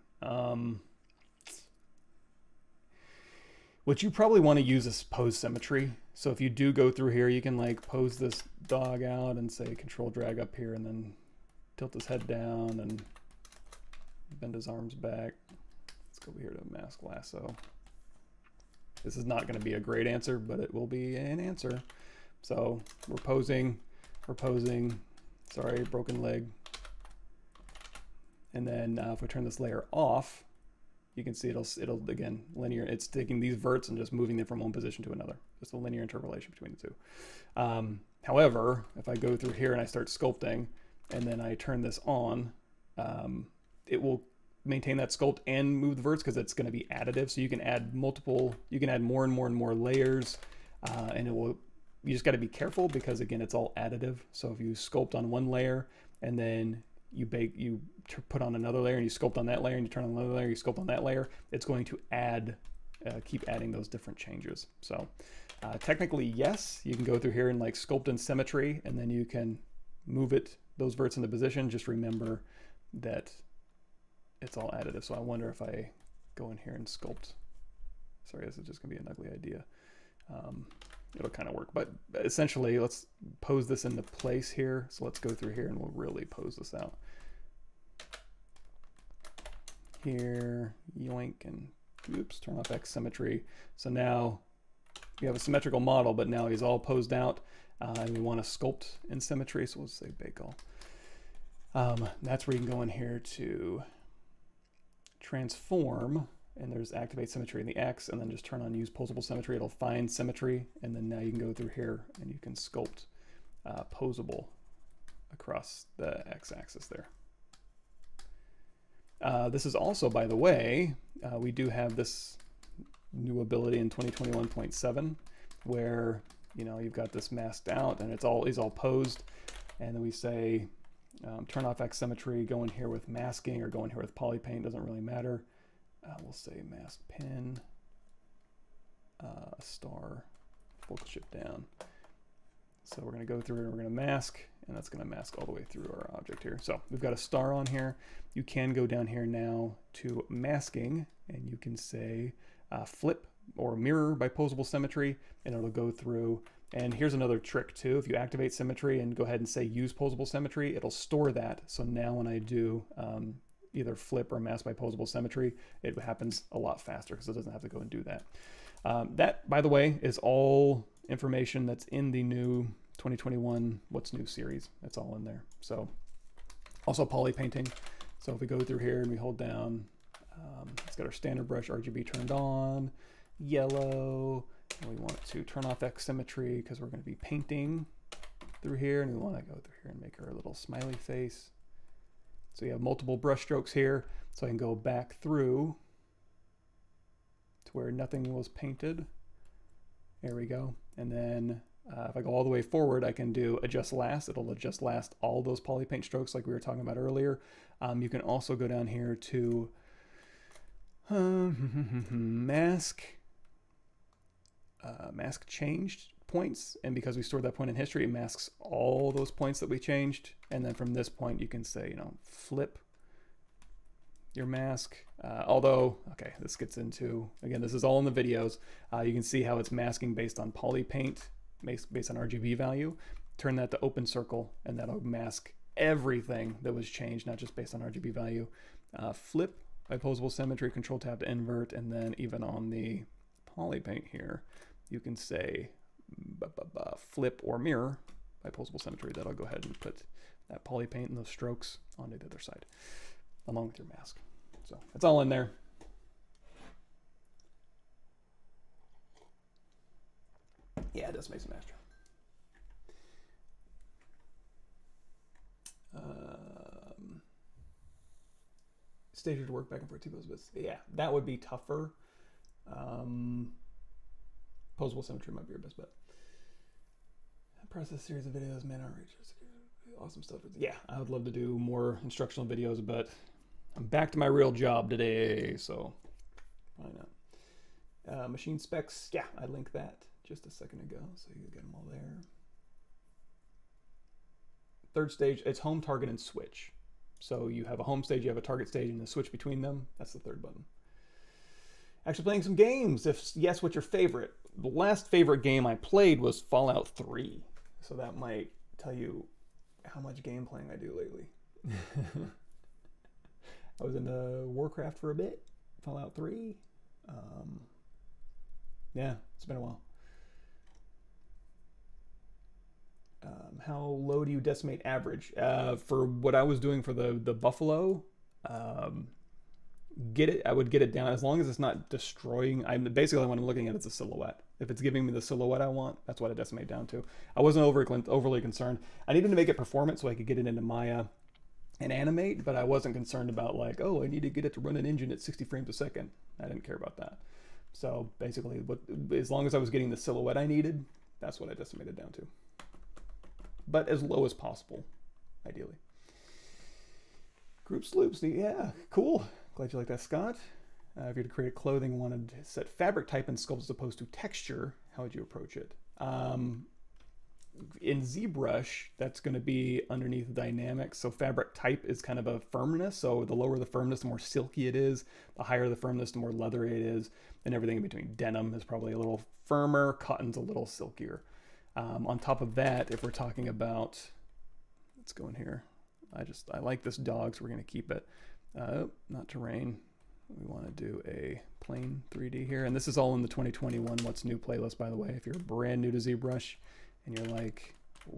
What you probably want to use is pose symmetry. So if you do go through here, you can like pose this dog out and say control drag up here and then tilt his head down and bend his arms back. Let's go over here to mask lasso. This is not going to be a great answer, but it will be an answer. So we're posing, sorry, broken leg. And then if we turn this layer off, you can see it'll again linear. It's taking these verts and just moving them from one position to another. Just a linear interpolation between the two. However, if I go through here and I start sculpting, and then I turn this on, it will maintain that sculpt and move the verts because it's going to be additive. So you can add you can add more and more and more layers, and it will. You just got to be careful because again, it's all additive. So if you sculpt on one layer and then you put on another layer and you sculpt on that layer and you turn on another layer, you sculpt on that layer, it's going to keep adding those different changes. So technically, yes, you can go through here and like sculpt in Symmetry, and then you can move those verts into position. Just remember that it's all additive. So I wonder if I go in here and sculpt. Sorry, this is just gonna be an ugly idea. It'll kind of work, but essentially let's pose this into place here. So let's go through here and we'll really pose this out. Here, yoink, and oops, turn off X symmetry. So now we have a symmetrical model, but now he's all posed out, and we want to sculpt in Symmetry. So we'll say Bevel. That's where you can go in here to transform, and there's activate symmetry in the X, and then just turn on use Poseable symmetry. It'll find symmetry, and then now you can go through here and you can sculpt Poseable across the X-axis there. This is also, by the way, we do have this new ability in 2021.7 where you've got this masked out and is all posed, and then we say turn off X symmetry, go in here with masking or go in here with Polypaint, doesn't really matter. We'll say mask pin, star, focal shift down. So we're going to go through and we're going to mask, and that's going to mask all the way through our object here. So we've got a star on here. You can go down here now to masking, and you can say flip or mirror by Poseable symmetry, and it'll go through. And here's another trick too. If you activate symmetry and go ahead and say use Poseable symmetry, it'll store that. So now when I do either flip or mask by Poseable symmetry, it happens a lot faster because it doesn't have to go and do that. That, by the way, is all information that's in the new 2021 What's New series. It's all in there. So also polypainting. So if we go through here and we hold down, it's got our standard brush RGB turned on, yellow, and we want to turn off X symmetry because we're going to be painting through here, and we want to go through here and make our little smiley face. So you have multiple brush strokes here, so I can go back through to where nothing was painted. There we go. And then if I go all the way forward, I can do adjust last. It'll adjust last all those polypaint strokes like we were talking about earlier. You can also go down here to mask changed points, and because we stored that point in history, it masks all those points that we changed. And then from this point you can say flip your mask, although okay, this gets into, again, this is all in the videos. You can see how it's masking based on Polypaint, based on RGB value. Turn that to open circle, and that'll mask everything that was changed, not just based on RGB value. Flip by Poseable symmetry, control tab to invert, and then even on the Polypaint here you can say flip or mirror by Poseable symmetry. That'll go ahead and put that Polypaint and those strokes onto the other side along with your mask. So it's all in there. Yeah, it does make some extra. Stage to work back and forth 2 bits. Yeah, that would be tougher. Poseable symmetry might be your best bet. Process series of videos, man, outreach, awesome stuff. Yeah, I would love to do more instructional videos, but I'm back to my real job today, so why not? Machine specs, yeah, I linked that just a second ago, so you get them all there. Third stage, it's home, target, and switch. So you have a home stage, you have a target stage, and the switch between them. That's the third button. Actually playing some games. If yes, what's your favorite? The last favorite game I played was Fallout 3. So that might tell you how much game playing I do lately. I was into Warcraft for a bit, Fallout 3. Yeah, it's been a while. How low do you decimate average? For what I was doing for the Buffalo, get it. I would get it down as long as it's not destroying. Basically what I'm looking at is a silhouette. If it's giving me the silhouette I want, that's what I decimate down to. I wasn't overly concerned. I needed to make it performant so I could get it into Maya and animate, but I wasn't concerned about like, oh, I need to get it to run an engine at 60 frames a second. I didn't care about that. So basically, as long as I was getting the silhouette I needed, that's what I decimated down to. But as low as possible, ideally. Group sloops, yeah, cool. Glad you like that, Scott. If you had to create clothing, wanted to set fabric type in sculpt as opposed to texture, how would you approach it? In ZBrush, that's going to be underneath dynamics. So fabric type is kind of a firmness. So the lower the firmness, the more silky it is. The higher the firmness, the more leathery it is. And everything in between. Denim is probably a little firmer. Cotton's a little silkier. On top of that, if we're talking about, let's go in here. I like this dog, so we're going to keep it. Not terrain. We want to do a plain 3D here. And this is all in the 2021 What's New playlist, by the way. If you're brand new to ZBrush and you're like,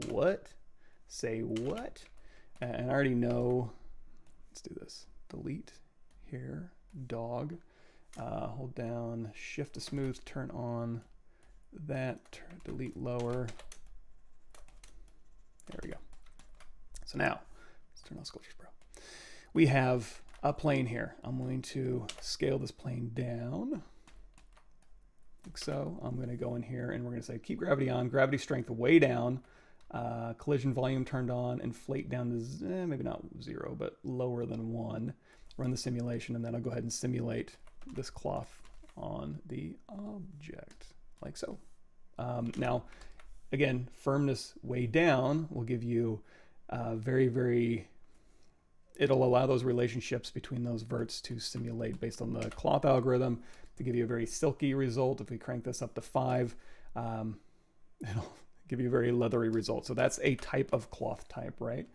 what? Say what? And I already know. Let's do this. Delete here. Dog. Hold down. Shift to smooth. Turn on that. Delete lower. There we go. So now, let's turn on Sculptures Pro. We have a plane here. I'm going to scale this plane down, like so. I'm going to go in here and we're going to say keep gravity on, gravity strength way down, collision volume turned on, inflate down to maybe not 0, but lower than 1. Run the simulation, and then I'll go ahead and simulate this cloth on the object, like so. Now, again, firmness way down will give you it'll allow those relationships between those verts to simulate based on the cloth algorithm to give you a very silky result. If we crank this up to 5, it'll give you a very leathery result. So that's a type of cloth type, right?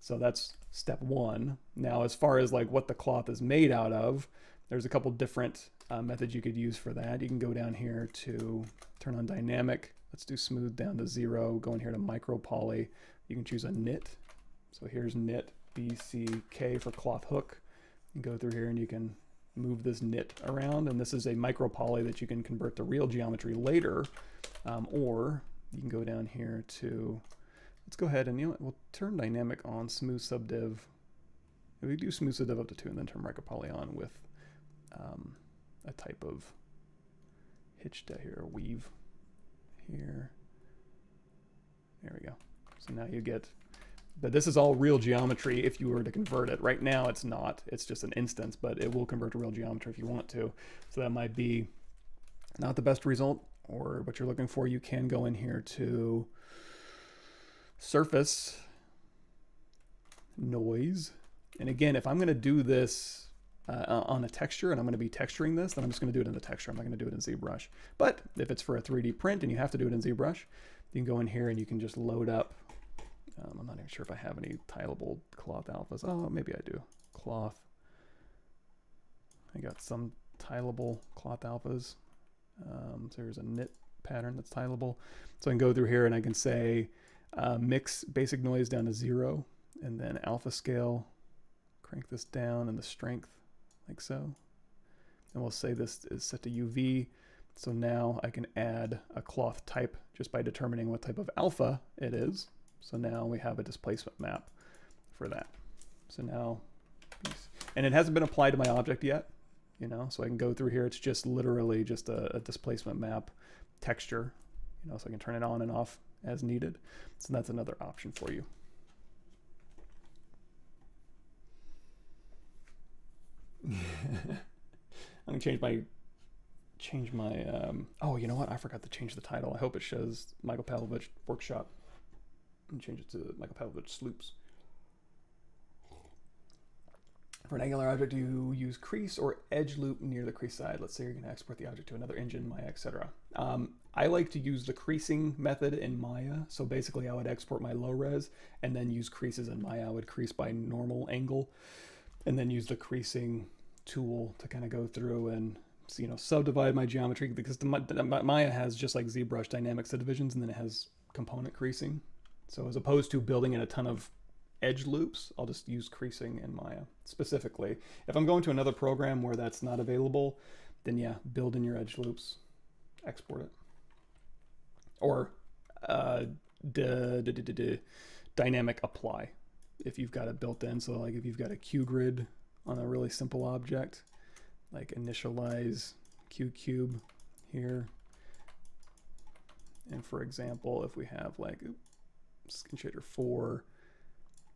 So that's step 1. Now, as far as like what the cloth is made out of, there's a couple different methods you could use for that. You can go down here to turn on dynamic. Let's do smooth down to 0. Go in here to Micropoly. You can choose a knit. So here's knit. BCK for cloth hook. You go through here and you can move this knit around, and this is a micropoly that you can convert to real geometry later, or you can go down here to, let's go ahead and we'll turn dynamic on, smooth subdiv. We do smooth subdiv up to 2 and then turn micropoly on with a type of hitch to here, weave here. There we go. So now you get, but this is all real geometry if you were to convert it. Right now it's not, it's just an instance, but it will convert to real geometry if you want to. So that might be not the best result or what you're looking for. You can go in here to surface, noise. And again, if I'm gonna do this on a texture and I'm gonna be texturing this, then I'm just gonna do it in the texture. I'm not gonna do it in ZBrush. But if it's for a 3D print and you have to do it in ZBrush, you can go in here and you can just load up. I'm not even sure if I have any tileable cloth alphas. Oh, maybe I do. Cloth. I got some tileable cloth alphas. So there's a knit pattern that's tileable. So I can go through here and I can say mix basic noise down to 0, and then alpha scale, crank this down, and the strength like so. And we'll say this is set to UV. So now I can add a cloth type just by determining what type of alpha it is. So now we have a displacement map for that. So now, and it hasn't been applied to my object yet, so I can go through here. It's just literally just a displacement map texture, so I can turn it on and off as needed. So that's another option for you. I'm gonna change my, oh, you know what? I forgot to change the title. I hope it shows Michael Pavlovich Workshop. And change it to Michael Pavlovich Sloops. For an angular object, you use crease or edge loop near the crease side. Let's say you're going to export the object to another engine, Maya, etc. I like to use the creasing method in Maya. So basically, I would export my low res and then use creases in Maya. I would crease by normal angle, and then use the creasing tool to kind of go through and subdivide my geometry, because Maya has, just like ZBrush, dynamic subdivisions, and then it has component creasing. So as opposed to building in a ton of edge loops, I'll just use Creasing in Maya specifically. If I'm going to another program where that's not available, then yeah, build in your edge loops, export it. Or dynamic apply if you've got it built in. So like if you've got a Q grid on a really simple object, like initialize Q cube here. And for example, if we have like skin shader 4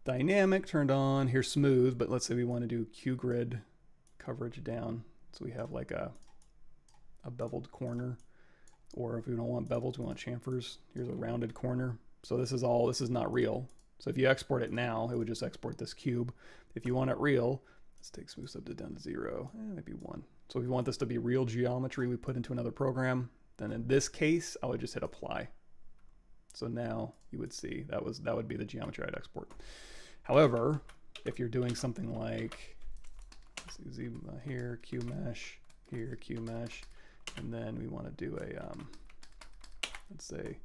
dynamic turned on, here smooth, but let's say we want to do Q grid coverage down. So we have like a beveled corner, or if we don't want bevels, we want chamfers. Here's a rounded corner. So this is not real. So if you export it now, it would just export this cube. If you want it real, let's take smooth sub down to 0, maybe 1. So if we want this to be real geometry we put into another program, then in this case, I would just hit apply. So now you would see that would be the geometry I'd export. However, if you're doing something like, let's see, here, Q mesh, here, Q mesh, and then we want to do a, let's say,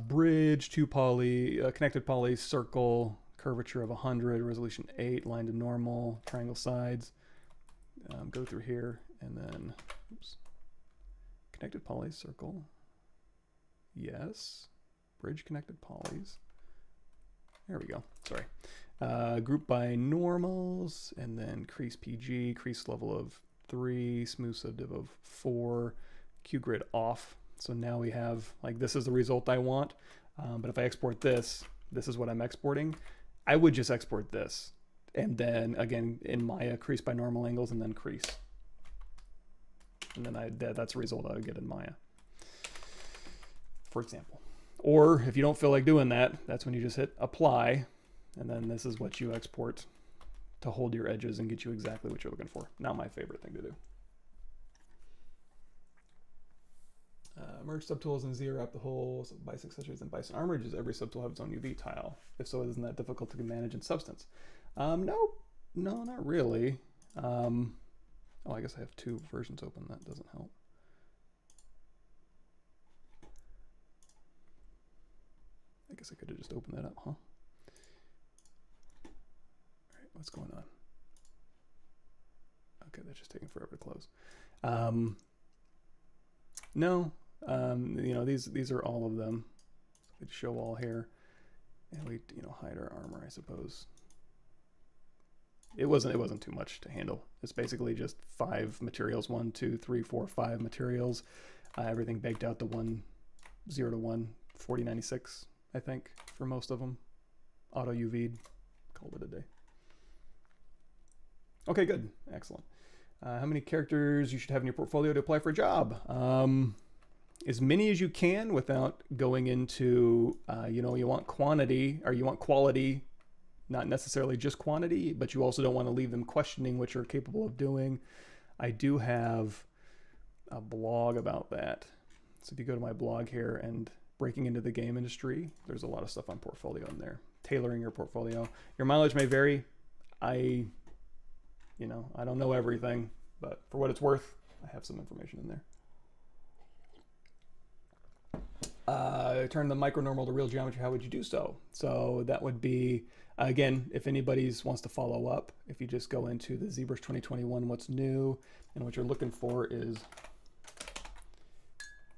bridge, 2 poly, connected poly, circle, curvature of 100, resolution 8, line to normal, triangle sides. Go through here, and then, oops, connected poly, circle, yes, bridge connected polys. There we go, sorry. Group by normals, and then crease PG, crease level of 3, smooth subdiv of 4, Q grid off. So now we have, like, this is the result I want. But if I export this, this is what I'm exporting. I would just export this. And then again, in Maya, crease by normal angles and then crease. And then that's a result I would get in Maya, for example. Or if you don't feel like doing that, that's when you just hit apply. And then this is what you export to hold your edges and get you exactly what you're looking for. Not my favorite thing to do. Merge subtools and Z-wrap the whole bison accessories and bison armor. Does every subtool have its own UV tile? If so, isn't that difficult to manage in Substance? No, not really. Oh, I guess I have 2 versions open. That doesn't help. I guess I could have just opened that up, huh? All right, what's going on? Okay, that's just taking forever to close. No, you know, these are all of them. We'd show all here, and we, you know, hide our armor, I suppose. It wasn't too much to handle. It's basically just 5 materials, 1, 2, 3, 4, 5 materials. Everything baked out to 0 to 1, 4096, I think, for most of them. Auto UV'd, called it a day. Okay, good, excellent. How many characters you should have in your portfolio to apply for a job? As many as you can without going into, you know, you want quantity, or you want quality, not necessarily just quantity, but you also don't want to leave them questioning what you're capable of doing. I do have a blog about that. So if you go to my blog here and breaking into the game industry, there's a lot of stuff on portfolio in there. Tailoring your portfolio. Your mileage may vary. I don't know everything, but for what it's worth, I have some information in there. Turn the micro normal to real geometry. How would you do so? So that would be, again, if anybody wants to follow up, if you just go into the ZBrush 2021, what's new, and what you're looking for is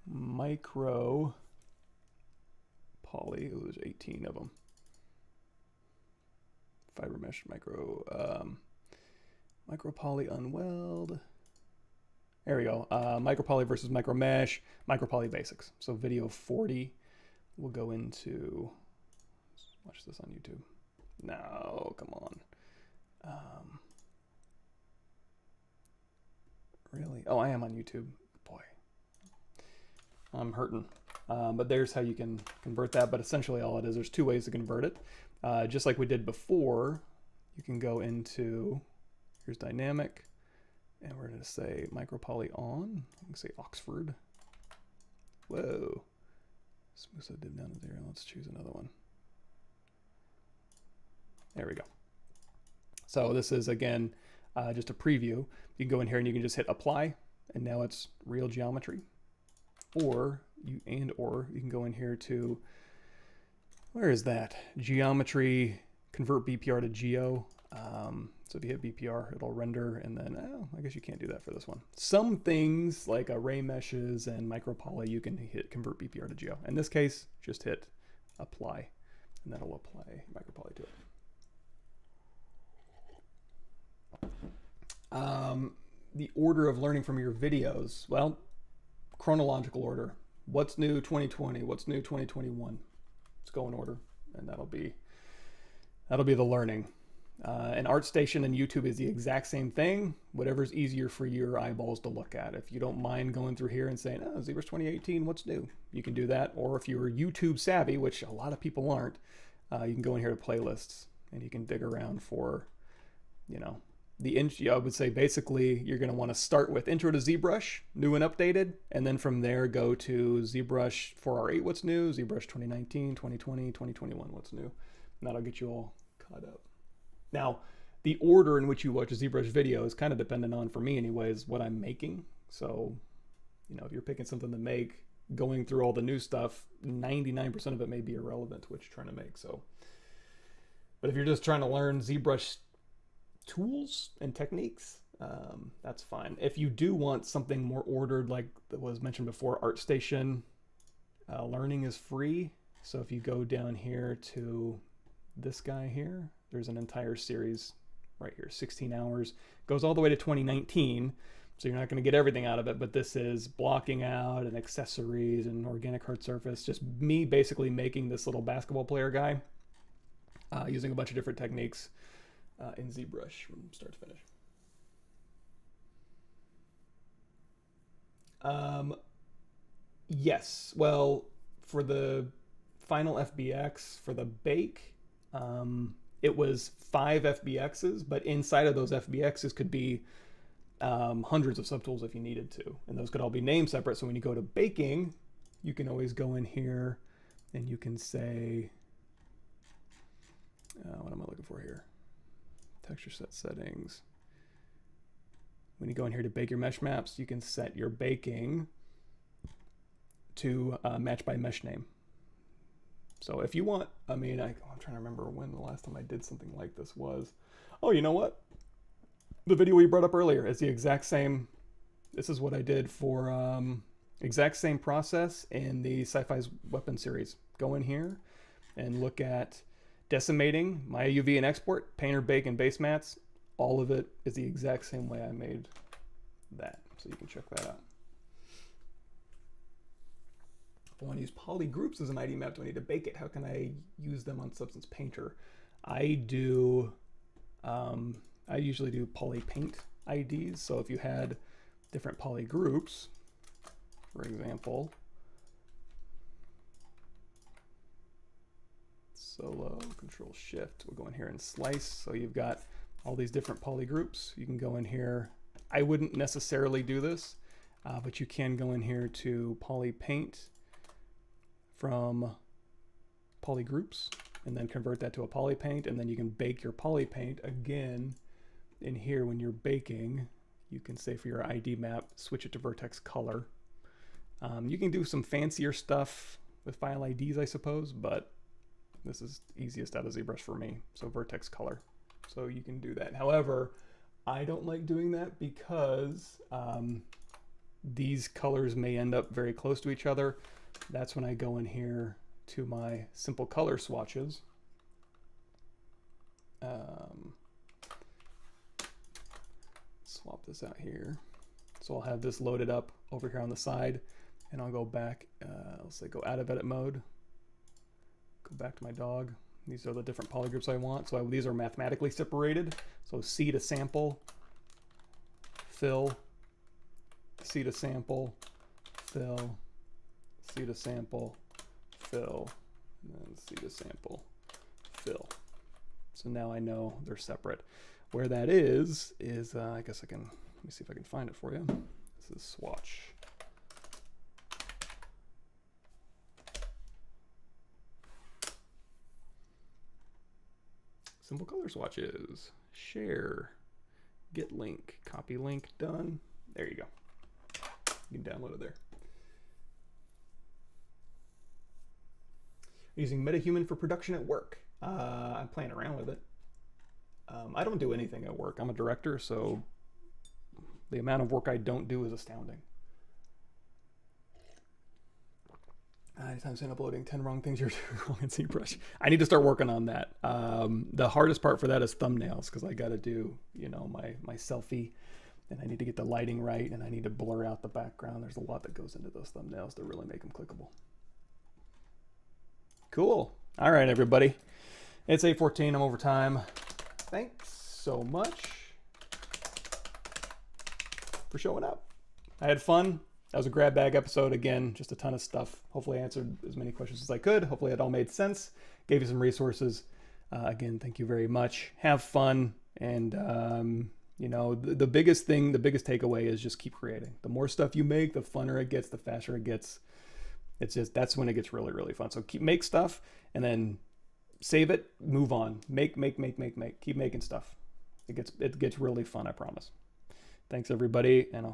micro poly. Ooh, there's 18 of them. Fiber mesh Micropoly unweld. There we go. Micropoly versus micro mesh, Micropoly basics. So video 40. We'll go into, watch this on YouTube. No, come on. Really? Oh, I am on YouTube. Boy, I'm hurting. But there's how you can convert that. But essentially all it is, there's 2 ways to convert it. Just like we did before, you can go into, here's dynamic, and we're going to say Micropoly on. I can say Oxford. Whoa. Smooth that div down to 0. Let's choose another one. There we go. So this is, again, just a preview. You can go in here and you can just hit apply, and now it's real geometry. Or you can go in here to, where is that? Geometry convert BPR to Geo. So if you hit BPR, it'll render, and then, oh, I guess you can't do that for this one. Some things like Remeshes and Micropoly, you can hit convert BPR to Geo. In this case, just hit apply, and that'll apply Micropoly to it. The order of learning from your videos, well, chronological order. What's new 2020? What's new 2021? Let's go in order, and that'll be the learning. And ArtStation and YouTube is the exact same thing. Whatever's easier for your eyeballs to look at. If you don't mind going through here and saying, oh, ZBrush 2018, what's new? You can do that. Or if you're YouTube savvy, which a lot of people aren't, you can go in here to playlists, and you can dig around for, you know, I would say basically you're going to want to start with Intro to ZBrush, new and updated, and then from there go to ZBrush 4R8, what's new, ZBrush 2019, 2020, 2021, what's new. And that'll get you all caught up. Now, the order in which you watch a ZBrush video is kind of dependent on, for me anyways, what I'm making. So, you know, if you're picking something to make, going through all the new stuff, 99% of it may be irrelevant to what you're trying to make. So, but if you're just trying to learn ZBrush tools and techniques, that's fine. If you do want something more ordered, like was mentioned before, ArtStation learning is free. So if you go down here to this guy here, there's an entire series right here, 16 hours, goes all the way to 2019. So you're not going to get everything out of it, but this is blocking out and accessories and organic hard surface. Just me basically making this little basketball player guy using a bunch of different techniques in ZBrush from start to finish. Yes, well, for the final FBX, for the bake, it was 5 FBXs, but inside of those FBXs could be hundreds of subtools if you needed to, and those could all be named separate. So when you go to baking, you can always go in here and you can say, what am I looking for here? Texture set settings. When you go in here to bake your mesh maps, you can set your baking to match by mesh name. So if you want, I mean, I'm trying to remember when the last time I did something like this was. Oh, you know what? The video we brought up earlier is the exact same. This is what I did for exact same process in the Sci-Fi's Weapon series. Go in here and look at decimating, Maya UV and export, painter, bake, and base mats. All of it is the exact same way I made that. So you can check that out. If I want to use poly groups as an ID map, do I need to bake it? How can I use them on Substance Painter? I usually do Polypaint IDs. So if you had different poly groups, for example, solo, Control Shift, we'll go in here and slice. So you've got all these different poly groups. You can go in here. I wouldn't necessarily do this, but you can go in here to Polypaint from poly groups and then convert that to a Polypaint, and then you can bake your Polypaint again. In here, when you're baking, you can say for your ID map, switch it to vertex color. You can do some fancier stuff with file IDs, I suppose, but this is easiest out of ZBrush for me. So vertex color. So you can do that. However, I don't like doing that because these colors may end up very close to each other. That's when I go in here to my simple color swatches. Swap this out here. So I'll have this loaded up over here on the side, and I'll go back, I'll say go out of edit mode, go back to my dog. These are the different polygroups I want. So these are mathematically separated. So C to sample, fill, C to sample, fill, C to sample, fill, and then C to sample, fill. So now I know they're separate. Where that is I guess I can, let me see if I can find it for you. This is swatch. Simple color swatches, share, get link, copy link, done. There you go. You can download it there. Using MetaHuman for production at work. I'm playing around with it. I don't do anything at work. I'm a director, so the amount of work I don't do is astounding. Anytime I'm uploading 10 wrong things you're doing wrong in ZBrush. I need to start working on that. The hardest part for that is thumbnails, because I got to do, you know, my selfie, and I need to get the lighting right, and I need to blur out the background. There's a lot that goes into those thumbnails to really make them clickable. Cool. All right, everybody. It's 8:14. I'm over time. Thanks so much for showing up. I had fun. That was a grab bag episode. Again, just a ton of stuff. Hopefully I answered as many questions as I could. Hopefully it all made sense. Gave you some resources. Again, thank you very much. Have fun. And, you know, the biggest thing, the biggest takeaway is just keep creating. The more stuff you make, the funner it gets, the faster it gets. It's just, that's when it gets really, really fun. So make stuff and then save it, move on. Make. Keep making stuff. It gets really fun, I promise. Thanks, everybody. And I'll